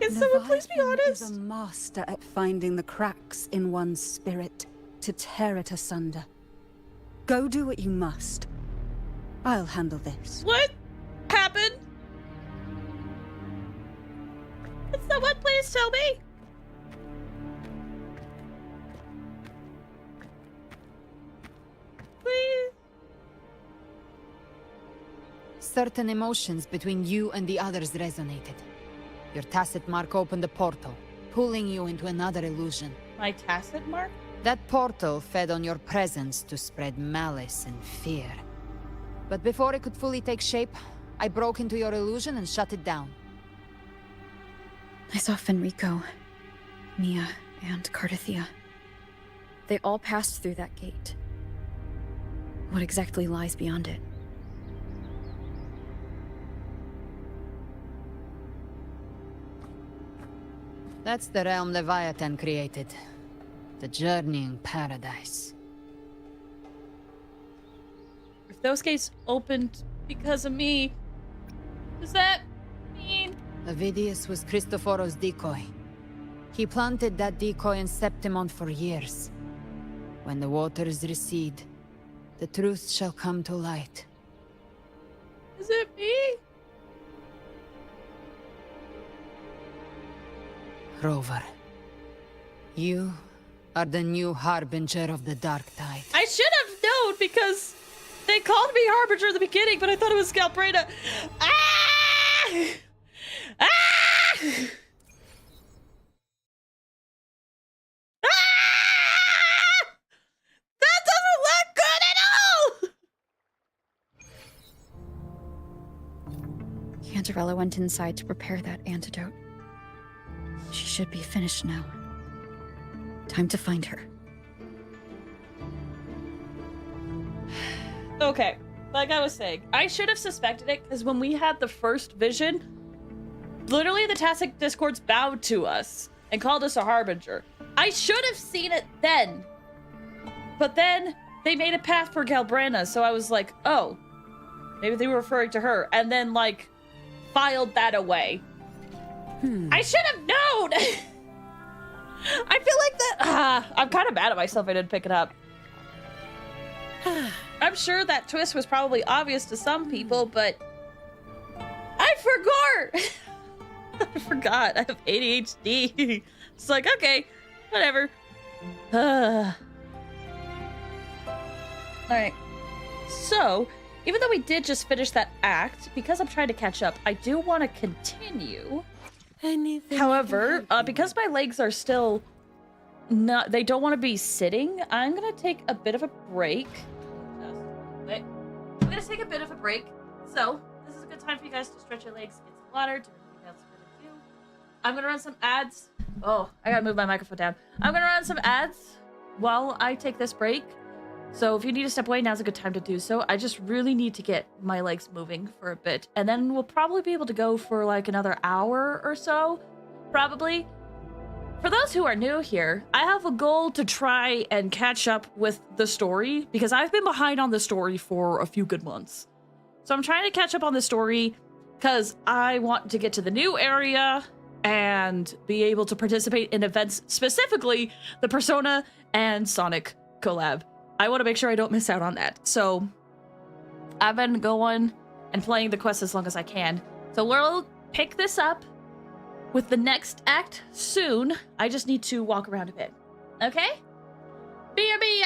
Can someone please be honest? Is a master at finding the cracks in one's spirit to tear it asunder. Go do what you must. I'll handle this. What happened? Can someone please tell me? Please. Certain emotions between you and the others resonated. Your tacit mark opened a portal, pulling you into another illusion. My tacit mark? That portal fed on your presence to spread malice and fear. But before it could fully take shape, I broke into your illusion and shut it down. I saw Fenrico, Mia, and Cardathia. They all passed through that gate. What exactly lies beyond it? That's the realm Leviathan created. The journeying paradise. If those gates opened because of me, does that mean... Avidius was Cristoforo's decoy. He planted that decoy in Septimont for years. When the waters recede, the truth shall come to light. Is it me? Rover, you are the new harbinger of the Dark Tide. I should have known because they called me Harbinger in the beginning, but I thought it was Galbreda. Ah! Ah! Ah! That doesn't look good at all! Cantarella went inside to prepare that antidote. She should be finished now. Time to find her. Okay, like I was saying, I should have suspected it because when we had the first vision, literally the Tacit Discords bowed to us and called us a Harbinger. I should have seen it then. But then they made a path for Galbrana, so I was like, oh, maybe they were referring to her, and then like filed that away. I should have known! I feel like that... I'm kind of mad at myself I didn't pick it up. I'm sure that twist was probably obvious to some people, but... I forgot! I forgot. I have ADHD. It's like, okay, whatever. Alright. So, even though we did just finish that act, because I'm trying to catch up, I do want to continue... However, because my legs are still not, they don't want to be sitting, I'm going to take a bit of a break. I'm going to take a bit of a break. So, this is a good time for you guys to stretch your legs, get some water, do everything else you're going to do. I'm going to run some ads. Oh, I got to move my microphone down. I'm going to run some ads while I take this break. So if you need to step away, now's a good time to do so. I just really need to get my legs moving for a bit. And then we'll probably be able to go for like another hour or so, probably. For those who are new here, I have a goal to try and catch up with the story because I've been behind on the story for a few good months. So I'm trying to catch up on the story because I want to get to the new area and be able to participate in events, specifically the Persona and Sonic collab. I want to make sure I don't miss out on that. So I've been going and playing the quest as long as I can. So we'll pick this up with the next act soon. I just need to walk around a bit. Okay? BRB,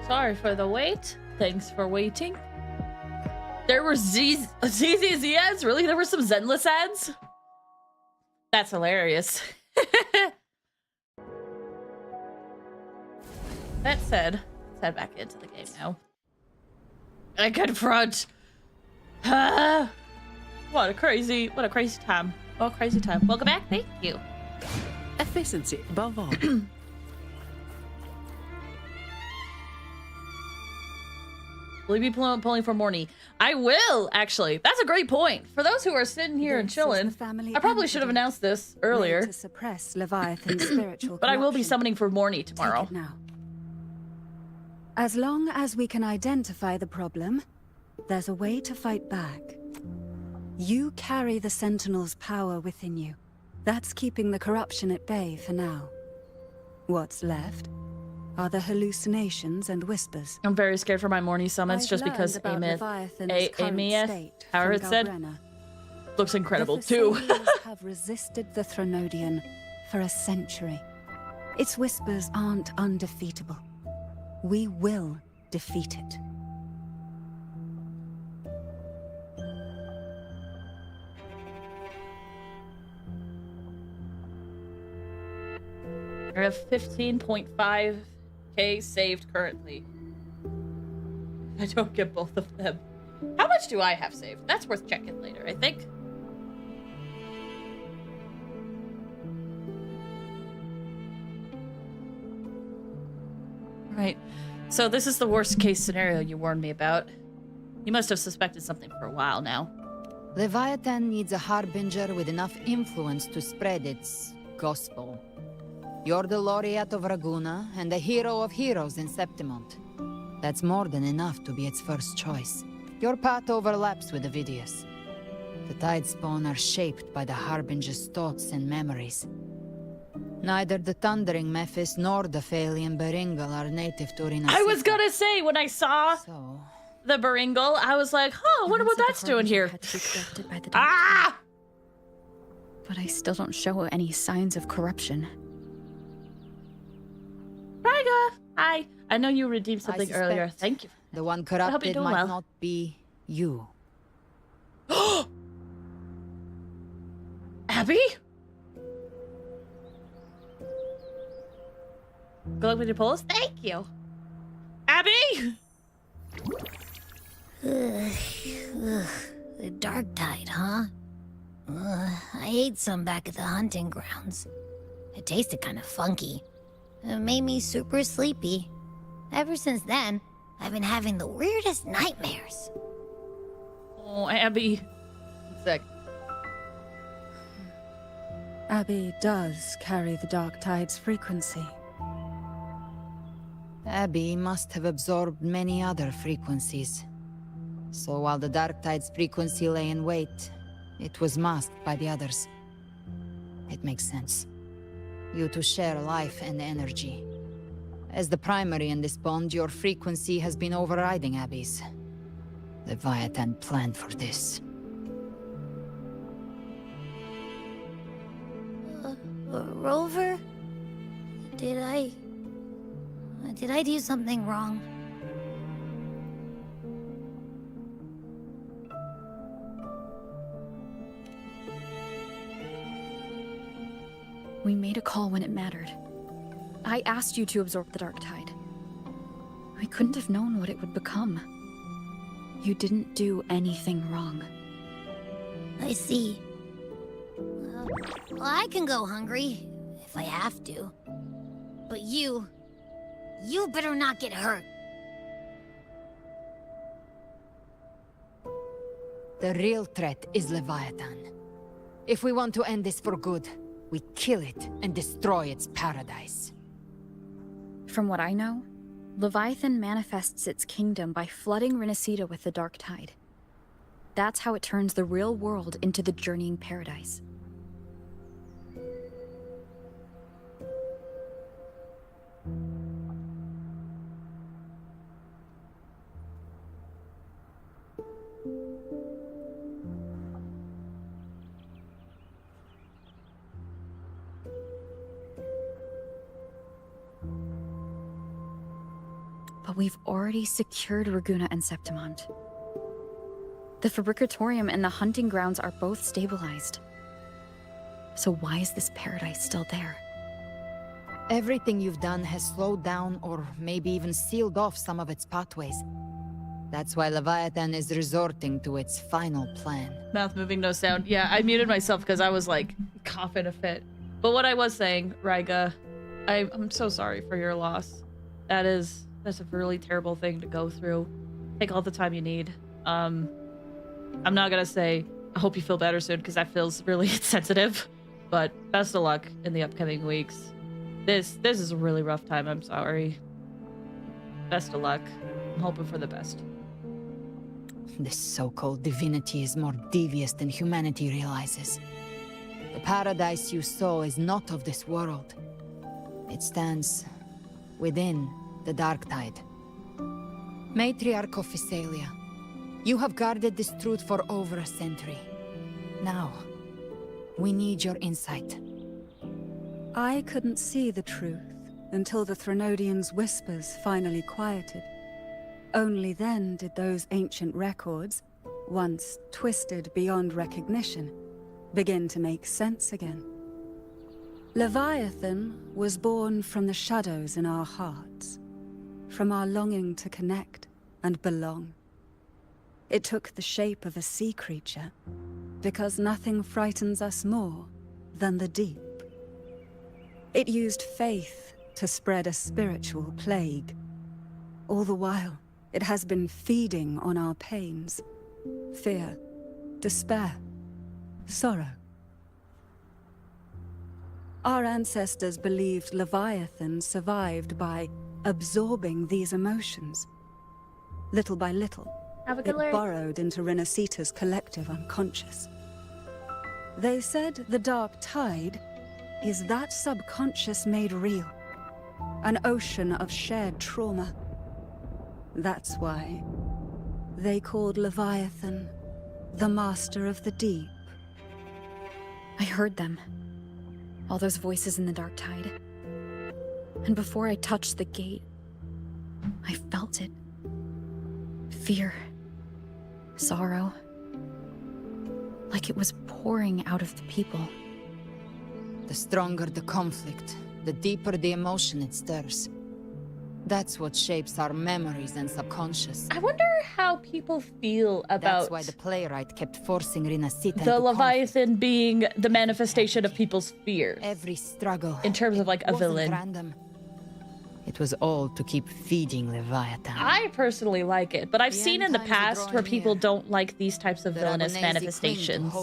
Sorry for the wait. Thanks for waiting. There were ZZ ads? Really? There were some Zenless ads? That's hilarious. That said, let's head back into the game now. I confront. What a crazy time. What a crazy time. Welcome back. Thank you. Efficiency above all. Will you be pulling for Morny? I will, actually. That's a great point. For those who are sitting here and chilling, I probably should have announced this earlier. To suppress Leviathan's spiritual But I will be corruption. summoning for Morny tomorrow. Take it now. As long as we can identify the problem, there's a way to fight back. You carry the Sentinel's power within you. That's keeping the corruption at bay for now. What's left are the hallucinations and whispers. I'm very scared for my Morny summons just because Amy, however it's said, looks incredible too. The Thessalians have resisted the Threnodian for a century. Its whispers aren't undefeatable. We will defeat it. I have 15.5k saved currently. I don't get both of them. How much do I have saved? That's worth checking later, I think. Right. So this is the worst case scenario you warned me about. You must have suspected something for a while now. Leviathan needs a harbinger with enough influence to spread its gospel. You're the laureate of Raguna and the hero of heroes in Septimont. That's more than enough to be its first choice. Your path overlaps with Ovidius. The Tidespawn are shaped by the harbinger's thoughts and memories. Neither the Thundering Mephis nor the Phalian Beringal are native to Rinascita. I was gonna say, when I saw the Beringal, I was like, huh, I wonder what that's doing here. Ah! But I still don't show any signs of corruption. Ryga! Hi. I know you redeemed something earlier. Thank you. The one I hope you're corrupted doing might well. not be you. Abby? Good luck with your polls. Thank you. Abby! The Dark Tide, huh? I ate some back at the hunting grounds. It tasted kind of funky. It made me super sleepy. Ever since then, I've been having the weirdest nightmares. Oh, Abby. Sick. Abby does carry the Dark Tide's frequency. Abby must have absorbed many other frequencies. So while the Dark Tide's frequency lay in wait, it was masked by the others. It makes sense. You two share life and energy. As the primary in this bond, your frequency has been overriding Abby's. Leviathan planned for this. Rover? Did I do something wrong? We made a call when it mattered. I asked you to absorb the Dark Tide. We couldn't have known what it would become. You didn't do anything wrong. I see. Well, I can go hungry, if I have to. But you better not get hurt. The real threat is Leviathan. If we want to end this for good, we kill it and destroy its paradise. From what I know, Leviathan manifests its kingdom by flooding Rinascita with the Dark Tide. That's how it turns the real world into the journeying paradise. But we've already secured Raguna and Septimont. The Fabricatorium and the hunting grounds are both stabilized. So why is this paradise still there? Everything you've done has slowed down or maybe even sealed off some of its pathways. That's why Leviathan is resorting to its final plan. Mouth moving, no sound. Yeah, I muted myself because I was like coughing a fit. But what I was saying, Ryga, I'm so sorry for your loss. That's a really terrible thing to go through. Take all the time you need. I'm not gonna say I hope you feel better soon because that feels really insensitive. But best of luck in the upcoming weeks. This is a really rough time. I'm sorry. Best of luck. I'm hoping for the best. This so-called divinity is more devious than humanity realizes. The paradise you saw is not of this world. It stands within the dark tide. Matriarch of Physalia, you have guarded this truth for over a century. Now, we need your insight. I couldn't see the truth until the Threnodians' whispers finally quieted. Only then did those ancient records, once twisted beyond recognition, begin to make sense again. Leviathan was born from the shadows in our hearts, from our longing to connect and belong. It took the shape of a sea creature, because nothing frightens us more than the deep. It used faith to spread a spiritual plague. All the while, it has been feeding on our pains, fear, despair, sorrow. Our ancestors believed Leviathan survived by absorbing these emotions. Little by little, it burrowed into Rinascita's collective unconscious. They said the dark tide is that subconscious made real, an ocean of shared trauma. That's why they called Leviathan the Master of the Deep. I heard them. All those voices in the dark tide. And before I touched the gate, I felt it. Fear. Sorrow. Like it was pouring out of the people. The stronger the conflict, the deeper the emotion it stirs. That's what shapes our memories and subconscious. I wonder how people feel about... That's why the playwright kept forcing Rinascita the Leviathan being the manifestation of people's fears. Every struggle. In terms of like a villain. Random. It was all to keep feeding Leviathan. I personally like it, but I've seen in the past where people don't like these types of villainous manifestations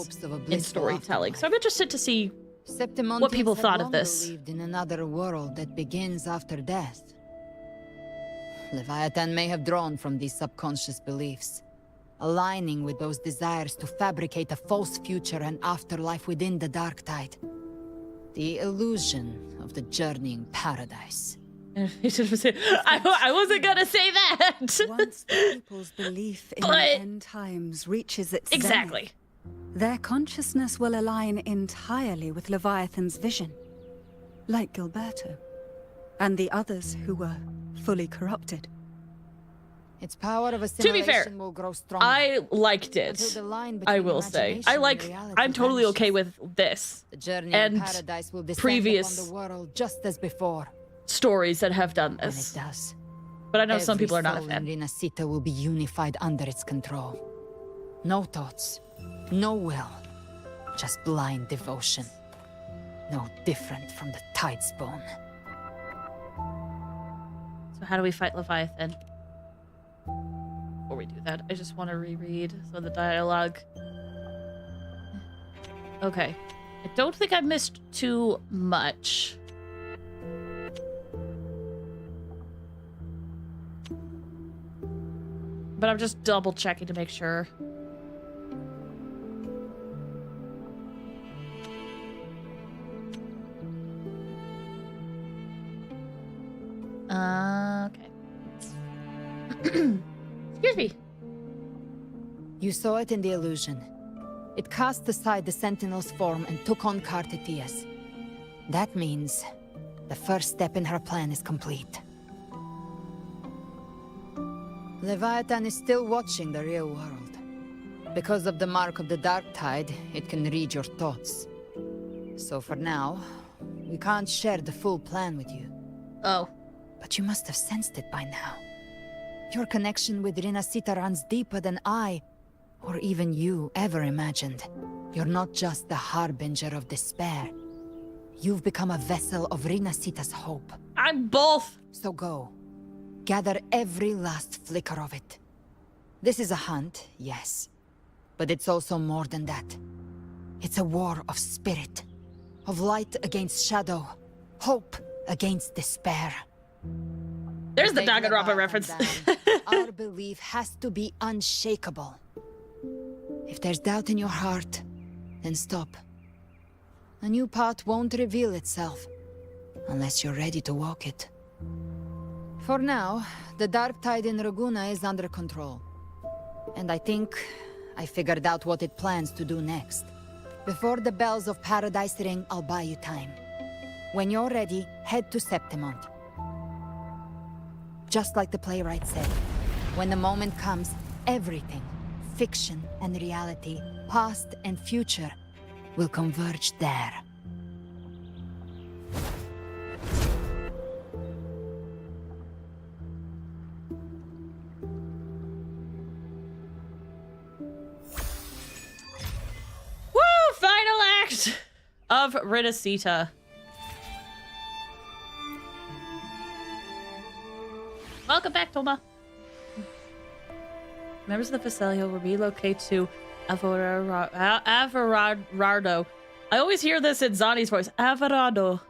in storytelling. So I'm interested to see what people thought of this. Believed in another world that begins after death. Leviathan may have drawn from these subconscious beliefs, aligning with those desires to fabricate a false future and afterlife within the dark tide. The illusion of the journeying paradise. I wasn't gonna say that. Once the people's belief in the end times reaches its zenith, their consciousness will align entirely with Leviathan's vision, like Gilberto, and the others who were fully corrupted. Its power of to be fair, will grow stronger. I liked it. I will say. I'm totally okay with this. The journey and paradise will previous upon the world just as before. Stories that have done this. When it does. But I know some people are not a fan. Rinascita will be unified under its control. No thoughts, no will, just blind devotion. No different from the Tidespawn. So how do we fight Leviathan? Before we do that, I just want to reread some of the dialogue. Okay. I don't think I missed too much. But I'm just double checking to make sure. Okay. Excuse me. You saw it in the illusion. It cast aside the Sentinel's form and took on Cartetia's. That means the first step in her plan is complete. Leviathan is still watching the real world. Because of the mark of the Dark Tide, it can read your thoughts. So for now, we can't share the full plan with you. Oh. But you must have sensed it by now. Your connection with Rinascita runs deeper than I, or even you, ever imagined. You're not just the harbinger of despair. You've become a vessel of Rinascita's hope. I'm both! So go. Gather every last flicker of it. This is a hunt, yes. But it's also more than that. It's a war of spirit. Of light against shadow. Hope against despair. There's the Danganronpa reference. Our belief has to be unshakable. If there's doubt in your heart, then stop. A new path won't reveal itself, unless you're ready to walk it. For now, the Dark Tide in Raguna is under control. And I think I figured out what it plans to do next. Before the bells of Paradise ring, I'll buy you time. When you're ready, head to Septimont. Just like the playwright said, when the moment comes, everything, fiction and reality, past and future, will converge there. Woo! Final act of Rinascita. Welcome back, Toma. Members of the Facelia will relocate to Averardo. I always hear this in Zani's voice. Averardo.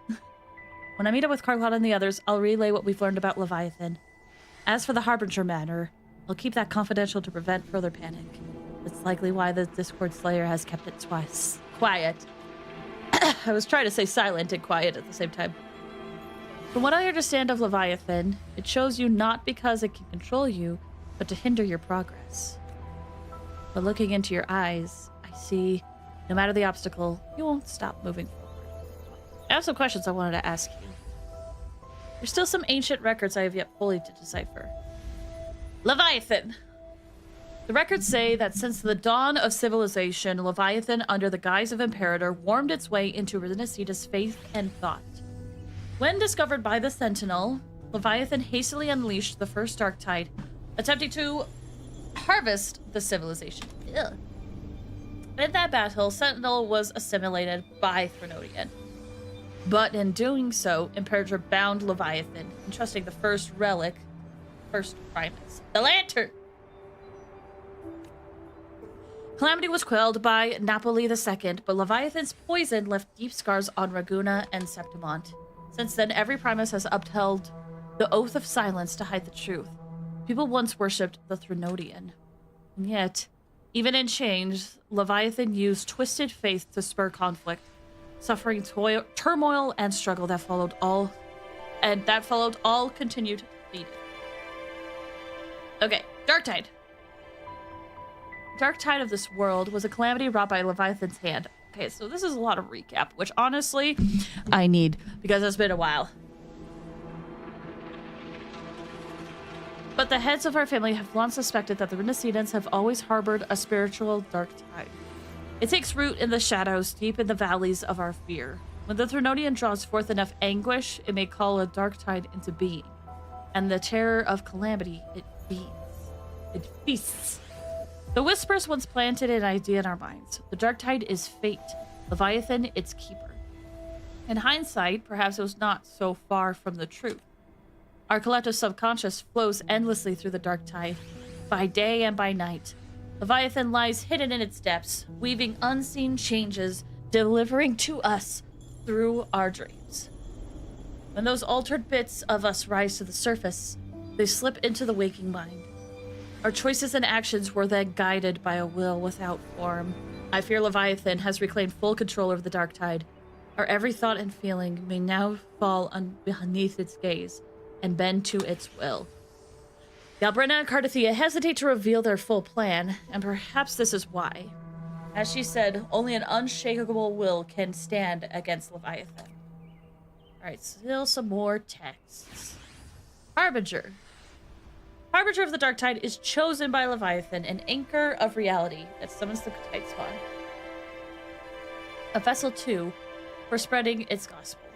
When I meet up with Carlotta and the others, I'll relay what we've learned about Leviathan. As for the Harbinger matter, I'll keep that confidential to prevent further panic. That's likely why the Discord Slayer has kept it twice quiet. I was trying to say silent and quiet at the same time. From what I understand of Leviathan, it shows you not because it can control you, but to hinder your progress. But looking into your eyes, I see, no matter the obstacle, you won't stop moving forward. I have some questions I wanted to ask you. There's still some ancient records I have yet fully to decipher. Leviathan! The records say that since the dawn of civilization, Leviathan, under the guise of Imperator, wormed its way into Rinascita's faith and thought. When discovered by the Sentinel, Leviathan hastily unleashed the first Dark Tide, attempting to harvest the civilization. Ugh. In that battle, Sentinel was assimilated by Threnodian. But in doing so, Imperator bound Leviathan, entrusting the first relic, first Primus, the Lantern. Calamity was quelled by Napoli II, but Leviathan's poison left deep scars on Raguna and Septimont. Since then, every Primus has upheld the oath of silence to hide the truth. People once worshipped the Threnodian. And yet, even in chains, Leviathan used twisted faith to spur conflict, suffering turmoil and struggle that followed all continued defeated. Okay, Dark Tide. Dark Tide of this world was a calamity wrought by Leviathan's hand. Okay, so this is a lot of recap, which honestly, I need, because it's been a while. But the heads of our family have long suspected that the Rinascitans have always harbored a spiritual dark tide. It takes root in the shadows, deep in the valleys of our fear. When the Threnodian draws forth enough anguish, it may call a dark tide into being. And the terror of calamity, it feeds. It feasts. The whispers once planted an idea in our minds. The dark tide is fate, Leviathan its keeper. In hindsight, perhaps it was not so far from the truth. Our collective subconscious flows endlessly through the dark tide. By day and by night, Leviathan lies hidden in its depths, weaving unseen changes, delivering to us through our dreams. When those altered bits of us rise to the surface, they slip into the waking mind. Our choices and actions were then guided by a will without form. I fear Leviathan has reclaimed full control over the dark tide. Our every thought and feeling may now fall beneath its gaze and bend to its will. Galbrina and Cardathia hesitate to reveal their full plan, and perhaps this is why. As she said, only an unshakable will can stand against Leviathan. Alright, still some more texts. Harbinger. Harbinger of the Dark Tide is chosen by Leviathan, an anchor of reality that summons the Tide Spawn. A vessel, too, for spreading its gospel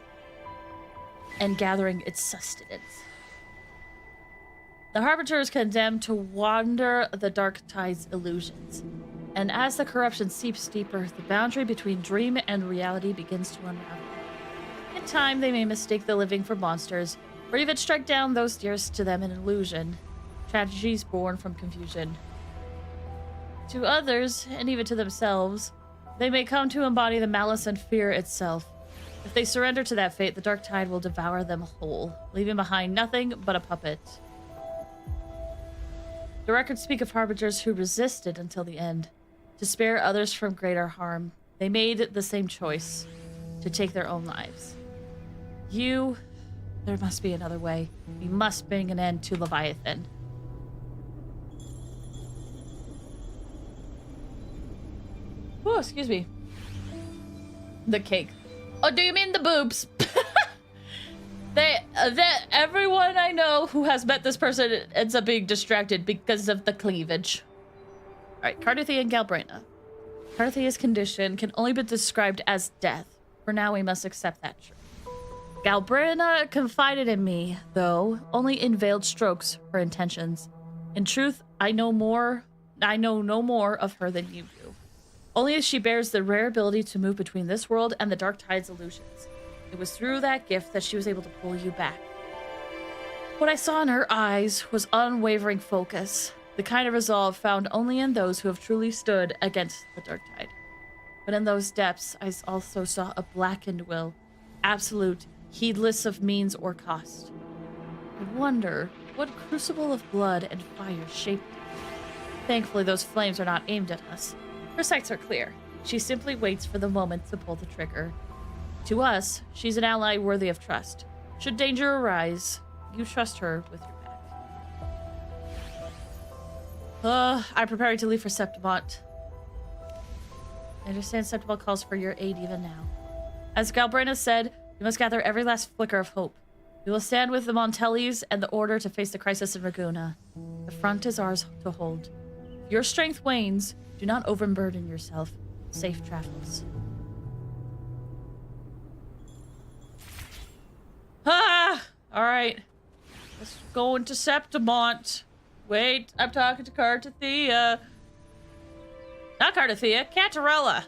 and gathering its sustenance. The Harbinger is condemned to wander the Dark Tide's illusions, and as the corruption seeps deeper, the boundary between dream and reality begins to unravel. In time, they may mistake the living for monsters, or even strike down those dearest to them in illusion, tragedies born from confusion. To others, and even to themselves, they may come to embody the malice and fear itself. If they surrender to that fate, the Dark Tide will devour them whole, leaving behind nothing but a puppet. The records speak of harbingers who resisted until the end, to spare others from greater harm. They made the same choice, to take their own lives. There must be another way. We must bring an end to Leviathan. Oh, excuse me. The cake. Oh, do you mean the boobs? Everyone I know who has met this person ends up being distracted because of the cleavage. Alright, Cardathia and Galbrina. Cardathia's condition can only be described as death. For now, we must accept that truth. Galbrina confided in me, though, only in veiled strokes, her intentions. In truth, I know no more of her than you do. Only as she bears the rare ability to move between this world and the Dark Tide's illusions. It was through that gift that she was able to pull you back. What I saw in her eyes was unwavering focus, the kind of resolve found only in those who have truly stood against the Dark Tide. But in those depths, I also saw a blackened will, absolute, heedless of means or cost. I wonder what crucible of blood and fire shaped it. Thankfully, those flames are not aimed at us. Her sights are clear. She simply waits for the moment to pull the trigger. To us, she's an ally worthy of trust. Should danger arise, you trust her with your back. I'm preparing to leave for Septimont. I understand Septimont calls for your aid even now. As Galbrina said, we must gather every last flicker of hope. We will stand with the Montellis and the Order to face the crisis in Raguna. The front is ours to hold. If your strength wanes, do not overburden yourself. Safe travels. Alright. Let's go into Septimont. Wait, I'm talking to Cardathia. Not Cardathia, Cantarella.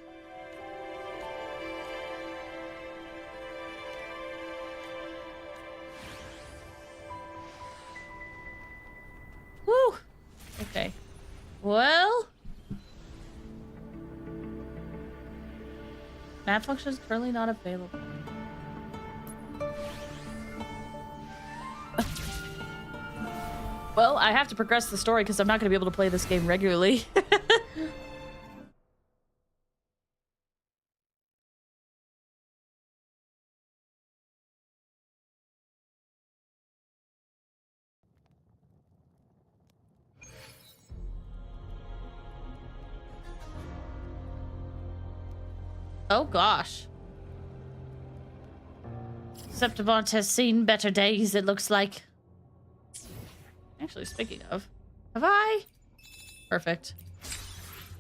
Woo! Okay. Well... map function is currently not available. Well, I have to progress the story because I'm not going to be able to play this game regularly. Oh gosh. Septimont has seen better days, it looks like. Actually, speaking of, have I? Perfect.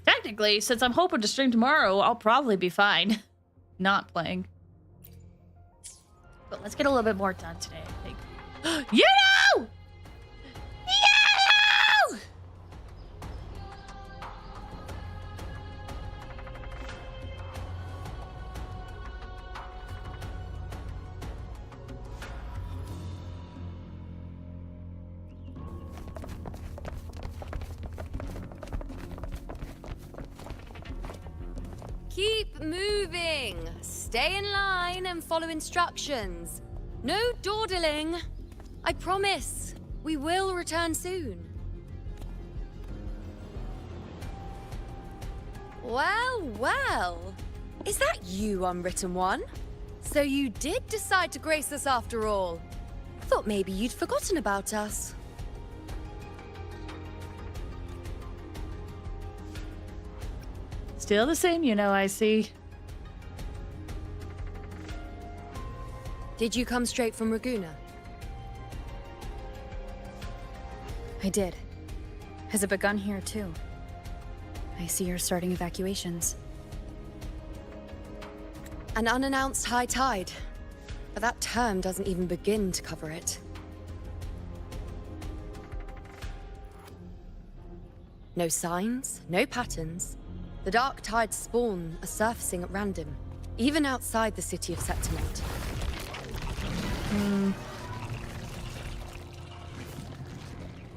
Technically, since I'm hoping to stream tomorrow, I'll probably be fine. Not playing. But let's get a little bit more done today, I think. You know! You know! Keep moving. Stay in line and follow instructions. No dawdling. I promise. We will return soon. Well, well. Is that you, Unwritten One? So you did decide to grace us after all. Thought maybe you'd forgotten about us. Still the same, you know, I see. Did you come straight from Raguna? I did. Has it begun here, too? I see you're starting evacuations. An unannounced high tide. But that term doesn't even begin to cover it. No signs, no patterns. The dark tide's spawn are surfacing at random, even outside the city of Septimont.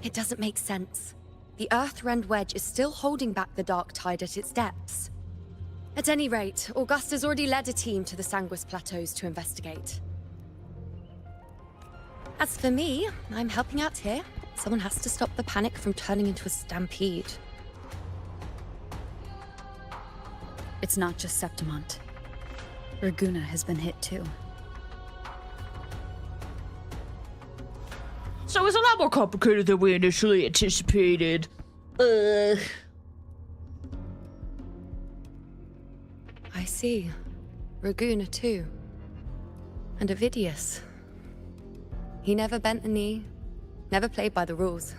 It doesn't make sense. The Earth-rend wedge is still holding back the dark tide at its depths. At any rate, Augusta's already led a team to the Sanguis Plateaus to investigate. As for me, I'm helping out here. Someone has to stop the panic from turning into a stampede. It's not just Septimont. Raguna has been hit too. So it's a lot more complicated than we initially anticipated. I see. Raguna too. And Ovidius. He never bent a knee, never played by the rules.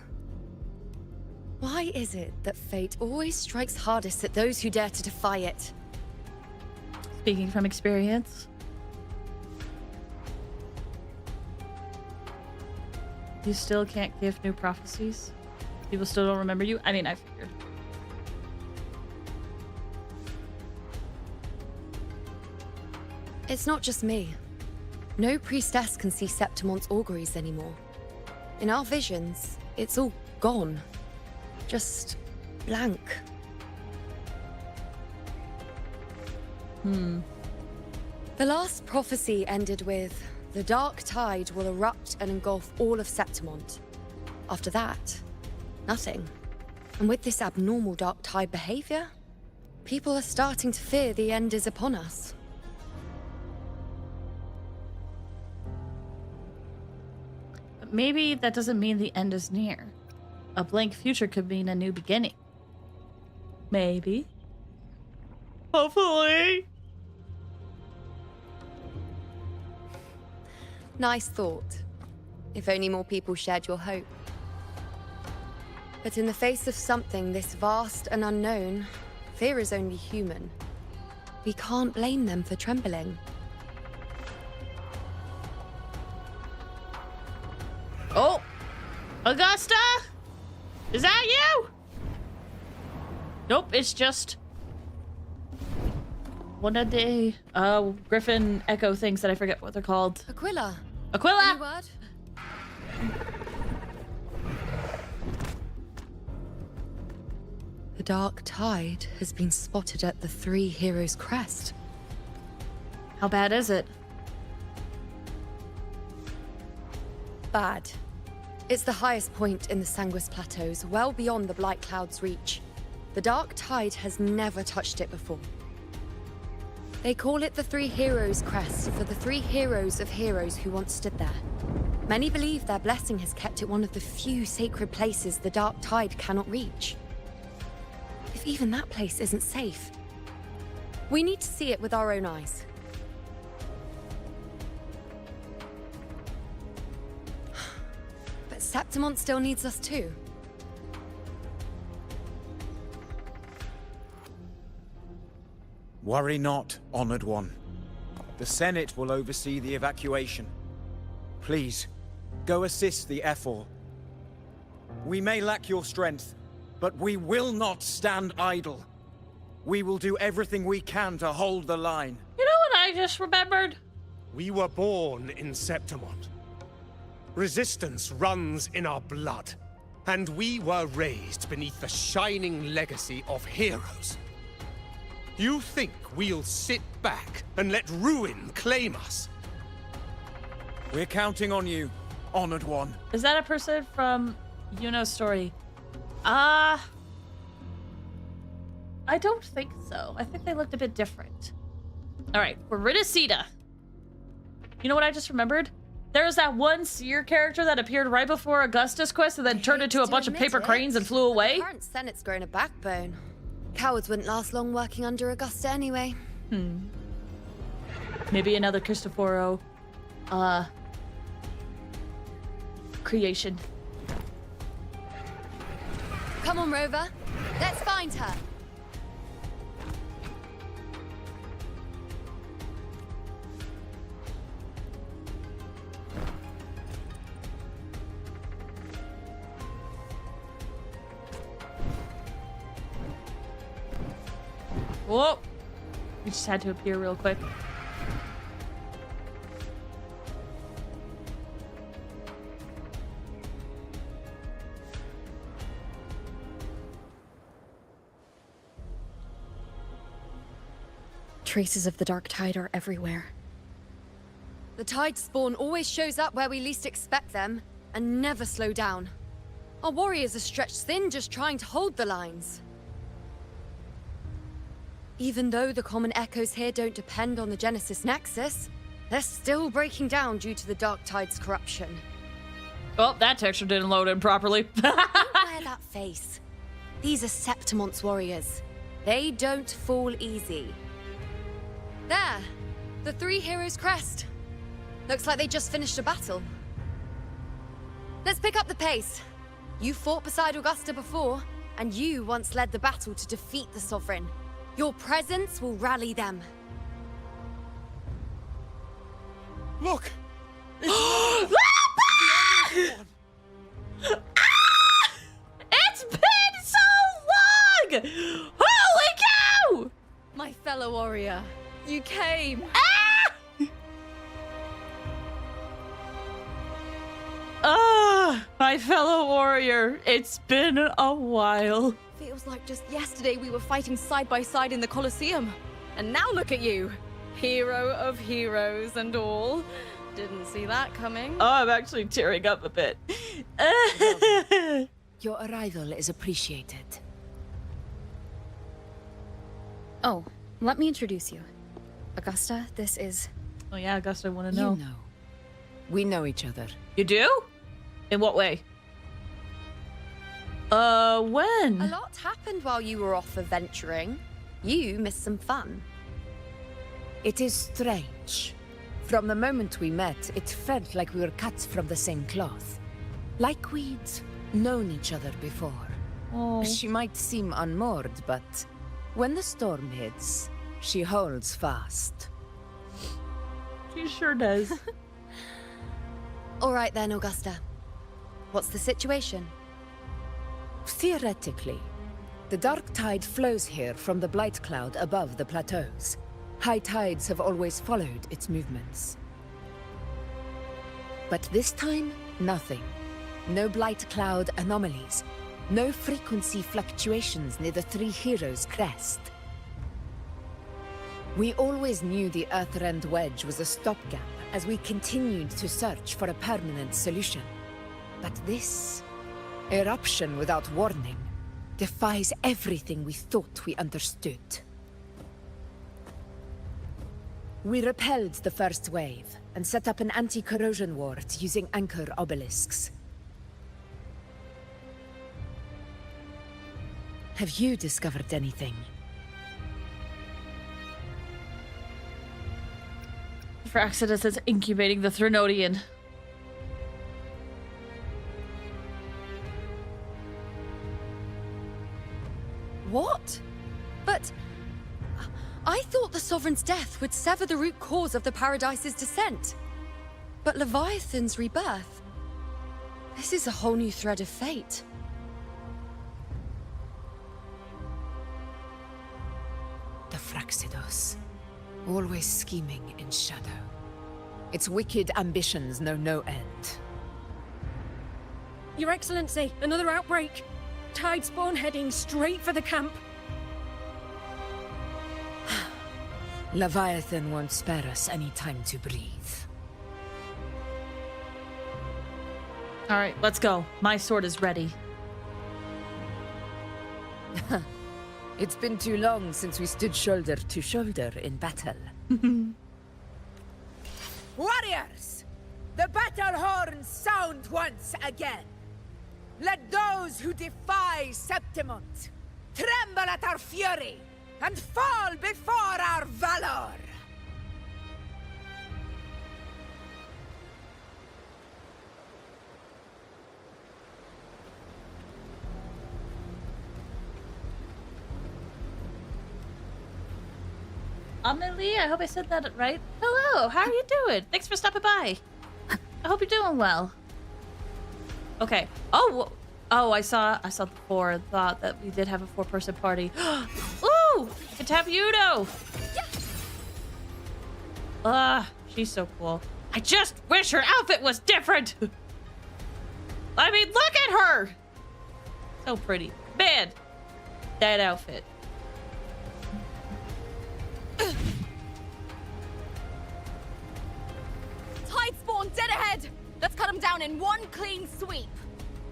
Why is it that fate always strikes hardest at those who dare to defy it? Speaking from experience. You still can't give new prophecies? People still don't remember you? I mean, I figured. It's not just me. No priestess can see Septimont's auguries anymore. In our visions, it's all gone. Just blank. The last prophecy ended with, the dark tide will erupt and engulf all of Septimont. After that, nothing. And with this abnormal dark tide behavior, people are starting to fear the end is upon us. But maybe that doesn't mean the end is near. A blank future could mean a new beginning. Maybe. Hopefully. Nice thought. If only more people shared your hope. But in the face of something this vast and unknown, fear is only human. We can't blame them for trembling. Oh! Augusta? Is that you? Nope, it's just one of the Griffin Echo things that I forget what they're called. Aquila. Aquila! Any word? The dark tide has been spotted at the Three Heroes Crest. How bad is it? Bad. It's the highest point in the Sanguis Plateaus, well beyond the Blight Cloud's reach. The dark tide has never touched it before. They call it the Three Heroes Crest for the three heroes of heroes who once stood there. Many believe their blessing has kept it one of the few sacred places the dark tide cannot reach. If even that place isn't safe, we need to see it with our own eyes. But Septimont still needs us too. Worry not, Honored One. The Senate will oversee the evacuation. Please, go assist the Ephor. We may lack your strength, but we will not stand idle. We will do everything we can to hold the line. You know what I just remembered? We were born in Septimont. Resistance runs in our blood, and we were raised beneath the shining legacy of heroes. You think we'll sit back and let ruin claim us? We're counting on you, Honored One. Is that a person from Yuno's story? I don't think so. I think they looked a bit different. All right, for Rinascita. You know what I just remembered? There was that one seer character that appeared right before Augustus quest and then turned into a bunch of paper cranes and flew away. The current Senate's grown a backbone. Cowards wouldn't last long working under Augusta anyway. Maybe another Cristoforo creation. Come on, Rover. Let's find her. Whoa! We just had to appear real quick. Traces of the dark tide are everywhere. The tide spawn always shows up where we least expect them, and never slow down. Our warriors are stretched thin just trying to hold the lines. Even though the common echoes here don't depend on the Genesis Nexus, they're still breaking down due to the dark tide's corruption. Oh, that texture didn't load in properly. Don't wear that face. These are Septimon's warriors. They don't fall easy. There! The three heroes' crest. Looks like they just finished a battle. Let's pick up the pace. You fought beside Augusta before, and you once led the battle to defeat the Sovereign. Your presence will rally them. Look! It's been so long! Holy cow! My fellow warrior, you came. My fellow warrior, it's been a while. Feels like just yesterday we were fighting side by side in the Colosseum. And now look at you. Hero of heroes and all. Didn't see that coming. Oh, I'm actually tearing up a bit. Your arrival is appreciated. Oh, let me introduce you. Augusta, this is... Oh yeah, Augusta, I want to know. You know. We know each other. You do? In what way? When? A lot happened while you were off adventuring. You missed some fun. It is strange. From the moment we met, it felt like we were cut from the same cloth. Like we'd known each other before. Oh. She might seem unmoored, but when the storm hits, she holds fast. She sure does. All right then, Augusta. What's the situation? Theoretically, the dark tide flows here from the blight cloud above the plateaus. High tides have always followed its movements. But this time, nothing. No blight cloud anomalies. No frequency fluctuations near the Three Heroes' crest. We always knew the Earthrend Wedge was a stopgap as we continued to search for a permanent solution. But this eruption without warning defies everything we thought we understood. We repelled the first wave and set up an anti-corrosion ward using anchor obelisks. Have you discovered anything? Fraxidus is incubating the Threnodian. What? But... I thought the Sovereign's death would sever the root cause of the Paradise's descent. But Leviathan's rebirth... This is a whole new thread of fate. The Fraxidos. Always scheming in shadow. Its wicked ambitions know no end. Your Excellency, another outbreak. Tide spawn heading straight for the camp. Leviathan won't spare us any time to breathe. All right, let's go. My sword is ready. It's been too long since we stood shoulder to shoulder in battle. Warriors! The battle horns sound once again! Let those who defy Septimont tremble at our fury and fall before our valor! Amelie, I hope I said that right. Hello, how are you doing? Thanks for stopping by. I hope you're doing well. Okay. Oh, I saw the 4 and thought that we did have a 4-person party. Ooh, get to have Yudo. She's so cool. I just wish her outfit was different. I mean, look at her. So pretty. Man, that outfit. Tide spawn dead ahead. Let's cut them down in one clean sweep.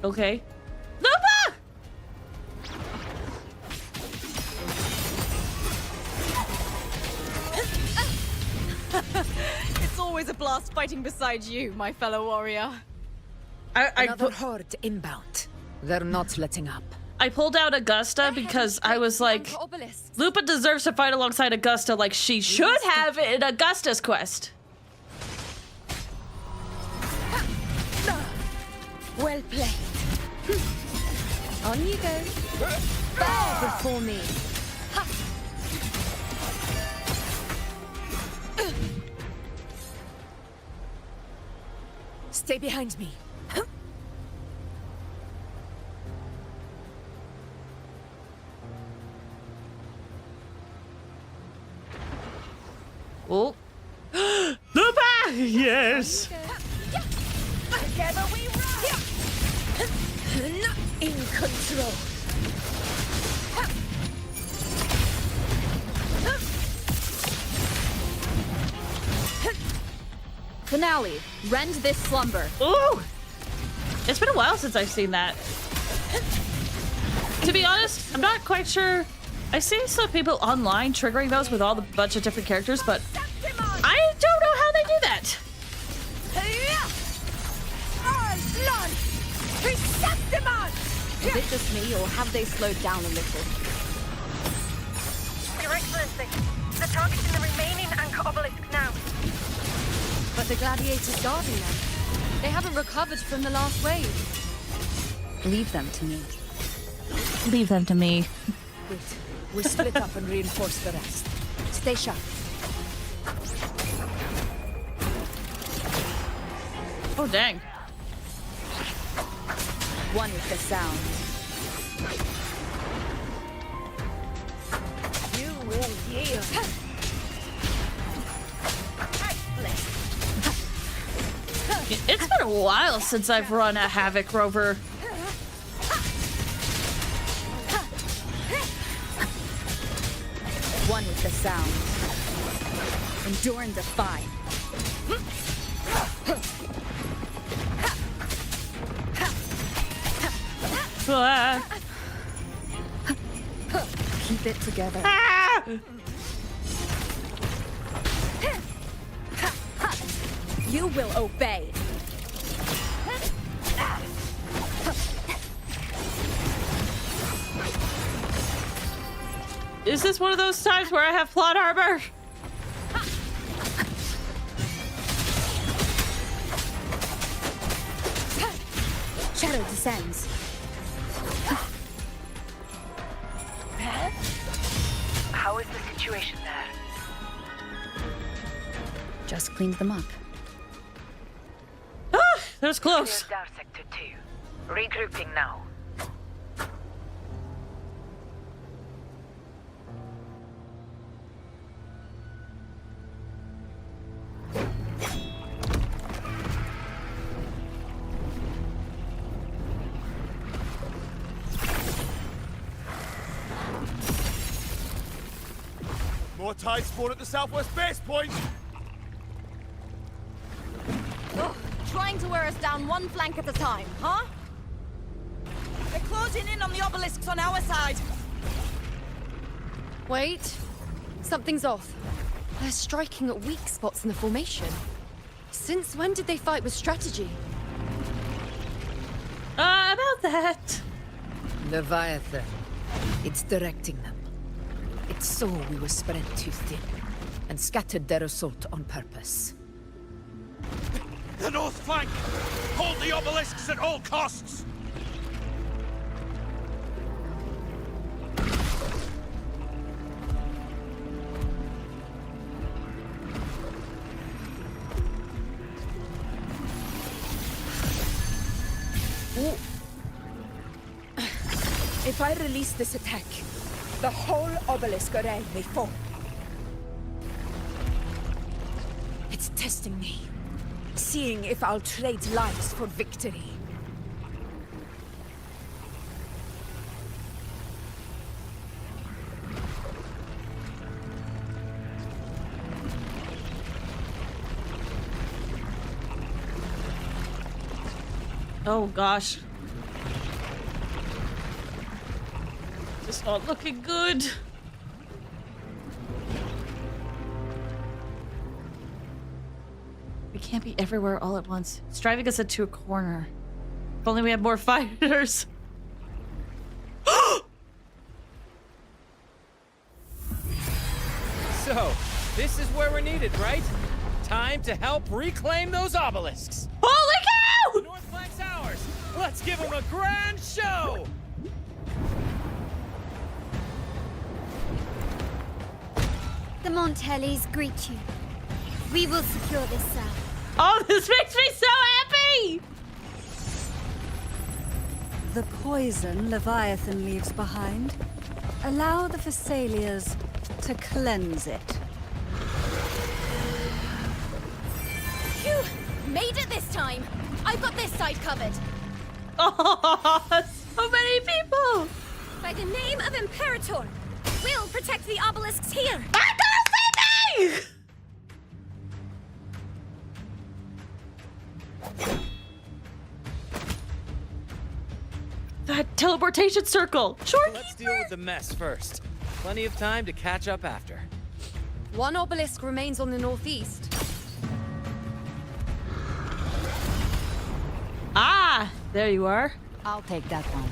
Okay. Lupa! It's always a blast fighting beside you, my fellow warrior. Another horde inbound. They're not letting up. I pulled out Augusta because I was like, Lupa deserves to fight alongside Augusta like she should have in Augusta's quest. Well played. On you go. Bow before me. Stay behind me. Oh. Lupa! Yes! Together we rise. In control. Finale. Rend this slumber. Ooh! It's been a while since I've seen that. To be honest, I'm not quite sure. I see some people online triggering those with all the bunch of different characters, but I don't know how they do that. Is it just me, or have they slowed down a little? Your Excellency, the target's in the remaining anchor obelisk now. But the gladiators guarding them, they haven't recovered from the last wave. Leave them to me. Leave them to me. Good. We split up and reinforce the rest. Stay sharp. Oh, dang. One with the sound. You will yield. It's been a while since I've run a Havoc Rover. One with the sound. Endure and defy. Keep it together. You will obey. Is this one of those times where I have plot armor? Shadow descends. How is the situation there? Just cleaned them up. Ah, that was close. Clear Dar Sector 2. Regrouping now. More tide spawn at the southwest base point! Ugh, trying to wear us down one flank at a time, huh? They're closing in on the obelisks on our side. Wait, something's off. They're striking at weak spots in the formation. Since when did they fight with strategy? About that. Leviathan. It's directing them. It saw we were spread too thin, and scattered their assault on purpose. The north flank! Hold the obelisks at all costs! If I release this attack, the whole obelisk array may fall. It's testing me, seeing if I'll trade lives for victory. Oh gosh. It's not looking good. We can't be everywhere all at once. It's driving us into a corner. If only we had more fighters. So, this is where we're needed, right? Time to help reclaim those obelisks. Holy cow! North flank's ours. Let's give them a grand show. The Montellis greet you. We will secure this cell. Oh, this makes me so happy! The poison Leviathan leaves behind, allow the Thessalias to cleanse it. Phew! Made it this time! I've got this side covered. Oh, so many people! By the name of Imperator, we'll protect the obelisks here. I'm gonna see me! That teleportation circle! Sure. Let's deal with the mess first. Plenty of time to catch up after. One obelisk remains on the northeast. Ah! There you are. I'll take that one.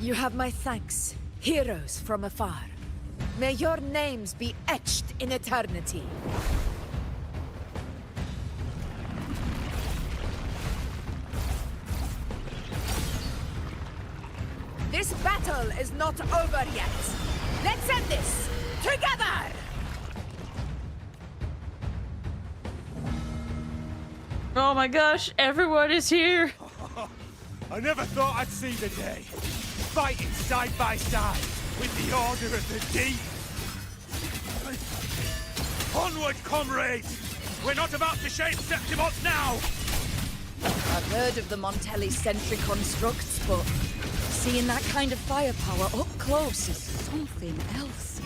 You have my thanks, heroes from afar. May your names be etched in eternity. This battle is not over yet. Let's end this together! Oh my gosh, everyone is here. I never thought I'd see the day. Fighting side by side with the Order of the Deep. Onward, comrades! We're not about to shade Septimos now! I've heard of the Montelli sentry constructs, but seeing that kind of firepower up close is something else.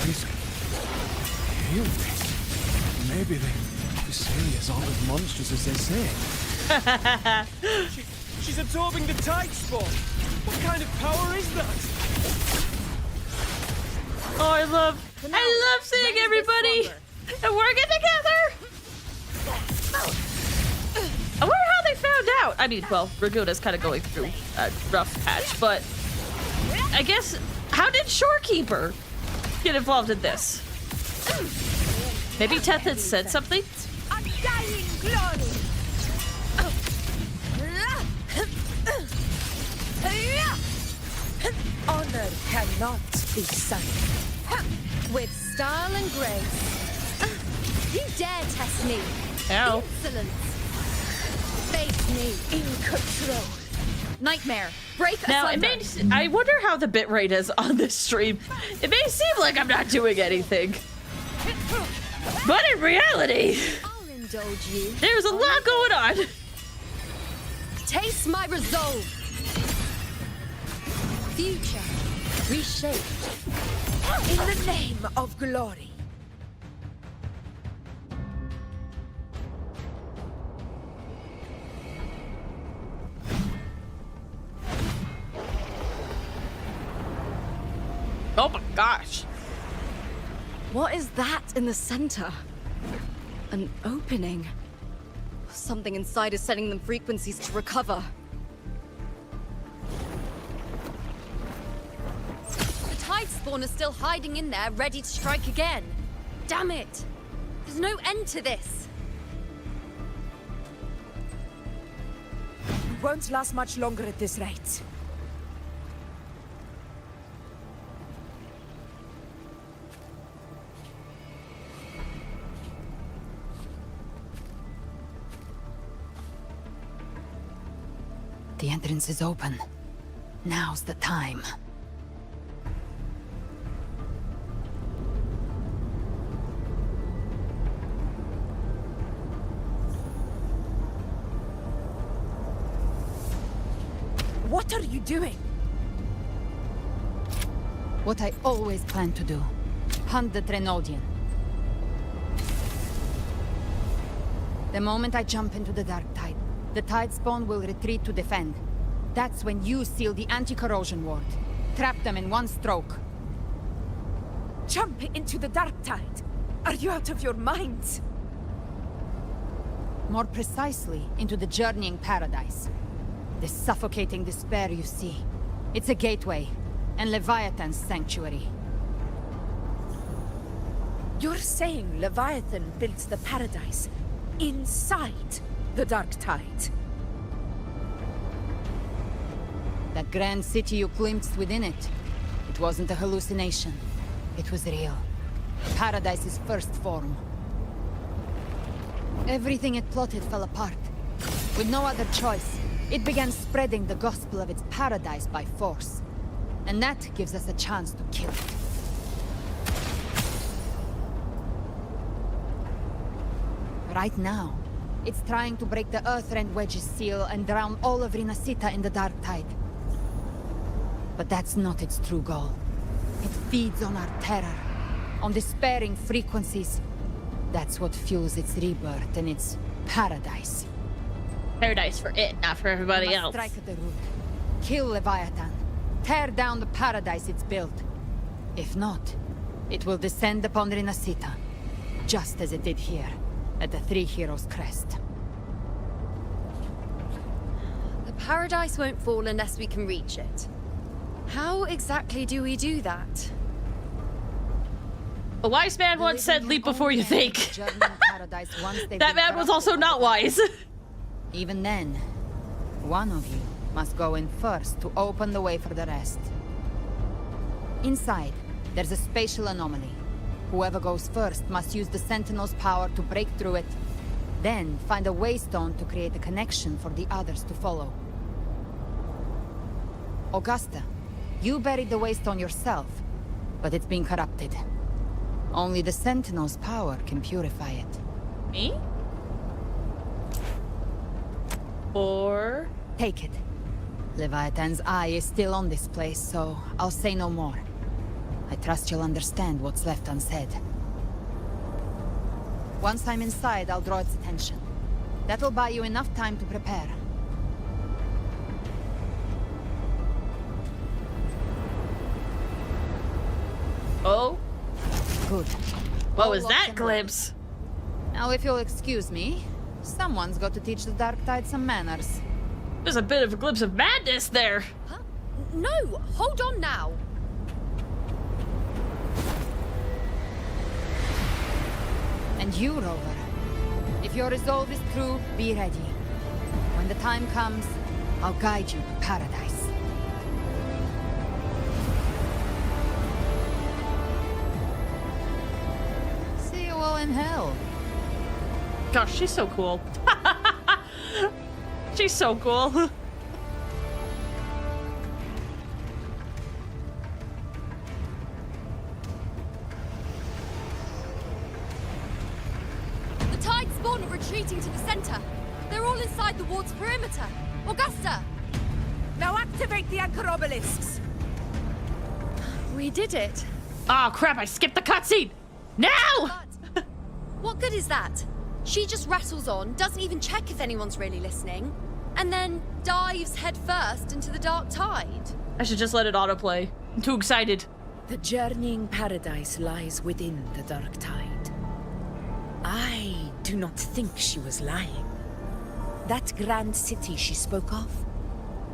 Please, heal me. Maybe the Thessalias aren't as monstrous as they say. She's absorbing the tide spawn. What kind of power is that? Oh, I love seeing everybody and working together. I wonder how they found out. I mean, well, Raguna's kind of going through a rough patch, but I guess, how did Shorekeeper get involved in this? Maybe Teth had said something? Undying glory! Honor cannot be sunk. With style and grace. You dare test me. Ow. Insolence. Face me in control. Nightmare, break Now, asunder. I wonder how the bitrate is on this stream. It may seem like I'm not doing anything, but in reality, I'll indulge you. there's a lot going on. Taste my resolve. Future reshaped. In the name of glory. Oh my gosh. What is that in the center? An opening. Something inside is sending them frequencies to recover. The tide spawn is still hiding in there, ready to strike again. Damn it! There's no end to this. We won't last much longer at this rate. entrance is open. Now's the time. What are you doing? What I always planned to do. Hunt the Trenodian. The moment I jump into the Dark Tide, the Tide Spawn will retreat to defend. That's when you seal the anti-corrosion ward. Trap them in one stroke. Jump into the Dark Tide? Are you out of your minds? More precisely, into the journeying paradise. The suffocating despair you see. It's a gateway, and Leviathan's sanctuary. You're saying Leviathan built the paradise inside the Dark Tide? That grand city you glimpsed within it, it wasn't a hallucination. It was real. Paradise's first form. Everything it plotted fell apart. With no other choice, it began spreading the gospel of its paradise by force. And that gives us a chance to kill it. Right now, it's trying to break the Earthrend Wedge's seal and drown all of Rinascita in the Dark Tide. But that's not its true goal. It feeds on our terror, on despairing frequencies. That's what fuels its rebirth and its paradise. Paradise for it, not for everybody else. Strike at the root. Kill Leviathan. Tear down the paradise it's built. If not, it will descend upon Rinascita, just as it did here, at the Three Heroes Crest. The paradise won't fall unless we can reach it. How exactly do we do that? A wise man once said, leap before you think. That man was also not wise. Even then, one of you must go in first to open the way for the rest. Inside, there's a spatial anomaly. Whoever goes first must use the Sentinel's power to break through it, then find a waystone to create a connection for the others to follow. Augusta, you buried the waystone yourself, but it's been corrupted. Only the Sentinel's power can purify it. Me? Or... Take it. Leviathan's eye is still on this place, so I'll say no more. I trust you'll understand what's left unsaid. Once I'm inside, I'll draw its attention. That'll buy you enough time to prepare. Oh? Good. What was that glimpse? Now, if you'll excuse me, someone's got to teach the Dark Tide some manners. There's a bit of a glimpse of madness there. Huh? No, hold on now. And you, Rover. If your resolve is true, be ready. When the time comes, I'll guide you to paradise. See you all in hell. Gosh, she's so cool. She's so cool. The Tide Spawn are retreating to the center. They're all inside the ward's perimeter. Augusta! Now activate the anchor obelisks! We did it. Oh crap, I skipped the cutscene! Now! What good is that? She just rattles on, doesn't even check if anyone's really listening, and then dives headfirst into the Dark Tide. I should just let it autoplay. I'm too excited. The journeying paradise lies within the Dark Tide. I do not think she was lying. That grand city she spoke of,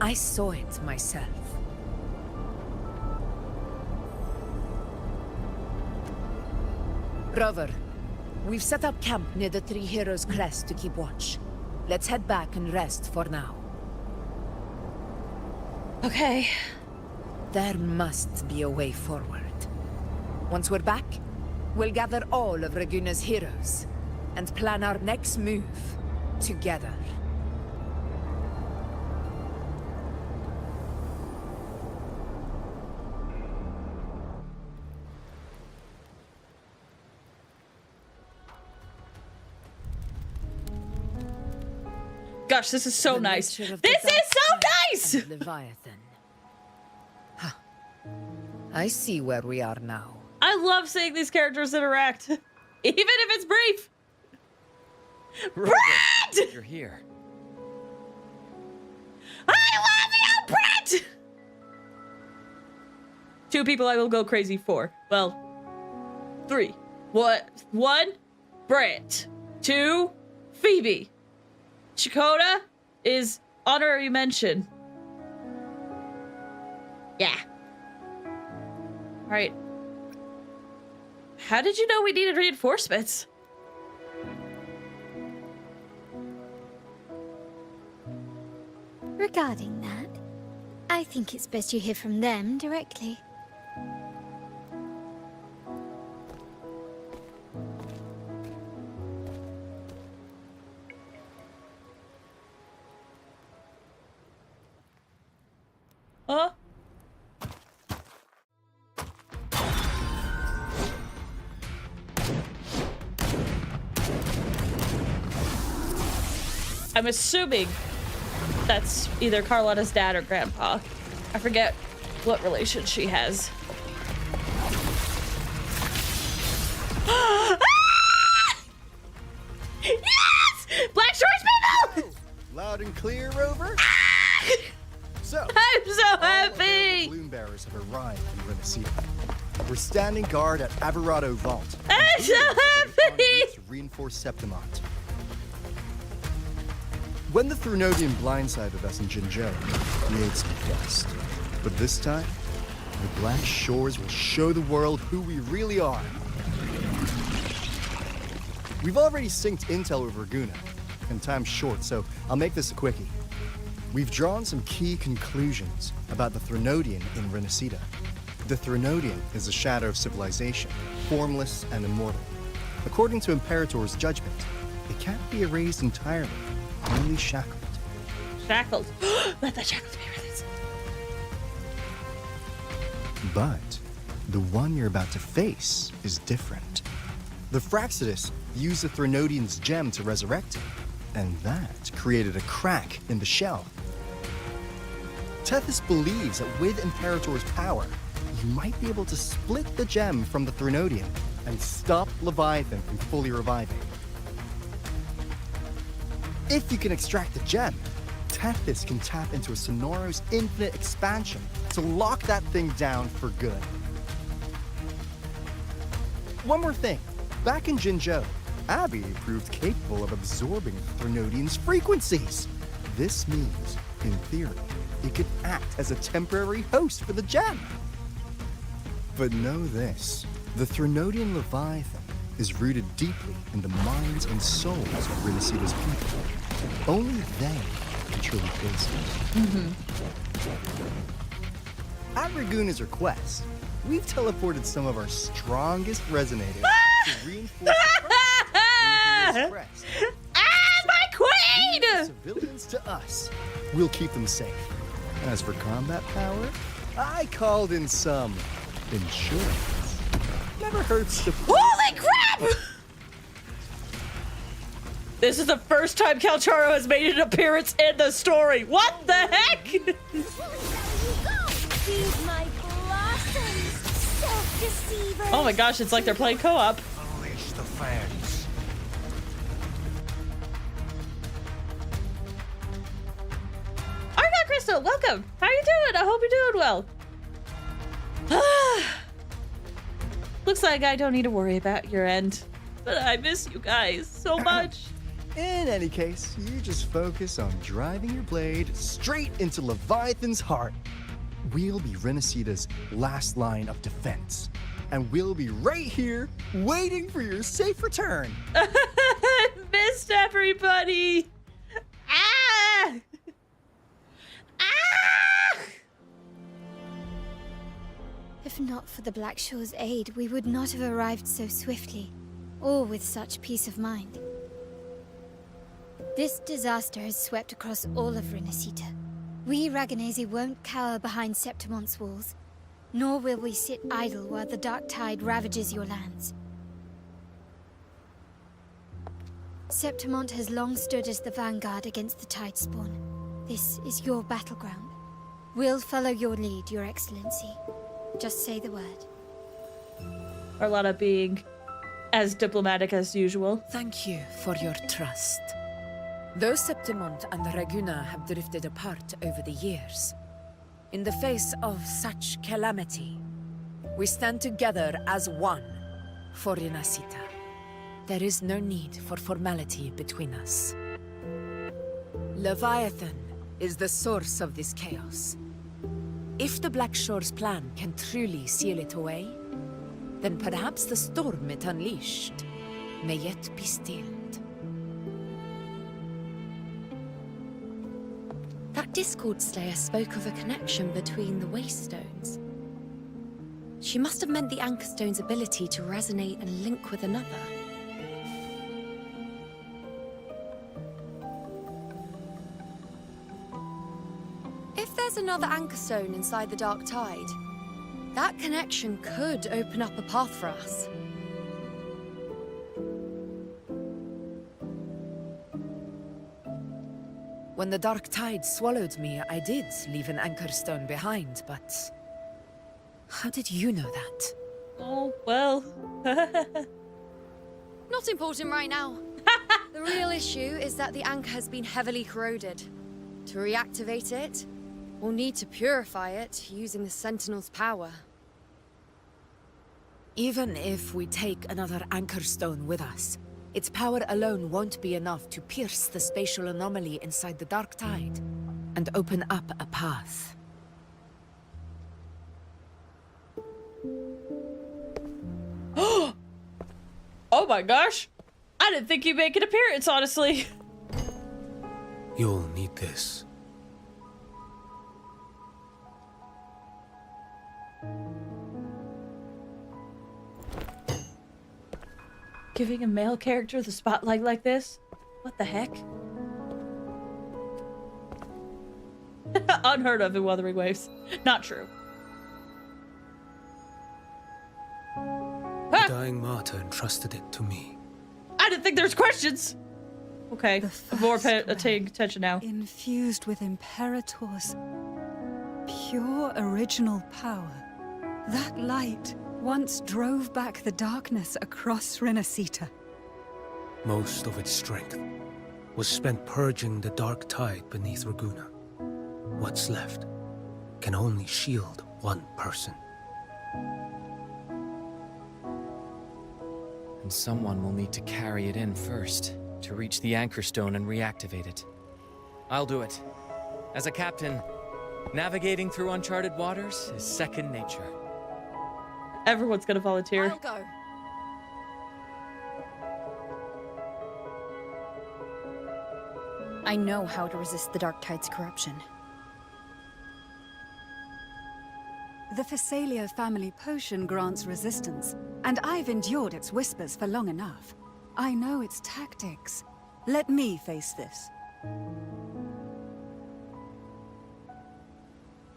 I saw it myself. Rover, we've set up camp near the Three Heroes Crest to keep watch. Let's head back and rest for now. Okay. There must be a way forward. Once we're back, we'll gather all of Raguna's heroes and plan our next move together. Gosh, this is so The nice. nature of This the is so dark tide nice! and Leviathan. Huh. I see where we are now. I love seeing these characters interact, even if it's brief. Brett! You're here. I love you, Brett! Two people I will go crazy for. Well, three. What? One, Brett. Two, Phoebe. Chakotay is honorary mention. Yeah. All right. How did you know we needed reinforcements? Regarding that, I think it's best you hear from them directly. Huh? I'm assuming that's either Carlotta's dad or grandpa. I forget what relation she has. Yes! Black Shorts people! Loud and clear, Rover. So, I'm so happy! Balloon bearers have arrived in Rinascita. We're standing guard at Averado Vault. I'm so happy! To reinforce Septimont. When the Thrunodian blindsided us in Jinzhou, we ate some dust. But this time, the Black Shores will show the world who we really are. We've already synced intel with Raguna, and time's short, so I'll make this a quickie. We've drawn some key conclusions about the Thrunodian in Rinascita. The Thrunodian is a shadow of civilization, formless and immortal. According to Imperator's judgment, it can't be erased entirely, only shackled. Shackled. Let the shackles be released. But the one you're about to face is different. The Fraxidus used the Thrunodian's gem to resurrect him, and that created a crack in the shell. Tethys believes that with Imperator's power, you might be able to split the gem from the Thrunodian and stop Leviathan from fully reviving. If you can extract the gem, Tethys can tap into a Sonoros infinite expansion to lock that thing down for good. One more thing. Back in Jinzhou, Abby proved capable of absorbing the Thrunodian's frequencies. This means, in theory, it could act as a temporary host for the gem. But know this, the Thrunodian Leviathan is rooted deeply in the minds and souls of Rinascita's people. Only they can truly face it. At Raguna's request, we've teleported some of our strongest resonators to reinforce the crest. My queen! Leave the civilians to us. We'll keep them safe. As for combat power, I called in some insurance. Never hurts to... Holy crap! This is the first time Calcharo has made an appearance in the story. What the heck? Feed my blossoms, self-deceiver. Oh my gosh, it's like they're playing co-op. Unleash the fans. Argot Crystal, welcome. How are you doing? I hope you're doing well. Looks like I don't need to worry about your end, but I miss you guys so much. In any case, you just focus on driving your blade straight into Leviathan's heart. We'll be Rinascita's last line of defense, and we'll be right here waiting for your safe return. Missed everybody. Ah! Ah! If not for the Black Shore's aid, we would not have arrived so swiftly, or with such peace of mind. This disaster has swept across all of Rinascita. We Raganese won't cower behind Septimont's walls, nor will we sit idle while the dark tide ravages your lands. Septimont has long stood as the vanguard against the Tidespawn. This is your battleground. We'll follow your lead, Your Excellency. Just say the word. Arlana being as diplomatic as usual. Thank you for your trust. Though Septimont and Raguna have drifted apart over the years, in the face of such calamity, we stand together as one for Rinascita. There is no need for formality between us. Leviathan is the source of this chaos. If the Black Shore's plan can truly seal it away, then perhaps the storm it unleashed may yet be stilled. That Discord Slayer spoke of a connection between the Wastestones. She must have meant the Anchorstone's ability to resonate and link with another. If there's another Anchorstone inside the Dark Tide, that connection could open up a path for us. When the Dark Tide swallowed me, I did leave an Anchorstone behind, but... how did you know that? Oh, well... Not important right now. The real issue is that the anchor has been heavily corroded. To reactivate it, we'll need to purify it using the Sentinel's power. Even if we take another Anchorstone with us, its power alone won't be enough to pierce the spatial anomaly inside the Dark Tide and open up a path. Oh my gosh! I didn't think you'd make an appearance, honestly. You'll need this. Giving a male character the spotlight like this? What the heck? Unheard of in Wuthering Waves. Not true. The dying martyr entrusted it to me. I didn't think there's questions! Okay, I'm more paying attention now. Infused with Imperator's pure original power. That light once drove back the darkness across Rinascita. Most of its strength was spent purging the dark tide beneath Raguna. What's left can only shield one person. And someone will need to carry it in first, to reach the Anchorstone and reactivate it. I'll do it. As a captain, navigating through uncharted waters is second nature. Everyone's gonna volunteer. I'll go. I know how to resist the Dark Tide's corruption. The Phasalia family potion grants resistance, and I've endured its whispers for long enough. I know its tactics. Let me face this.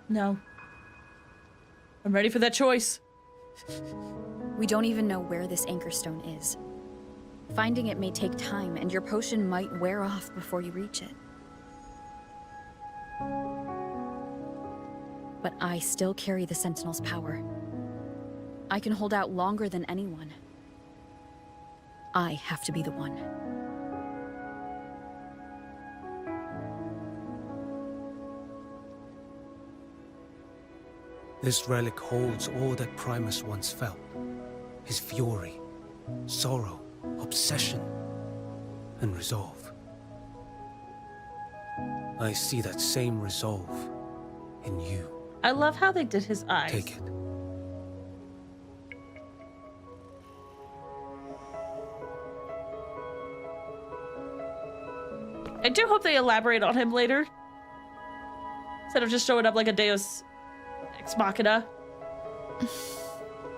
No. I'm ready for that choice. We don't even know where this Anchorstone is. Finding it may take time, and your potion might wear off before you reach it. But I still carry the Sentinel's power. I can hold out longer than anyone. I have to be the one. This relic holds all that Primus once felt. His fury, sorrow, obsession, and resolve. I see that same resolve in you. I love how they did his eyes. Take it. I do hope they elaborate on him later. Instead of just showing up like a Deus Ex Machina.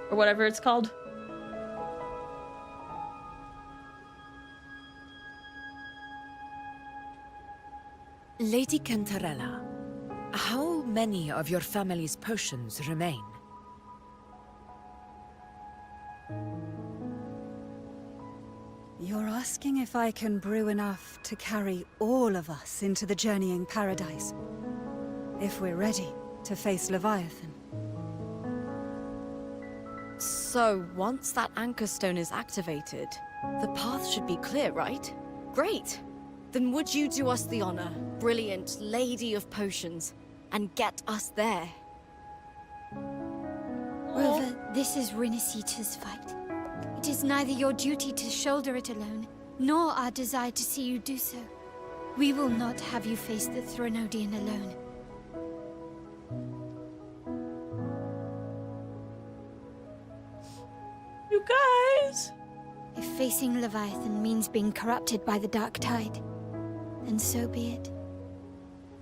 Or whatever it's called. Lady Cantarella, how many of your family's potions remain? You're asking if I can brew enough to carry all of us into the journeying paradise? If we're ready to face Leviathan? So, once that anchor stone is activated, the path should be clear, right? Great! Then would you do us the honor, brilliant Lady of Potions, and get us there? Rover, this is Rinascita's fight. It is neither your duty to shoulder it alone, nor our desire to see you do so. We will not have you face the Threnodian alone. You guys! If facing Leviathan means being corrupted by the Dark Tide, then so be it.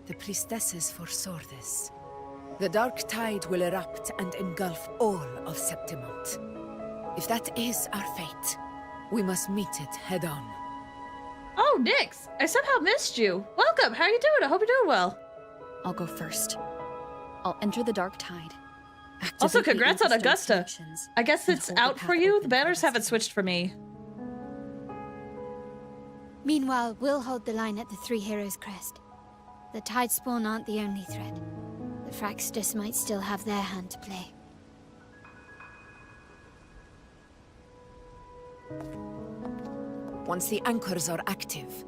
The priestesses foresaw this. The Dark Tide will erupt and engulf all of Septimont. If that is our fate, we must meet it head on. Oh, Nyx! I somehow missed you. Welcome, how are you doing? I hope you're doing well. I'll go first. I'll enter the Dark Tide. Also, congrats on Augusta. I guess it's out for you? The banners haven't switched for me. Meanwhile, we'll hold the line at the Three Heroes Crest. The Tidespawn aren't the only threat. The Fraxtus might still have their hand to play. Once the anchors are active,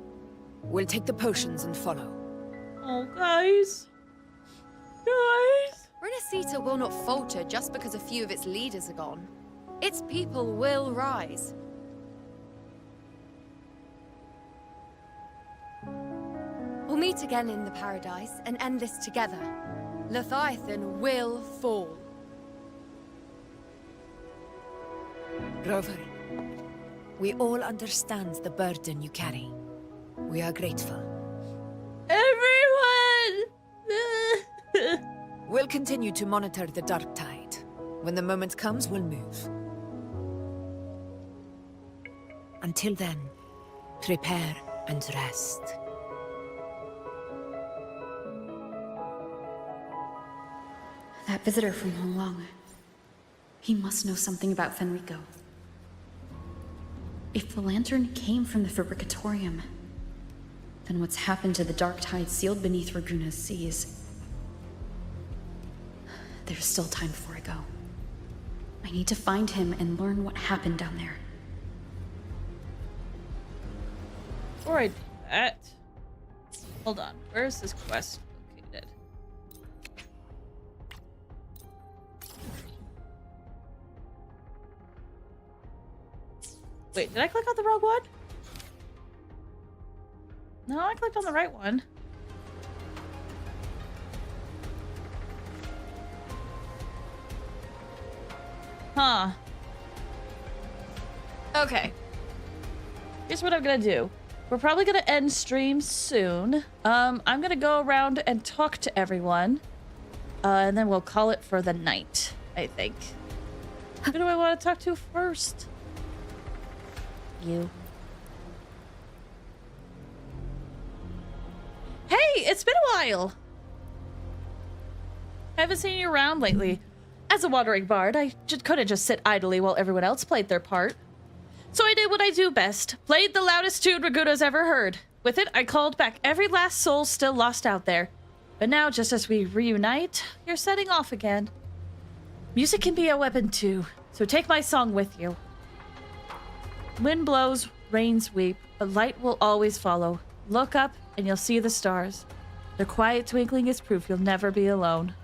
we'll take the potions and follow. Oh, guys. Guys. Rinascita will not falter just because a few of its leaders are gone. Its people will rise. We'll meet again in the paradise and end this together. Leviathan will fall. Rover, we all understand the burden you carry. We are grateful. Everyone! We'll continue to monitor the Dark Tide. When the moment comes, we'll move. Until then, prepare and rest. That visitor from Honglong. He must know something about Fenrico. If the lantern came from the Fabricatorium, then what's happened to the Dark Tide sealed beneath Raguna's seas? There's still time before I go. I need to find him and learn what happened down there. Before I do that, hold on. Where's this quest located? Wait, did I click on the wrong one? No, I clicked on the right one. Huh. Okay. Here's what I'm gonna do. We're probably gonna end stream soon. I'm gonna go around and talk to everyone. And then we'll call it for the night, I think. Who do I want to talk to first? You. Hey, it's been a while. I haven't seen you around lately. As a wandering bard, I couldn't just sit idly while everyone else played their part. So I did what I do best. Played the loudest tune Raguna's ever heard. With it, I called back every last soul still lost out there. But now, just as we reunite, you're setting off again. Music can be a weapon too, so take my song with you. Wind blows, rains weep, but light will always follow. Look up and you'll see the stars. Their quiet twinkling is proof you'll never be alone.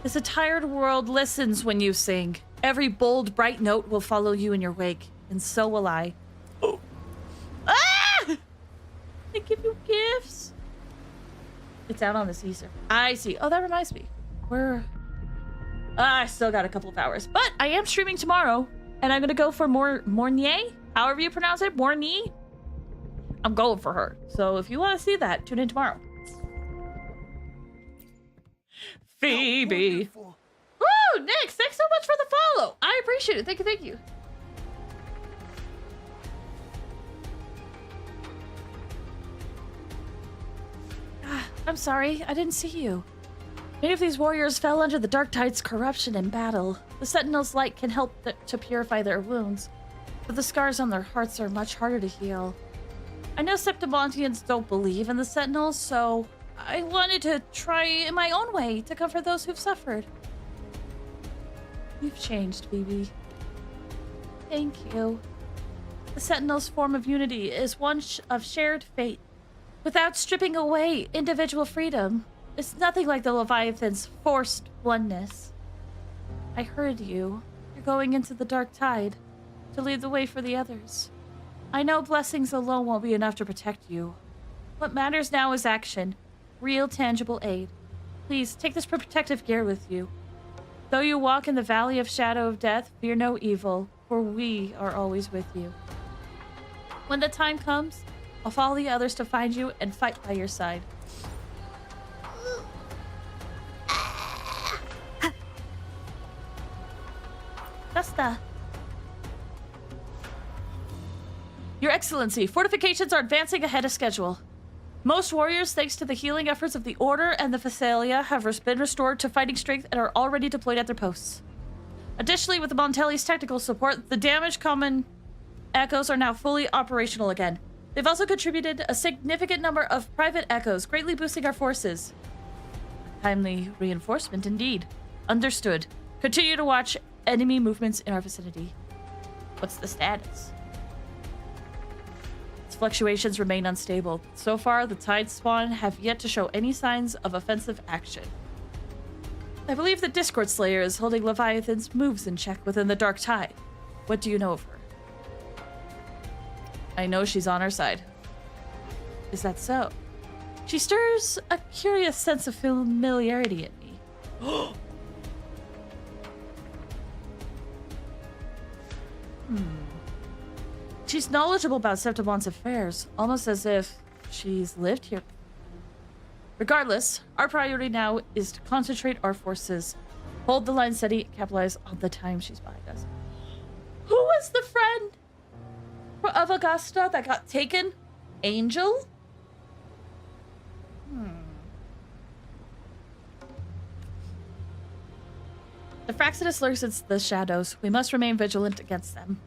As a tired world listens when you sing, every bold, bright note will follow you in your wake, and so will I. Oh. Ah! I give you gifts. It's out on the sea surface. I see. Oh, that reminds me. I still got a couple of hours, but I am streaming tomorrow, and I'm gonna go for Mornier, however you pronounce it, Mornier. I'm going for her. So if you want to see that, tune in tomorrow. Phoebe. Woo, Nyx, thanks so much for the follow. I appreciate it. Thank you, thank you. I'm sorry, I didn't see you. Many of these warriors fell under the Dark Tide's corruption in battle. The Sentinel's light can help to purify their wounds. but the scars on their hearts are much harder to heal. I know Septimontians don't believe in the Sentinels, so I wanted to try in my own way to comfort those who've suffered. You've changed, BB. Thank you. The Sentinel's form of unity is one of shared fate, without stripping away individual freedom. It's nothing like the Leviathan's forced oneness. I heard you. You're going into the dark tide to lead the way for the others. I know blessings alone won't be enough to protect you. What matters now is action. Real, tangible aid. Please, take this protective gear with you. Though you walk in the valley of shadow of death, fear no evil, for we are always with you. When the time comes, I'll follow the others to find you and fight by your side. Justa. Your Excellency, fortifications are advancing ahead of schedule. Most warriors, thanks to the healing efforts of the Order and the Phasalia, have been restored to fighting strength and are already deployed at their posts. Additionally, with the Montelli's technical support, the damaged common echoes are now fully operational again. They've also contributed a significant number of private echoes, greatly boosting our forces. Timely reinforcement indeed. Understood. Continue to watch enemy movements in our vicinity. What's the status? Its fluctuations remain unstable. So far, the Tide Spawn have yet to show any signs of offensive action. I believe the Discord Slayer is holding Leviathan's moves in check within the Dark Tide. What do you know of her? I know she's on our side. Is that so? She stirs a curious sense of familiarity in me. She's knowledgeable about Septimon's affairs, almost as if she's lived here. Regardless, our priority now is to concentrate our forces, hold the line steady, capitalize on the time she's behind us. Who was the friend of Augusta that got taken? Angel? The Fraxidus lurks in the shadows. We must remain vigilant against them.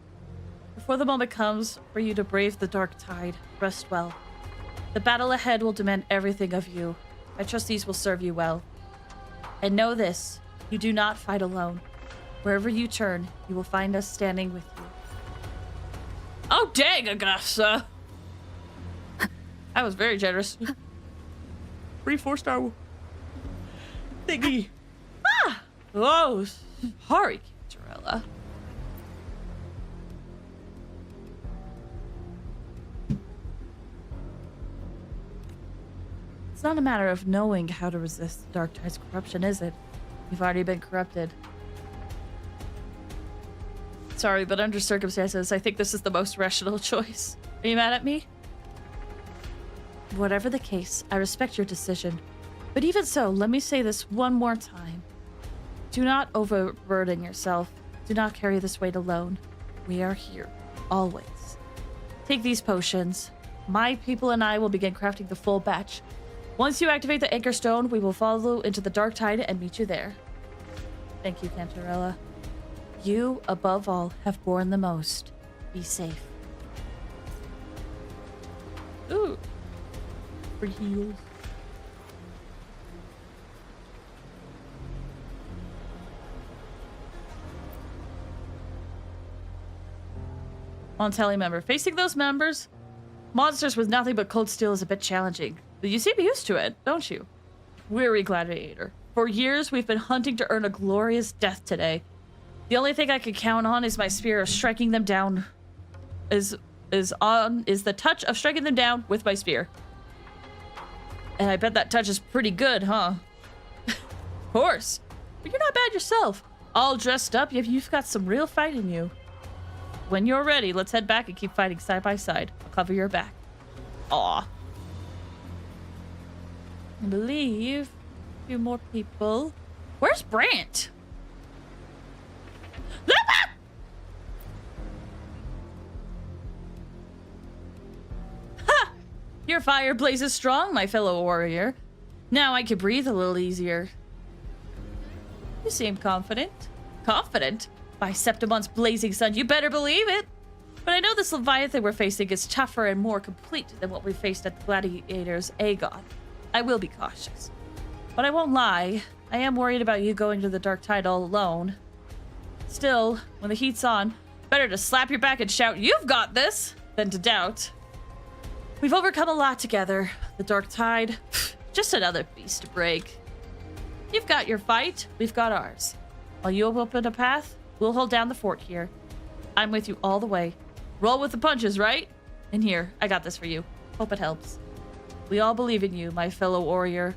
Before the moment comes for you to brave the dark tide, rest well. The battle ahead will demand everything of you. I trust these will serve you well. And know this, you do not fight alone. Wherever you turn, you will find us standing with you. Oh dang, Augusta! I was very generous. 3 4-star thingy. Ah! Oh, sorry, Cantarella. It's not a matter of knowing how to resist the Dark Tide's corruption, is it? You've already been corrupted. Sorry, but under circumstances, I think this is the most rational choice. Are you mad at me? Whatever the case, I respect your decision. But even so, let me say this one more time. Do not overburden yourself. Do not carry this weight alone. We are here, always. Take these potions. My people and I will begin crafting the full batch. Once you activate the Anchor Stone, we will follow into the Dark Tide and meet you there. Thank you, Cantarella. You, above all, have borne the most. Be safe. Ooh. Free heals. Montelli member. Facing those monsters with nothing but cold steel is a bit challenging. But you seem used to it, don't you? Weary gladiator. For years, we've been hunting to earn a glorious death today. The only thing I can count on is my spear of striking them down. Is the touch of striking them down with my spear. And I bet that touch is pretty good, huh? Of course. But you're not bad yourself. All dressed up, you've got some real fight in you. When you're ready, let's head back and keep fighting side by side. I'll cover your back. Aw. I believe a few more people. Where's Brant? Ha! Your fire blazes strong, my fellow warrior. Now I can breathe a little easier. You seem confident. Confident? By Septimon's blazing sun, you better believe it. But I know this Leviathan we're facing is tougher and more complete than what we faced at the Gladiator's Aegon. I will be cautious. But I won't lie, I am worried about you going to the Dark Tide all alone. Still, when the heat's on, better to slap your back and shout, "You've got this!" than to doubt. We've overcome a lot together. The Dark Tide, just another beast to break. You've got your fight, we've got ours. While you open a path, we'll hold down the fort here. I'm with you all the way. Roll with the punches, right? And here, I got this for you. Hope it helps. We all believe in you, my fellow warrior.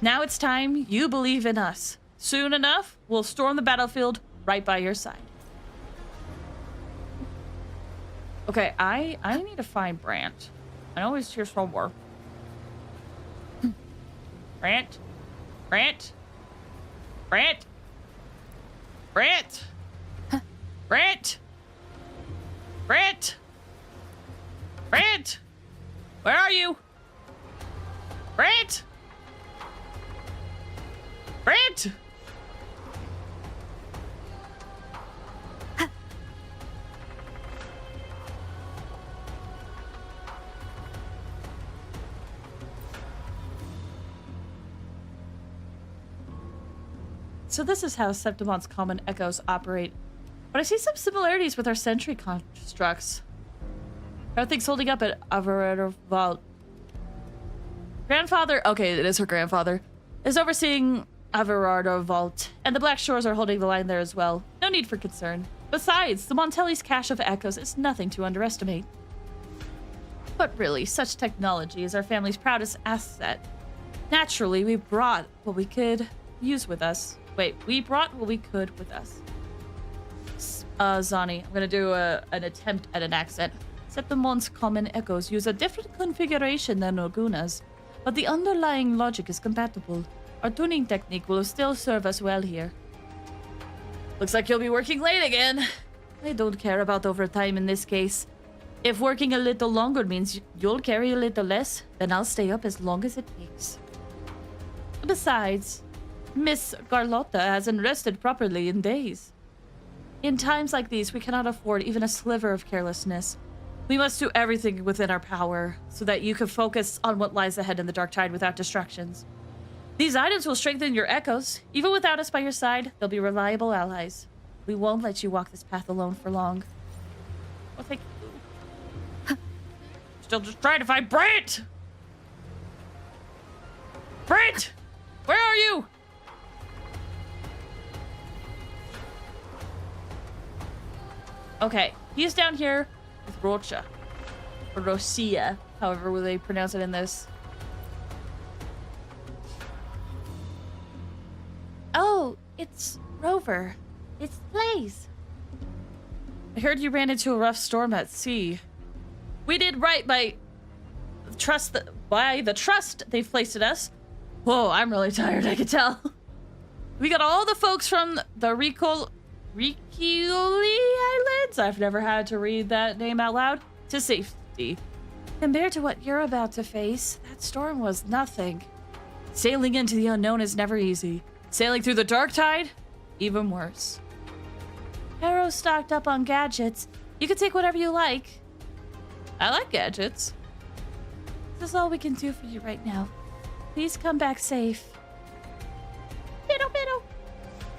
Now it's time you believe in us. Soon enough, we'll storm the battlefield right by your side. Okay, I need to find Brant. I know he's here somewhere. Brant? Brant? Brant? Brant? Brant? Brant? Brant? Where are you? Brant? Brant? So this is how Septimon's common echoes operate. But I see some similarities with our sentry constructs. How are things holding up at Averard Vault? Grandfather, okay, it is her grandfather, is overseeing Averard Vault, and the Black Shores are holding the line there as well. No need for concern. Besides, the Montelli's cache of echoes is nothing to underestimate. But really, such technology is our family's proudest asset. Naturally, we brought what we could use with us. Wait, we brought what we could with us. Zani, I'm gonna do an attempt at an accent. Septimon's common echoes use a different configuration than Orguna's, but the underlying logic is compatible. Our tuning technique will still serve us well here. Looks like you'll be working late again. I don't care about overtime in this case. If working a little longer means you'll carry a little less, then I'll stay up as long as it takes. Besides, Miss Carlotta hasn't rested properly in days. In times like these, we cannot afford even a sliver of carelessness. We must do everything within our power so that you can focus on what lies ahead in the Dark Tide without distractions. These items will strengthen your echoes. Even without us by your side, they'll be reliable allies. We won't let you walk this path alone for long. Oh, thank you. Still just trying to find Brant! Brant! Where are you? Okay, he's down here with Rocha. Or Rocia, however they pronounce it in this. Oh, it's Rover. It's Blaze. I heard you ran into a rough storm at sea. We did right by the trust they've placed in us. Whoa, I'm really tired, I can tell. We got all the folks from the Riccioli Islands, I've never had to read that name out loud, to safety. Compared to what you're about to face, that storm was nothing. Sailing into the unknown is never easy. Sailing through the Dark Tide? Even worse. Harrow's stocked up on gadgets. You can take whatever you like. I like gadgets. This is all we can do for you right now. Please come back safe. Biddle, biddle.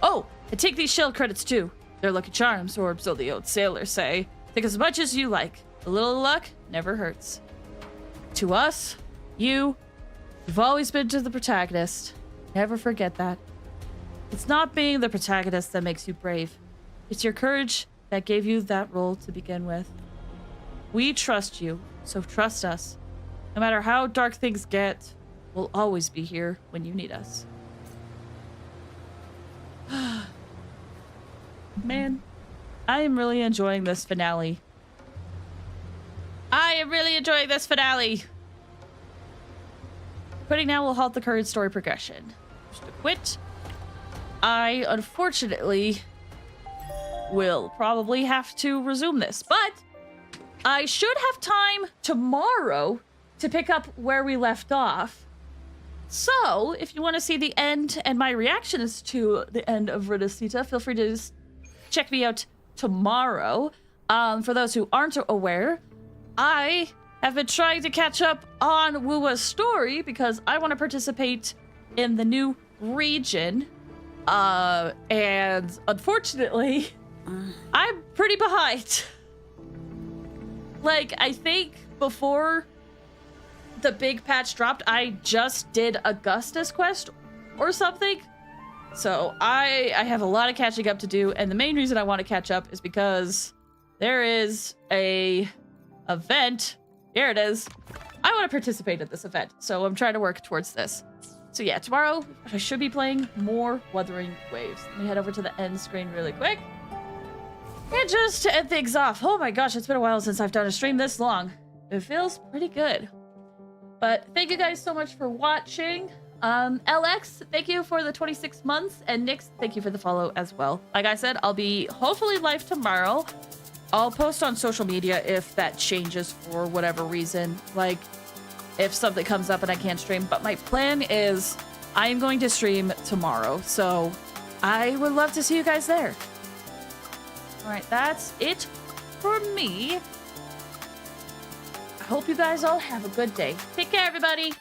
Oh, and take these shell credits too. They're lucky charms, or so the old sailors say. Take as much as you like. A little luck never hurts. To us, you've always been to the protagonist. Never forget that. It's not being the protagonist that makes you brave. It's your courage that gave you that role to begin with. We trust you, so trust us. No matter how dark things get, we'll always be here when you need us. Man, I am really enjoying this finale. I am really enjoying this finale. Quitting now will halt the current story progression. Just to quit. I, unfortunately, will probably have to resume this, but I should have time tomorrow to pick up where we left off. So, if you want to see the end and my reactions to the end of Rinascita, feel free to just check me out tomorrow. For those who aren't aware, I have been trying to catch up on Wua's story because I want to participate in the new region. And unfortunately, I'm pretty behind. Like, I think before the big patch dropped, I just did Augustus quest or something. So I have a lot of catching up to do, and the main reason I want to catch up is because there is a event. Here it is. I want to participate in this event, so I'm trying to work towards this. So yeah, tomorrow I should be playing more Wuthering Waves. Let me head over to the end screen really quick. And just to end things off, oh my gosh, it's been a while since I've done a stream this long. It feels pretty good. But thank you guys so much for watching. LX, thank you for the 26 months. And Nyx, thank you for the follow as well. Like I said, I'll be hopefully live tomorrow. I'll post on social media if that changes for whatever reason. Like, if something comes up and I can't stream. But my plan is I am going to stream tomorrow. So I would love to see you guys there. All right, that's it for me. I hope you guys all have a good day. Take care, everybody.